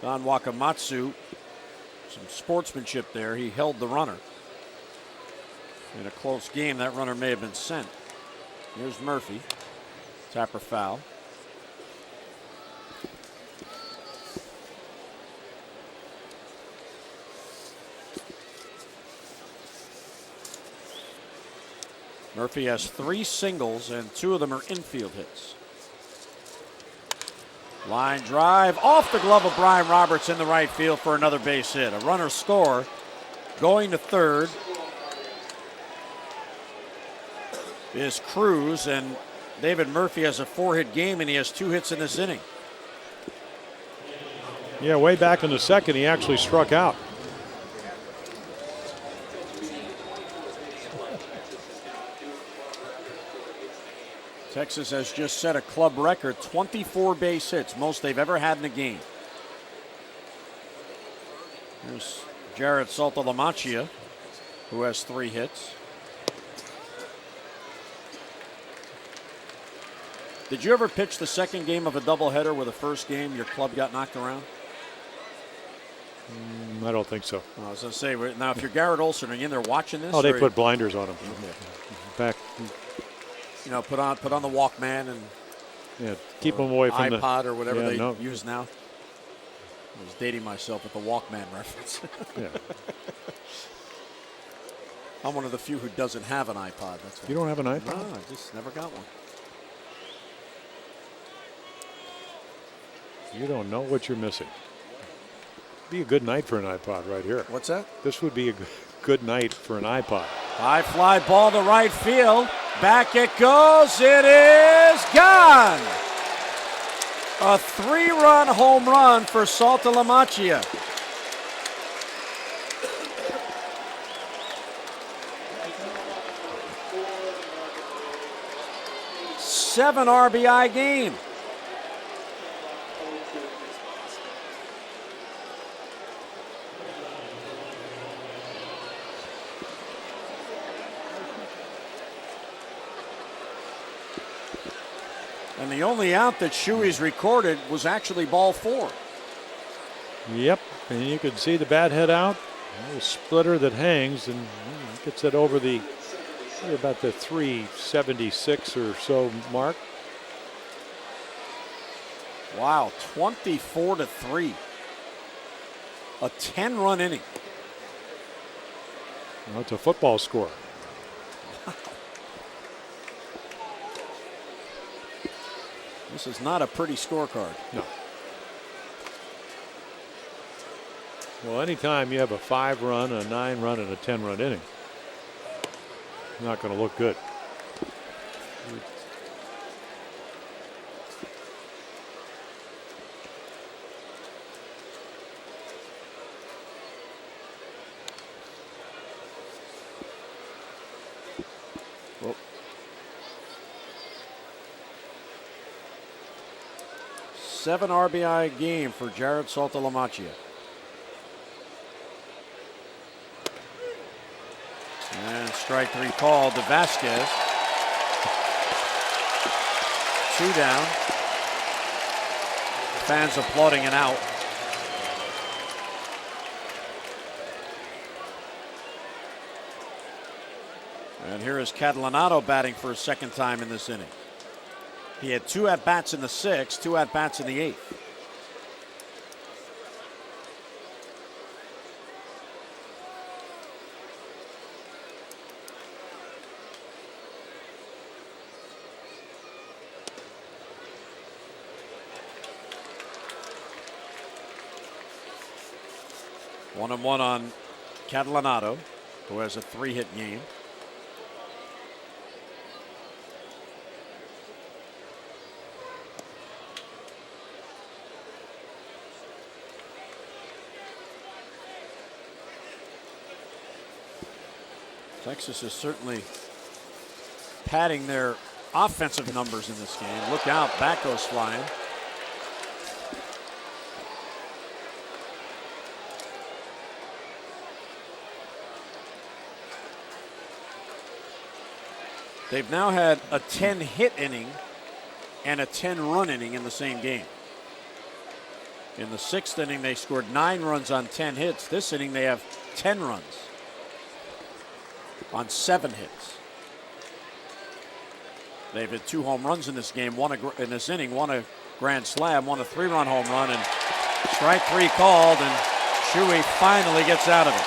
Don Wakamatsu, some sportsmanship there. He held the runner. In a close game, that runner may have been sent. Here's Murphy. Tapper foul. Murphy has 3 singles, and 2 of them are infield hits. Line drive off the glove of Brian Roberts in the right field for another base hit. A runner score going to third is Cruz, and David Murphy has a 4-hit game, and he has 2 hits in this inning. Yeah, way back in the second, he actually struck out. Texas has just set a club record, 24 base hits, most they've ever had in a game. Here's Jared Saltalamacchia, who has 3 hits. Did you ever pitch the second game of a doubleheader where the first game your club got knocked around? I don't think so. I was going to say, now if you're Garrett Olson, are you in there watching this? Oh, they put blinders on him. Back. You know, put on the Walkman and keep them away from iPod or whatever they no. use now. I was dating myself with the Walkman reference. Yeah. I'm one of the few who doesn't have an iPod. That's why. You don't have an iPod? No, I just never got one. You don't know what you're missing. Be a good night for an iPod right here. What's that? This would be a good night for an iPod. High fly ball to right field. Back it goes. It is gone. A 3-run home run for Saltalamacchia. Seven RBI game. And the only out that Shuey's recorded was actually ball 4. Yep, and you can see the bat head out. A little splitter that hangs and gets it over the about the 376 or so mark. Wow, 24-3. A 10-run inning. Well, it's a football score. This is not a pretty scorecard. No. Well, anytime you have a 5-run, a 9-run, and a 10-run inning, it's not going to look good. Well, 7 RBI game for Jared Saltalamacchia. And strike 3 called to Vasquez. 2 down. Fans applauding an out. And here is Catalanato batting for a second time in this inning. He had 2 at-bats in the 6th, 2 at-bats in the 8th. One and one on Catalanato, who has a 3-hit game. Texas is certainly padding their offensive numbers in this game. Look out, back goes flying. They've now had a 10-hit inning and a 10-run inning in the same game. In the 6th inning, they scored 9 runs on 10 hits. This inning, they have 10 runs on 7 hits. They've hit 2 home runs in this game, in this inning, one a grand slam, one a 3-run home run, and strike 3 called, and Shuey finally gets out of it.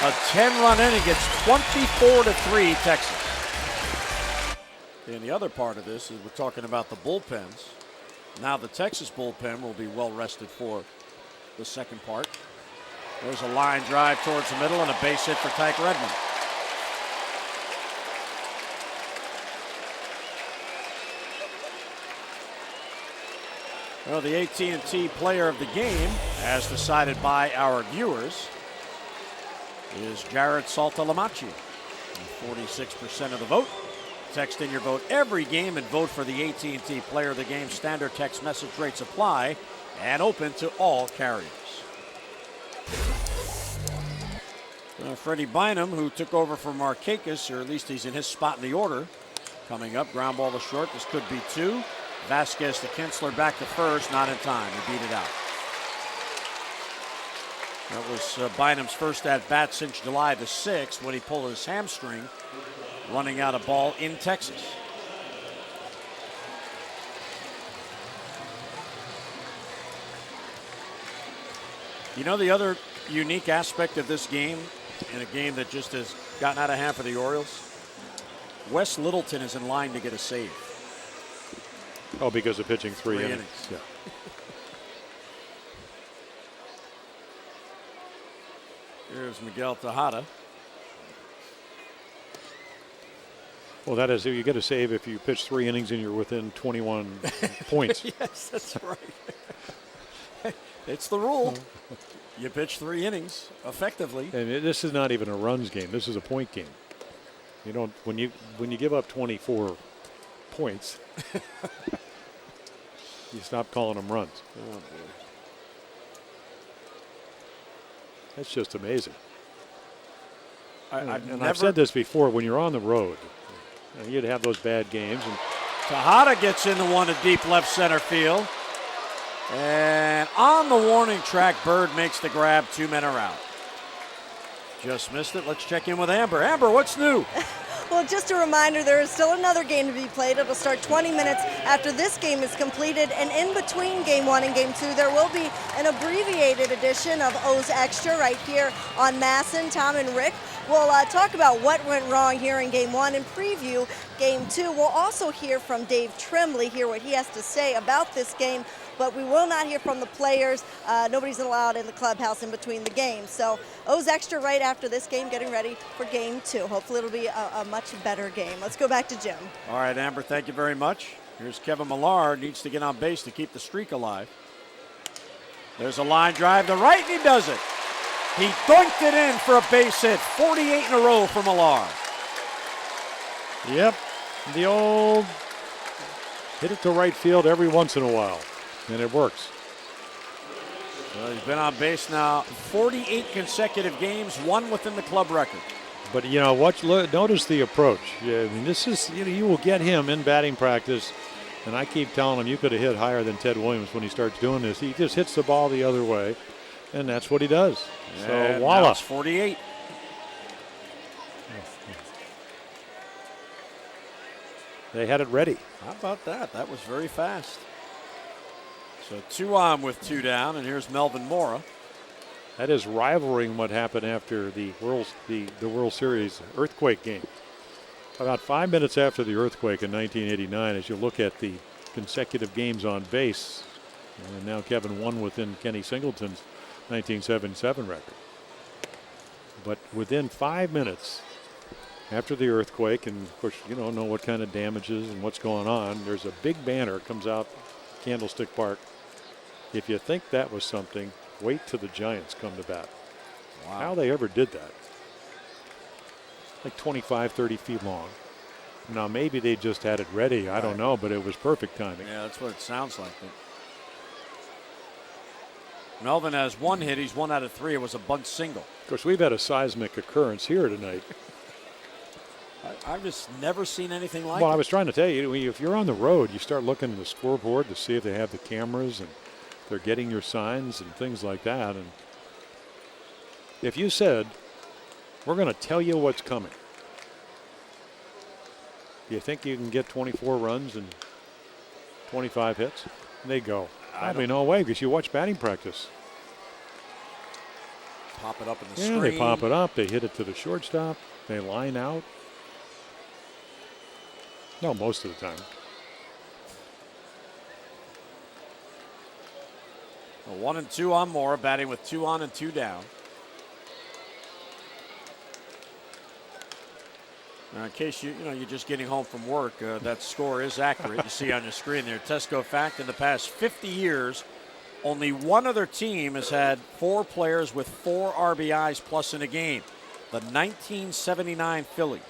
A 10-run inning, it's 24-3 Texas. And the other part of this is we're talking about the bullpens. Now the Texas bullpen will be well rested for the second part. There's a line drive towards the middle and a base hit for Tyke Redmond. Well, the AT&T player of the game, as decided by our viewers, is Jared Saltalamachi. 46% of the vote. Text in your vote every game and vote for the AT&T player of the game. Standard text message rates apply and open to all carriers. Freddie Bynum, who took over for Markakis, or at least he's in his spot in the order, coming up. Ground ball to short. This could be 2. Vasquez to Kinsler, back to first, not in time. He beat it out. That was Bynum's first at-bat since July the 6th when he pulled his hamstring running out a ball in Texas. You know the other unique aspect of this game, in a game that just has gotten out of hand for the Orioles? Wes Littleton is in line to get a save. Oh, because of pitching 3 innings. Yeah. Here's Miguel Tejada. Well, that is, you get a save if you pitch 3 innings and you're within 21 points. Yes, that's right. It's the rule. You pitch 3 innings effectively. And this is not even a runs game. This is a point game. You don't, when you give up 24 points, you stop calling them runs. Oh, boy. That's just amazing. I've said this before, when you're on the road, you'd have those bad games. And Tejada gets into one to deep left center field. And on the warning track, Bird makes the grab. 2 men are out. Just missed it. Let's check in with Amber. Amber, what's new? Well, just a reminder, there is still another game to be played. It'll start 20 minutes after this game is completed. And in between Game 1 and Game 2, there will be an abbreviated edition of O's Extra right here on Masson. Tom and Rick will talk about what went wrong here in Game 1 and preview Game 2. We'll also hear from Dave Tremblay, hear what he has to say about this game. But we will not hear from the players. Nobody's allowed in the clubhouse in between the games. So O's Extra right after this game, getting ready for Game 2. Hopefully it'll be a much better game. Let's go back to Jim. All right, Amber, thank you very much. Here's Kevin Millar, needs to get on base to keep the streak alive. There's a line drive to right, and he does it. He dunked it in for a base hit. 48 in a row for Millar. yep, the old hit it to right field every once in a while. And it works. Well, he's been on base now 48 consecutive games, 1 within the club record. But you know what? Notice the approach. Yeah, I mean, this is, you will get him in batting practice, and I keep telling him you could have hit higher than Ted Williams when he starts doing this. He just hits the ball the other way, and that's what he does. So and voila. Now it's 48. They had it ready. How about that? That was very fast. So 2 on with 2 down, and here's Melvin Mora. That is rivaling what happened after the World Series earthquake game. About 5 minutes after the earthquake in 1989, as you look at the consecutive games on base, and now Kevin won within Kenny Singleton's 1977 record. But within 5 minutes after the earthquake, and of course you don't know what kind of damages and what's going on, there's a big banner comes out Candlestick Park. If you think that was something, wait till the Giants come to bat. Wow. How they ever did that. Like 25, 30 feet long. Now maybe they just had it ready. I don't know, but it was perfect timing. Yeah, that's what it sounds like. Melvin has 1 hit. He's 1 out of 3. It was a bunt single. Of course, we've had a seismic occurrence here tonight. I've just never seen anything like it. Well, I was trying to tell you, if you're on the road, you start looking at the scoreboard to see if they have the cameras, and They're getting your signs and things like that. And if you said, we're going to tell you what's coming, do you think you can get 24 runs and 25 hits? And they go, probably no way, because you watch batting practice. Pop it up in the Yeah, screen. they pop it up. They hit it to the shortstop. They line out. No, most of the time. A 1-2 on Mora, batting with 2 on and 2 down. Now, in case you're just getting home from work, that score is accurate. You see on your screen there. Tesco fact: in the past 50 years, only one other team has had 4 players with 4 RBIs plus in a game. The 1979 Phillies.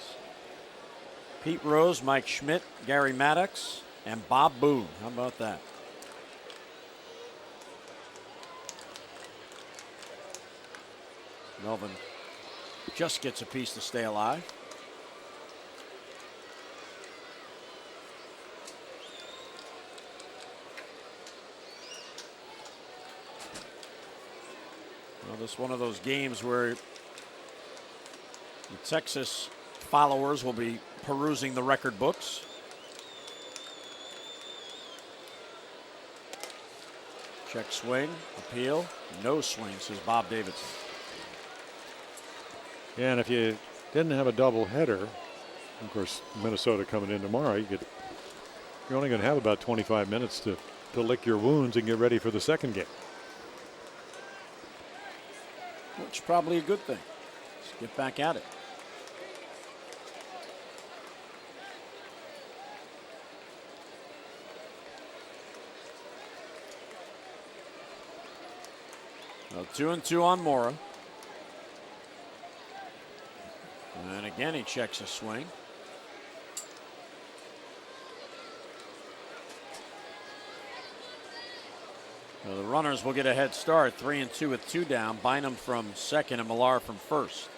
Pete Rose, Mike Schmidt, Gary Maddox, and Bob Boone. How about that? Melvin just gets a piece to stay alive. Well, this is one of those games where the Texas followers will be perusing the record books. Check swing, appeal, no swing, says Bob Davidson. Yeah, and if you didn't have a double header, of course, Minnesota coming in tomorrow, you're only going to have about 25 minutes to lick your wounds and get ready for the second game. Which is probably a good thing. Let's get back at it. Well, 2-2 on Mora. And again, he checks a swing. Well, the runners will get a head start, 3-2 with 2 down. Bynum from second and Millar from first.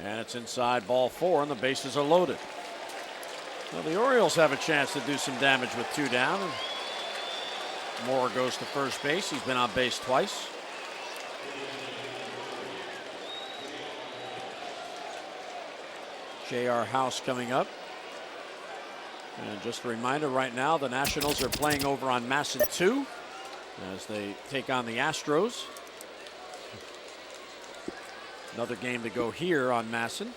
And it's inside, ball 4, and the bases are loaded. Well, the Orioles have a chance to do some damage with 2 down. And Moore goes to first base. He's been on base twice. J.R. House coming up. And just a reminder, right now the Nationals are playing over on Masson 2 as they take on the Astros. Another game to go here on Masson.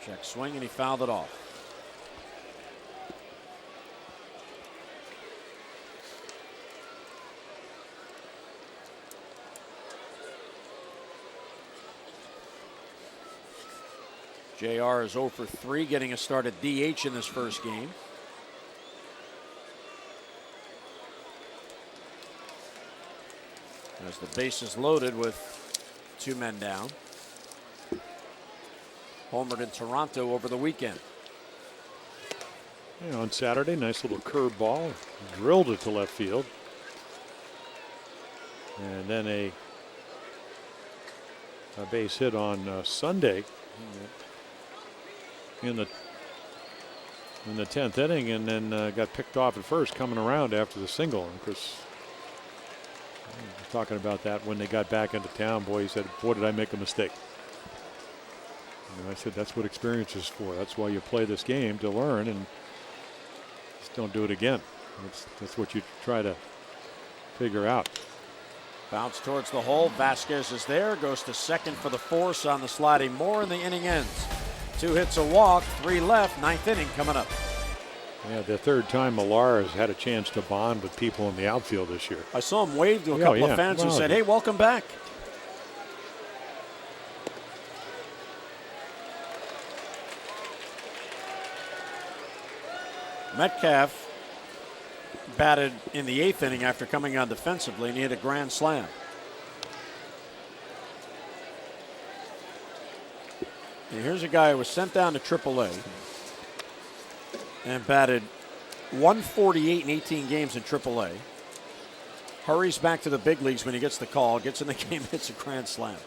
Check swing, and he fouled it off. JR is 0 for 3, getting a start at DH in this first game. As the base is loaded with 2 men down. Homered in Toronto over the weekend. Yeah, on Saturday, nice little curve ball, drilled it to left field. And then a base hit on Sunday in the 10th inning, and then got picked off at first coming around after the single. And of course, I was talking about that when they got back into town. Boy, he said, boy, did I make a mistake. And I said, that's what experience is for. That's why you play this game, to learn, and just don't do it again. That's what you try to figure out. Bounce towards the hole. Vasquez is there. Goes to second for the force on the sliding Moore, and the inning ends. 2 hits, a walk, 3 left. 9th inning coming up. Yeah, the third time Millar has had a chance to bond with people in the outfield this year. I saw him wave to a couple of fans who said, hey, welcome back. Metcalf batted in the 8th inning after coming on defensively, and he hit a grand slam. And here's a guy who was sent down to AAA and batted 148 in 18 games in AAA. Hurries back to the big leagues when he gets the call, gets in the game, hits a grand slam.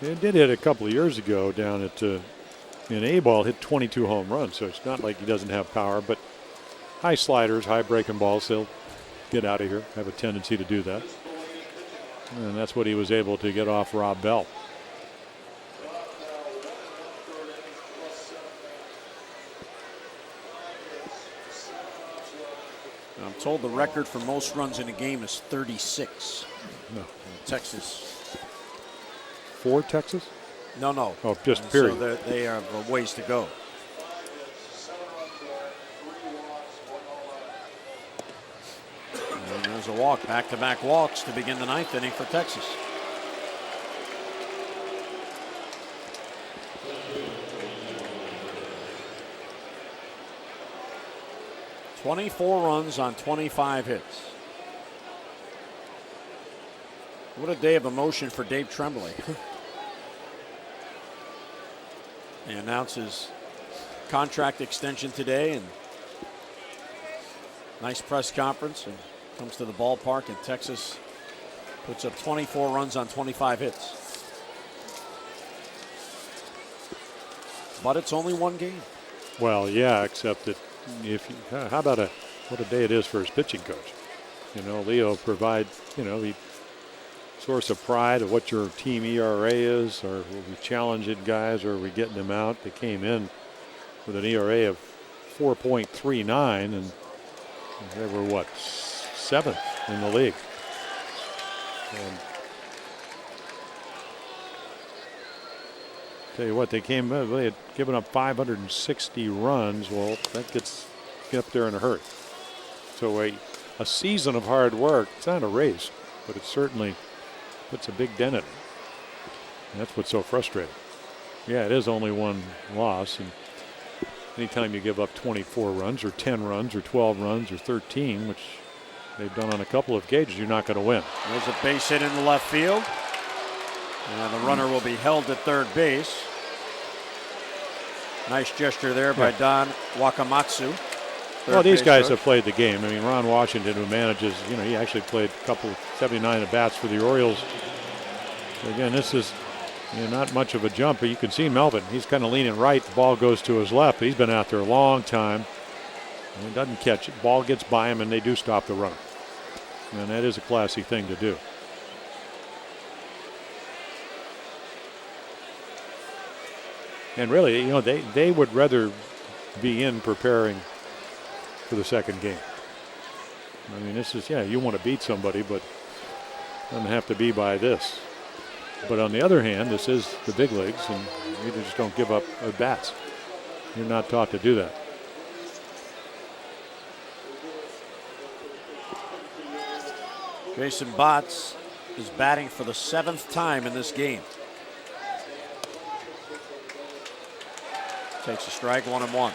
He did hit a couple of years ago down at in A-ball, hit 22 home runs, so it's not like he doesn't have power, but high sliders, high breaking balls, they'll get out of here, have a tendency to do that. And that's what he was able to get off Rob Bell. I'm told the record for most runs in a game is 36. No. Texas. For Texas? No. Oh, just period. So they have a ways to go. And there's a walk, back-to-back walks to begin the ninth inning for Texas. "24 runs on 25 hits." What a day of emotion for Dave Tremblay. He announces contract extension today, and nice press conference, and comes to the ballpark, and Texas puts up 24 runs on 25 hits. But it's only one game. Well, yeah, except that how about what a day it is for his pitching coach. Leo provide, the source of pride of what your team ERA is, or are we challenging guys, or are we getting them out? They came in with an ERA of 4.39, and they were, 7th in the league. And tell you what, they had given up 560 runs. Well, that gets up there in a hurry. So a season of hard work, it's not a race, but it certainly puts a big dent in it. And that's what's so frustrating. Yeah, it is only one loss, and anytime you give up 24 runs or 10 runs or 12 runs or 13, which they've done on a couple of occasions, you're not going to win. There's a base hit in the left field. And the runner will be held at third base. Nice gesture there by Don Wakamatsu. Well, these guys have played the game. I mean, Ron Washington, who manages, he actually played a couple of 79 at-bats for the Orioles. So again, this is not much of a jump, but you can see Melvin. He's kind of leaning right. The ball goes to his left. He's been out there a long time. And he doesn't catch it. Ball gets by him, and they do stop the runner. And that is a classy thing to do. And really, they would rather be in preparing for the second game. I mean, this is, you want to beat somebody, but it doesn't have to be by this. But on the other hand, this is the big leagues, and you just don't give up at-bats. You're not taught to do that. Jason Botts is batting for the 7th time in this game. Takes a strike, 1-1. Well,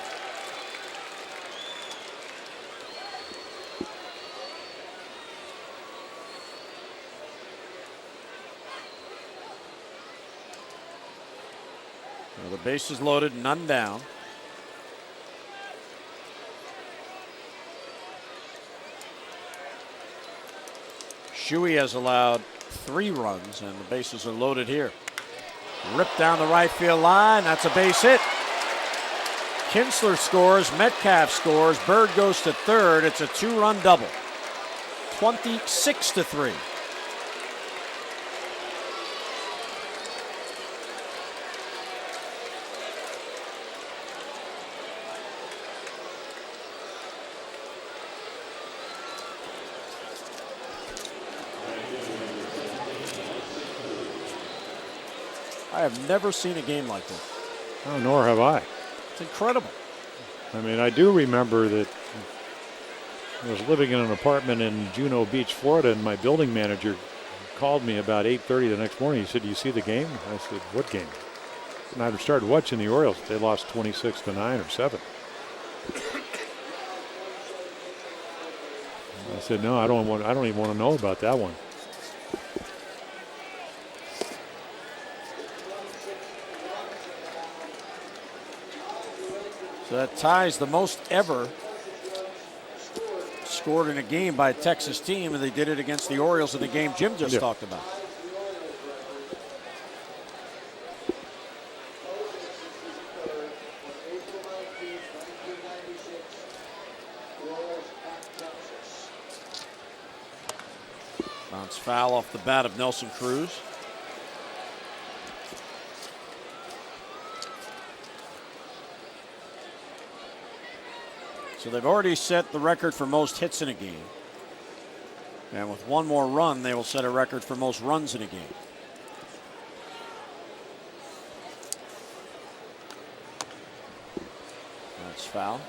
the base is loaded, none down. Shuey has allowed 3 runs, and the bases are loaded here. Ripped down the right field line. That's a base hit. Kinsler scores, Metcalf scores, Bird goes to third. It's a 2-run double. 26-3. I have never seen a game like this. Oh, nor have I. It's incredible. I mean, I do remember that I was living in an apartment in Juno Beach, Florida, and my building manager called me about 8:30 the next morning. He said, "Do you see the game?" I said, "What game?" And I started watching the Orioles. They lost 26-9 or 7. I said, "No, I don't even want to know about that one." So that ties the most ever scored in a game by a Texas team, and they did it against the Orioles in the game Jim just talked about. Bounce foul off the bat of Nelson Cruz. So they've already set the record for most hits in a game. And with one more run, they will set a record for most runs in a game. That's foul.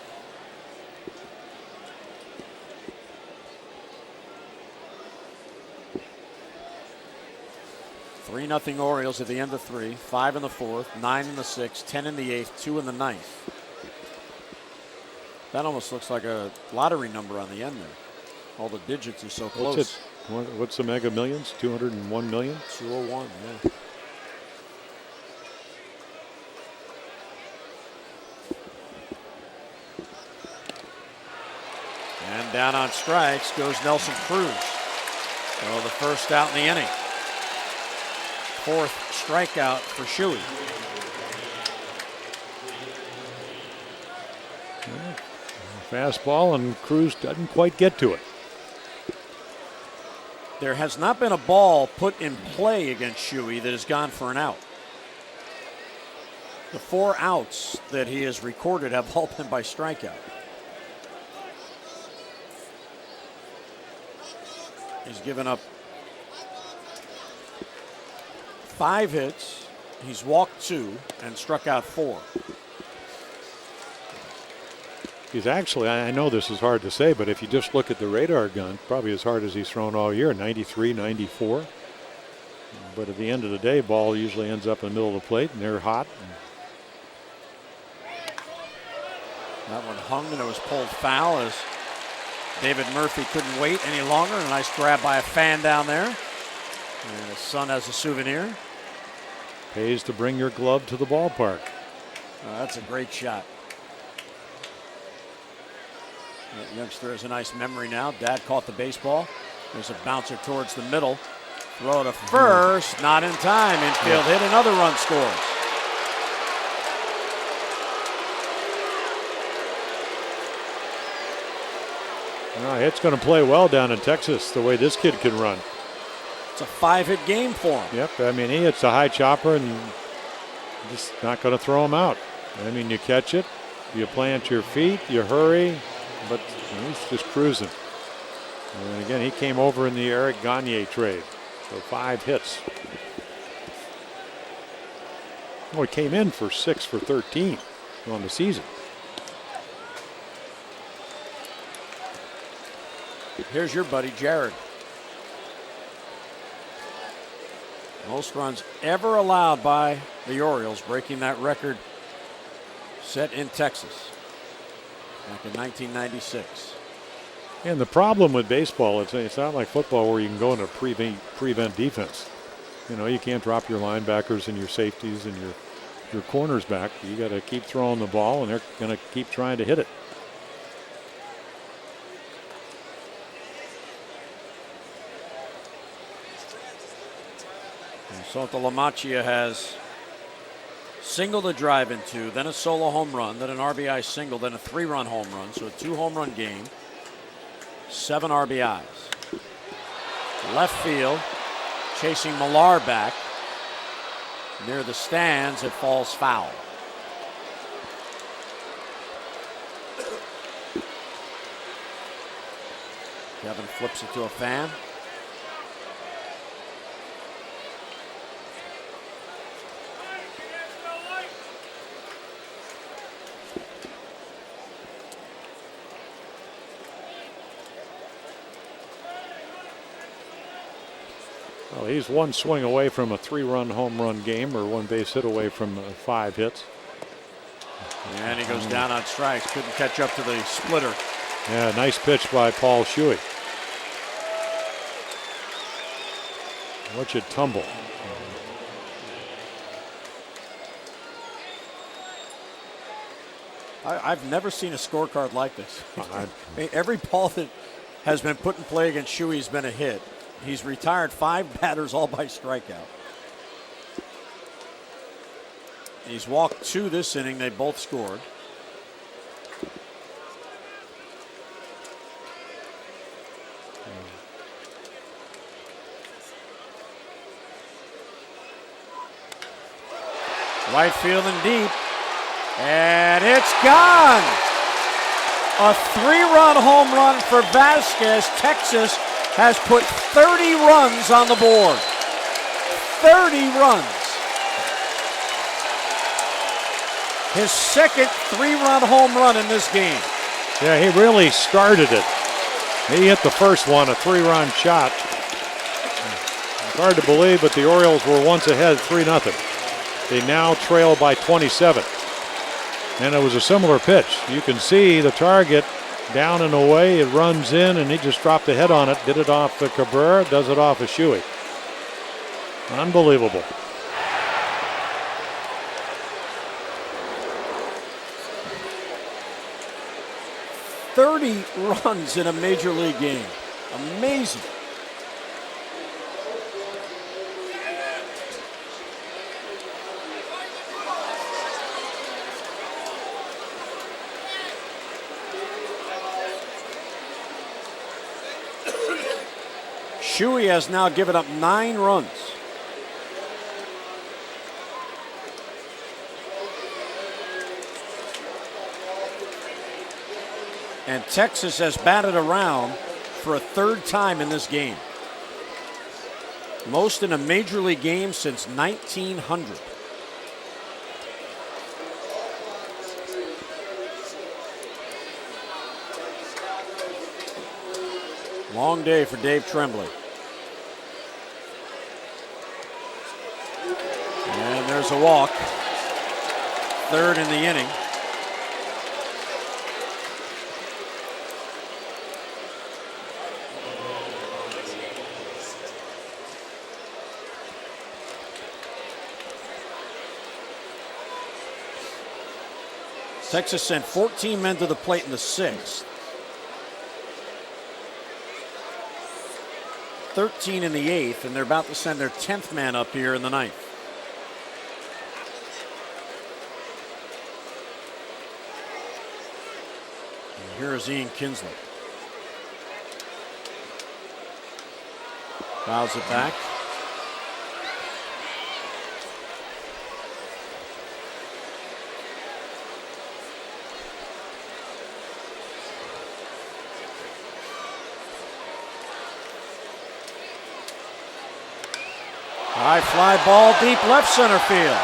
Three 0 Orioles at the end of three. 5 in the fourth, 9 in the sixth, 10 in the eighth, 2 in the ninth. That almost looks like a lottery number on the end there. All the digits are so close. What's the Mega Millions? 201 million? 201, yeah. And down on strikes goes Nelson Cruz. So the first out in the inning. Fourth strikeout for Shuey. Fastball, and Cruz doesn't quite get to it. There has not been a ball put in play against Shuey that has gone for an out. The 4 outs that he has recorded have all been by strikeout. He's given up 5 hits. He's walked 2 and struck out 4. He's actually, I know this is hard to say, but if you just look at the radar gun, probably as hard as he's thrown all year, 93, 94. But at the end of the day, ball usually ends up in the middle of the plate, and they're hot. That one hung and it was pulled foul as David Murphy couldn't wait any longer. A nice grab by a fan down there. And his son has a souvenir. Pays to bring your glove to the ballpark. That's a great shot. That youngster has a nice memory now. Dad caught the baseball. There's a bouncer towards the middle. Throw to first, not in time. Infield hit, another run scores. It's going to play well down in Texas, the way this kid can run. It's a 5-hit game for him. Yep, I mean, he hits a high chopper and just not going to throw him out. I mean, you catch it, you plant your feet, you hurry, but he's just cruising. And again, he came over in the Eric Gagne trade, so 5 hits. Well, he came in for 6 for 13 on the season. Here's your buddy, Jared. Most runs ever allowed by the Orioles, breaking that record set in Texas back in 1996. And the problem with baseball, it's not like football where you can go into prevent defense. You know, you can't drop your linebackers and your safeties and your corners back. You got to keep throwing the ball, and they're going to keep trying to hit it. Soto LaMacchia has singled a drive into, then a solo home run, then an RBI single, then a 3-run home run. So a 2-home-run game, 7 RBIs. Left field, chasing Millar back. Near the stands, it falls foul. Kevin flips it to a fan. Well, he's one swing away from a 3-run home run game, or 1 base hit away from 5 hits. And he goes down on strikes. Couldn't catch up to the splitter. Yeah, nice pitch by Paul Shuey. Watch it tumble. I've never seen a scorecard like this. I mean, every ball that has been put in play against Shuey has been a hit. He's retired 5 batters, all by strikeout. He's walked 2 this inning. They both scored. Right field and deep. And it's gone. A 3-run home run for Vasquez. Texas has put 30 runs on the board. 30 runs. His second 3-run home run in this game. Yeah, he really started it. He hit the first one, a 3-run shot. It's hard to believe, but the Orioles were once ahead 3-0. They now trail by 27. And it was a similar pitch. You can see the target down and away. It runs in, and he just dropped the head on it. Did it off the Cabrera, does it off of Shuey. Unbelievable. $30 runs in a major league game. Amazing. Shuey has now given up 9 runs. And Texas has batted around for a 3rd time in this game. Most in a major league game since 1900. Long day for Dave Tremblay. And there's a walk. 3rd in the inning. Texas sent 14 men to the plate in the 6th. 13 in the 8th, and they're about to send their 10th man up here in the 9th. And here is Ian Kinsler. Fouls it back. High fly ball deep left center field.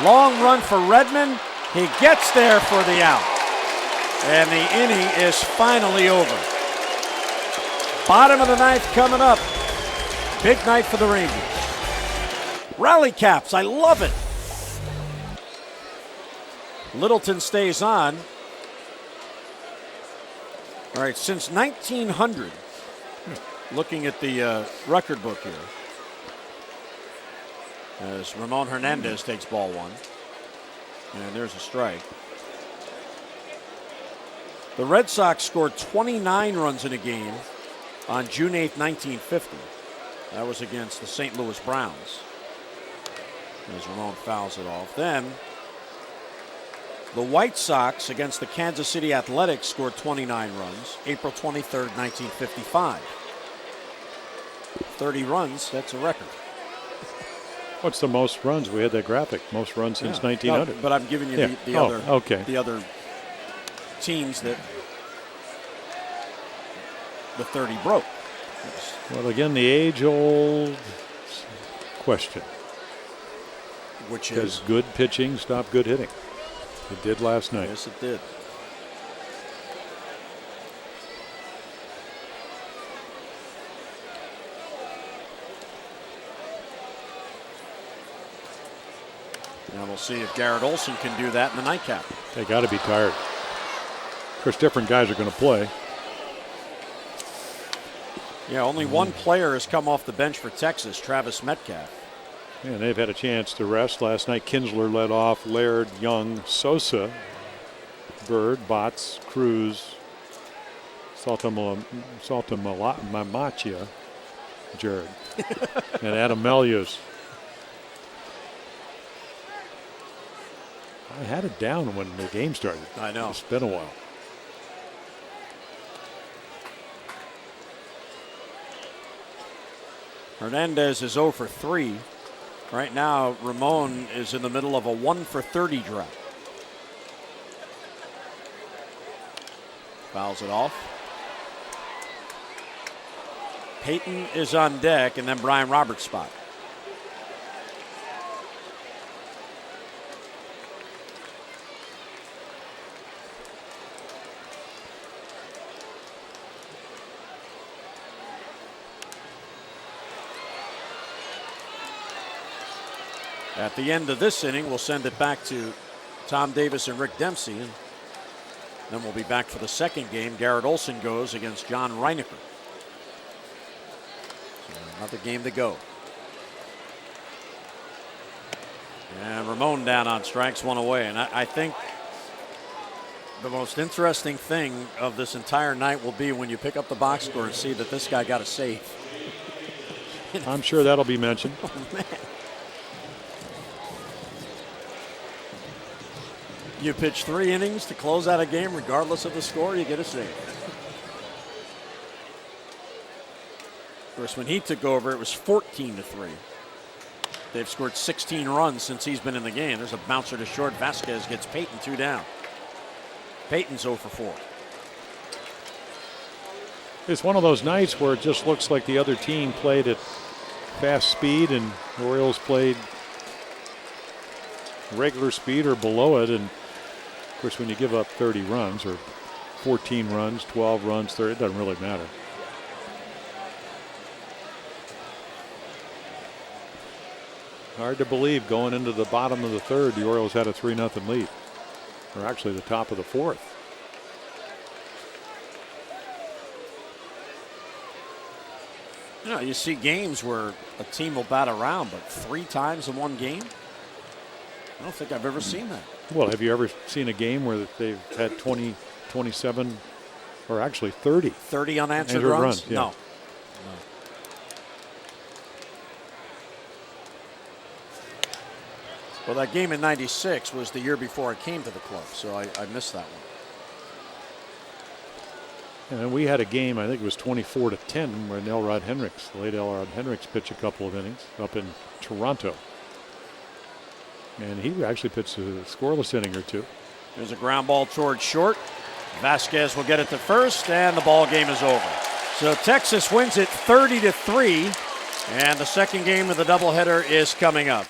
Long run for Redmond. He gets there for the out. And the inning is finally over. Bottom of the 9th coming up. Big night for the Rangers. Rally caps, I love it. Littleton stays on. All right, since 1900, looking at the record book here, as Ramon Hernandez takes ball 1. And there's a strike. The Red Sox scored 29 runs in a game on June 8, 1950. That was against the St. Louis Browns. As Ramon fouls it off. Then the White Sox against the Kansas City Athletics scored 29 runs, April 23rd, 1955. 30 runs, that's a record. What's the most runs? We had that graphic. Most runs since 1900. No, but I'm giving you the other teams that the 30 broke. Well, again, the age-old question. Which is? Does good pitching stop good hitting? It did last night. Yes, it did. Now we'll see if Garrett Olson can do that in the nightcap. They got to be tired. Of course, different guys are going to play. Yeah, only one player has come off the bench for Texas, Travis Metcalf. Yeah, they've had a chance to rest. Last night, Kinsler led off. Laird, Young, Sosa, Bird, Botts, Cruz, Saltamamacha, Jared, and Adam Melius. I had it down when the game started. I know. It's been a while. Hernandez is 0 for 3. Right now, Ramon is in the middle of a 1 for 30 drought. Fouls it off. Peyton is on deck, and then Brian Roberts' spot. At the end of this inning, we'll send it back to Tom Davis and Rick Dempsey, and then we'll be back for the second game. Garrett Olson goes against John Reinecker. So another game to go. And Ramon down on strikes, 1 away. And I think the most interesting thing of this entire night will be when you pick up the box score and see that this guy got a save. I'm sure that'll be mentioned. Oh, man. You pitch 3 innings to close out a game, regardless of the score, you get a save. Of course, when he took over, it was 14 to 3. They've scored 16 runs since he's been in the game. There's a bouncer to short. Vasquez gets Peyton 2 down. Peyton's 0 for 4. It's one of those nights where it just looks like the other team played at fast speed and the Orioles played regular speed or below it. And of course, when you give up 30 runs or 14 runs, 12 runs, 30, it doesn't really matter. Hard to believe going into the bottom of the third, the Orioles had a 3-0 lead, or actually the top of the fourth. You know, you see games where a team will bat around, but 3 times in one game? I don't think I've ever seen that. Well, have you ever seen a game where they've had 20, 27, or actually 30? 30 unanswered Answered runs? yeah. No. Well, that game in '96 was the year before I came to the club, so I missed that one. And we had a game, I think it was 24-10, where Elrod Hendricks, the late Elrod Hendricks, pitched a couple of innings up in Toronto. And he actually pitched a scoreless inning or 2. There's a ground ball towards short. Vasquez will get it to first, and the ball game is over. So Texas wins it 30-3, and the second game of the doubleheader is coming up.